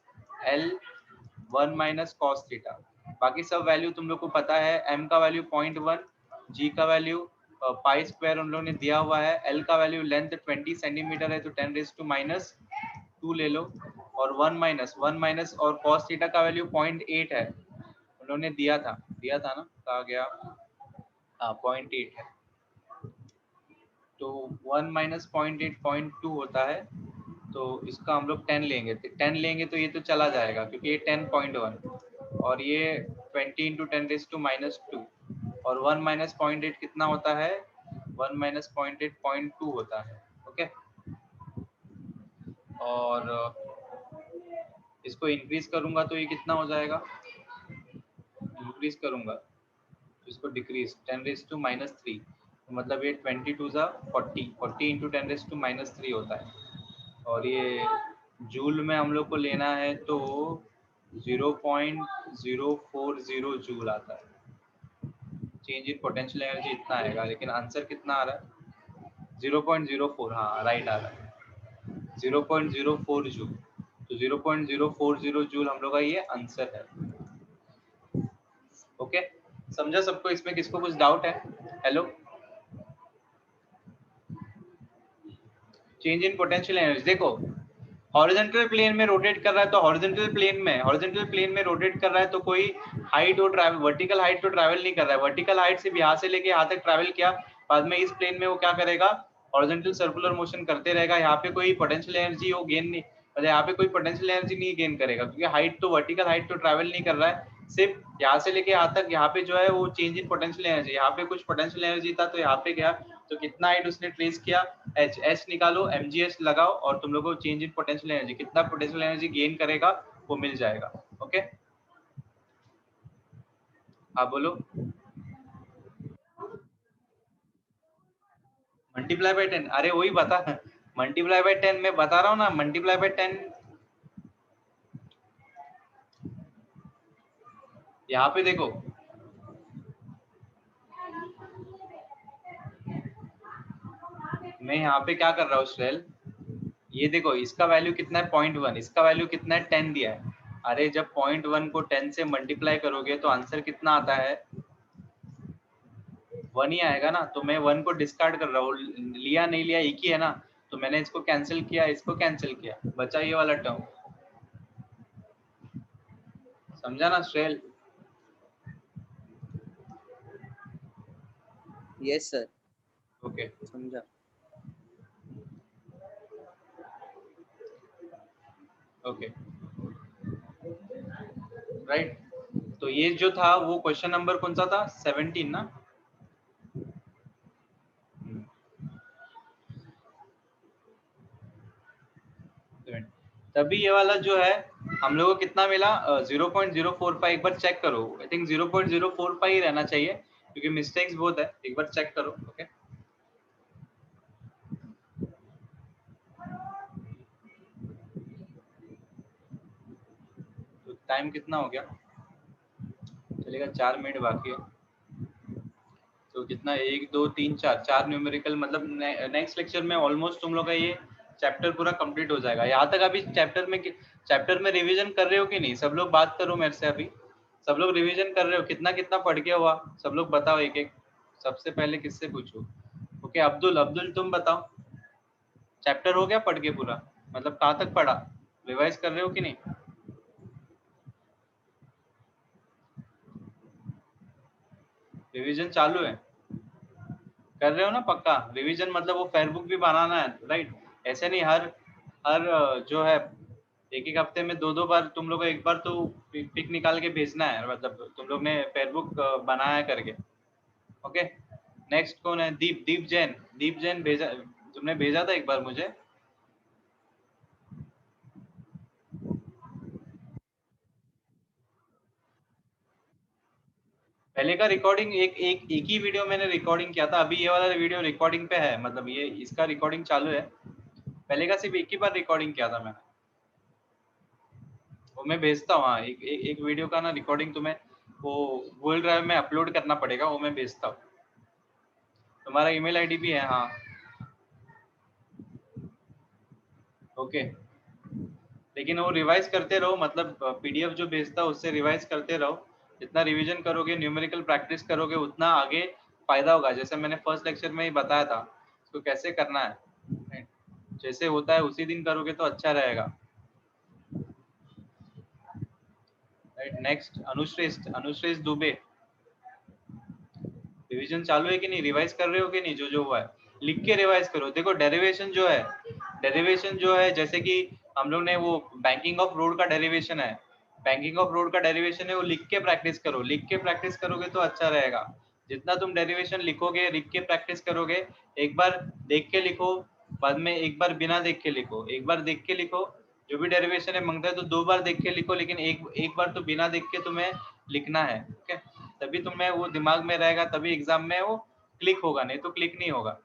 L1 minus cos theta. बाकी सब वैल्यू तुम लोग को पता है, m का वैल्यू 0.1, g का वैल्यू पाई स्क्वायर उन लोगों ने दिया हुआ है, l का वैल्यू लेंथ 20 सेंटीमीटर है तो 10⁻⁻2 ले लो, और 1 माइनस और cos थीटा का वैल्यू 0.8 है, उन्होंने दिया था ना, कहा गया 0.8 है, तो 1 माइनस 0.8 0.2 होता है, तो इसका हम लोग 10 लेंगे, 10 लेंगे तो ये तो चला जाएगा क्योंकि ये 10.1 और ये 20 इंटू 10⁻², और 1 माइनस 0.8 कितना होता है, 1 माइनस 0.8 0.2 होता है। ओके, और इसको इंक्रीज करूंगा तो ये कितना हो जाएगा, इंक्रीज करूंगा तो इसको डिक्रीज 10⁻³ तो मतलब ये 22 × 40 इंटू 10⁻³ होता है, और ये जूल में हम लोग को लेना है तो 0.040 जूल आता है। चेंज इन पोटेंशियल एनर्जी इतना आएगा, लेकिन आंसर कितना आ रहा है, 0.04, हाँ राइट आ रहा है 0.04 जूल, तो 0.040 जूल हम लोग का ये आंसर है। ओके, समझा सबको, इसमें किसको कुछ डाउट है? Hello, change in potential energy देखो, हॉरिजॉन्टल प्लेन में रोटेट कर रहा है तो हॉरिजॉन्टल प्लेन में रोटेट कर रहा है तो कोई हाइट और ट्रैवल, वर्टिकल हाइट तो ट्रैवल नहीं कर रहा है, वर्टिकल हाइट सिर्फ यहाँ से लेके यहाँ तक ट्रैवल किया, बाद में इस प्लेन में वो क्या करेगा, हॉरिजॉन्टल सर्कुलर मोशन करते रहेगा, यहाँ पे कोई पोटेंशियल एनर्जी वो गेन नहीं, मतलब यहाँ पे कोई पोटेंशियल एनर्जी नहीं गेन करेगा क्योंकि हाइट तो वर्टिकल हाइट तो ट्रैवल नहीं कर रहा है, सिर्फ यहाँ से लेके यहाँ तक, यहाँ पे जो है वो चेंज इन पोटेंशियल एनर्जी, यहाँ पे कुछ पोटेंशियल एनर्जी था तो यहाँ पे गया, तो कितना हाइट उसने ट्रेस किया, एच निकालो, mgs लगाओ और तुम लोगों को चेंज इन पोटेंशियल एनर्जी, कितना पोटेंशियल एनर्जी गेन करेगा वो मिल जाएगा। ओके, आप बोलो। मल्टीप्लाई बाय 10, अरे वही बता, मल्टीप्लाई बाय 10 मैं बता रहा हूँ ना, मल्टीप्लाई बाय 10 यहाँ पे देखो, मैं यहाँ पे क्या कर रहा हूँ श्रेल, ये देखो इसका वैल्यू कितना है 0.1, इसका वैल्यू कितना है 10 दिया है, अरे जब 0.1 को 10 से मल्टीप्लाई करोगे तो आंसर कितना आता है, 1 ही आएगा ना, तो मैं 1 को डिस्कार्ड कर रहा हूँ, लिया नहीं लिया एक ही है ना, तो मैंने इसको कैंसिल किया, इसको कैंसिल किया, बचा ये वाला टर्म, समझा ना श्रेल?
यस सर,
ओके,
समझा।
ओके, राइट, तो ये जो था वो क्वेश्चन नंबर कौन सा था, 17 ना, तभी ये वाला जो है हम लोगों को कितना मिला, 0.045, एक बार चेक करो, आई थिंक 0.045 ही रहना चाहिए क्योंकि मिस्टेक्स बहुत है, एक बार चेक करो। ओके, तो टाइम कितना हो गया, चलेगा 4 मिनट बाकी है, तो कितना 1 2 3 4 न्यूमेरिकल, मतलब नेक्स्ट लेक्चर में ऑलमोस्ट तुम लोग का ये चैप्टर पूरा कंप्लीट हो जाएगा। यहाँ तक अभी चैप्टर में रिवीजन कर रहे हो कि नहीं, सब लोग बात करो मेरे से, अभी सब लोग रिवीजन कर रहे हो, कितना कितना पढ़ के हुआ, सब लोग बताओ एक एक, सबसे पहले किससे पूछूं? ओके, अब्दुल तुम बताओ, चैप्टर हो गया पढ़ के पूरा, मतलब कहाँ तक पढ़ा, रिवाइज कर रहे हो कि नहीं? रिवीजन चालू है, कर रहे हो ना पक्का रिवीजन, मतलब वो फेयरबुक भी बनाना है, राइट? ऐसे नहीं हर जो है एक एक हफ्ते में 2 बार तुम लोग को एक बार तो पिक निकाल के भेजना है, मतलब तुम लोग ने फेयरबुक बनाया करके। ओके, नेक्स्ट कौन है, दीप जैन भेजा, तुमने भेजा था एक बार मुझे, पहले का रिकॉर्डिंग एक ही वीडियो मैंने रिकॉर्डिंग किया था, अभी ये वाला वीडियो रिकॉर्डिंग पे है, मतलब ये इसका रिकॉर्डिंग चालू है, पहले का सिर्फ एक ही बार रिकॉर्डिंग किया था मैंने, वो मैं भेजता हूँ, हाँ एक वीडियो का ना रिकॉर्डिंग तुम्हें वो गूगल ड्राइव में अपलोड करना पड़ेगा, वो मैं भेजता हूँ। तुम्हारा ईमेल आईडी भी है? हाँ, ओके। लेकिन वो रिवाइज करते रहो, मतलब पीडीएफ जो भेजता हो उससे रिवाइज करते रहो। जितना रिवीजन करोगे, न्यूमेरिकल प्रैक्टिस करोगे, उतना आगे फायदा होगा। जैसे मैंने फर्स्ट लेक्चर में ही बताया था तो कैसे करना है, जैसे होता है उसी दिन करोगे तो अच्छा रहेगा। राइट, नेक्स्ट अनुश्रेष्ठ दुबे, रिवीजन चालू है कि नहीं, रिवाइज कर रहे हो कि नहीं? जो हुआ है लिख के रिवाइज करो। देखो डेरिवेशन जो है जैसे कि हम लोग ने वो बैंकिंग ऑफ रोड का डेरिवेशन है, वो लिख के प्रैक्टिस करो। लिख के प्रैक्टिस करोगे तो अच्छा रहेगा। जितना तुम डेरिवेशन लिखोगे, लिख के प्रैक्टिस करोगे, एक बार देख के लिखो, बाद में एक बार बिना देख के लिखो। एक बार देख के लिखो, जो भी डेरिवेशन है मांगता है तो 2 बार देख के लिखो, लेकिन एक बार तो बिना देख के तुम्हें लिखना है। ओके, तभी तुम्हें वो दिमाग में रहेगा, तभी एग्जाम में वो क्लिक होगा, नहीं तो क्लिक नहीं होगा।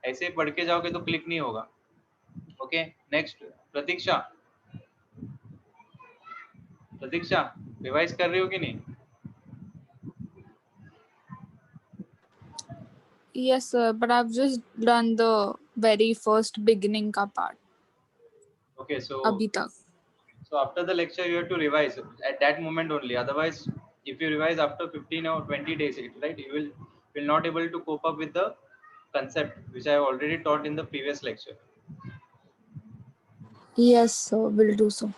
ऐसे ही पढ़ के जाओगे तो क्लिक नहीं होगा। ओके, नेक्स्ट प्रतीक्षा रिवाइज कर रही हो कि नहीं?
Yes, sir. But I've just done the very first beginning ka part.
Okay, so
Abhi tak.
after the lecture you have to revise at that moment only. Otherwise, if you revise after 15 or 20 days, right, you will not able to cope up with the concept which I have already taught in the previous lecture.
Yes, sir. Will do so.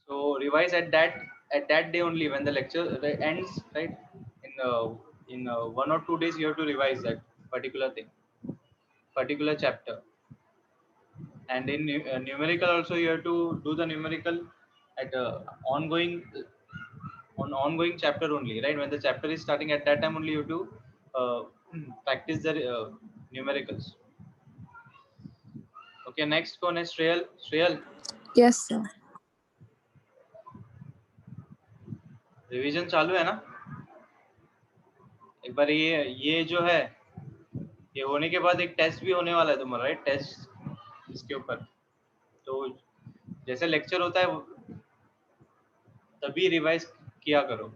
So revise at that day only when the lecture ends, right? In 1 or 2 days you have to revise that particular thing, particular chapter. And in numerical also you have to do the numerical at ongoing chapter only, right? When the chapter is starting, at that time only you have to practice the numericals. Okay, next कौन है? श्रेयल
Yes, sir.
रिवीजन चालू है ना? एक बार ये जो है, ये होने के बाद एक टेस्ट भी होने वाला है तुम्हारा, राइट? टेस्ट इसके ऊपर, तो जैसे लेक्चर होता है तभी रिवाइज किया करो,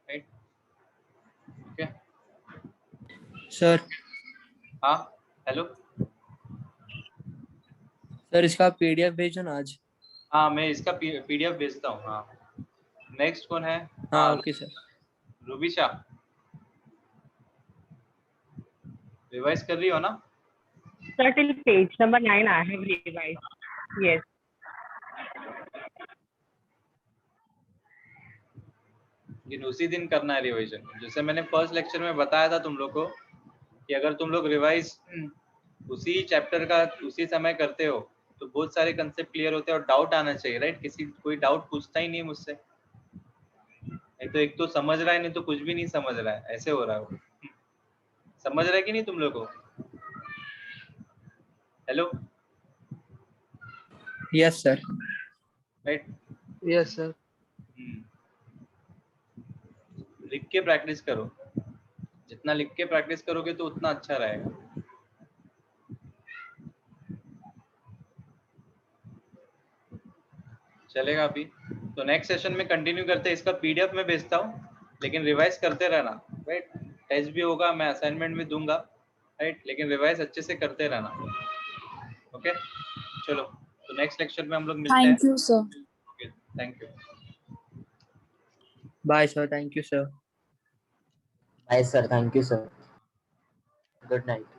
राइट? Okay
sir.
हाँ, हेलो
सर, इसका पीडीएफ भेजो ना आज।
हाँ, मैं इसका पीडीएफ भेजता हूँ। हाँ, नेक्स्ट कौन है?
हाँ, ओके सर।
रूबिशा, रिवाइज कर रही हो ना?
Sir, till page number 9 I have revised. Yes.
लेकिन उसी दिन करना है रिवाइजन। जैसे मैंने फर्स्ट लेक्चर में बताया था तुम लोग को कि अगर तुम लोग रिवाइज उसी चैप्टर का उसी समय करते हो तो बहुत सारे कंसेप्ट क्लियर होते हैं और डाउट आना चाहिए, राइट? कोई डाउट पूछता ही नहीं मुझसे, नहीं तो एक तो समझ रहा है, नहीं तो कुछ भी नहीं समझ रहा है, ऐसे हो रहा है वो। समझ रहा है कि नहीं तुम लोग को? Hello,
yes sir.
Right,
Yes, sir.
लिख के प्रैक्टिस करो। जितना लिख के प्रैक्टिस करोगे तो उतना अच्छा रहेगा। चलेगा अभी? तो नेक्स्ट सेशन में कंटिन्यू करते हैं। इसका पीडीएफ में भेजता हूँ, लेकिन रिवाइज करते रहना, राइट? टेस्ट भी होगा, मैं असाइनमेंट भी दूंगा, राइट? लेकिन रिवाइज अच्छे से करते रहना। ओके, चलो, तो नेक्स्ट लेक्चर में हम लोग मिलते हैं।
Thank you, sir.
Okay, thank you.
Bye sir, thank you sir.
Bye, sir. Thank you, sir. Good night.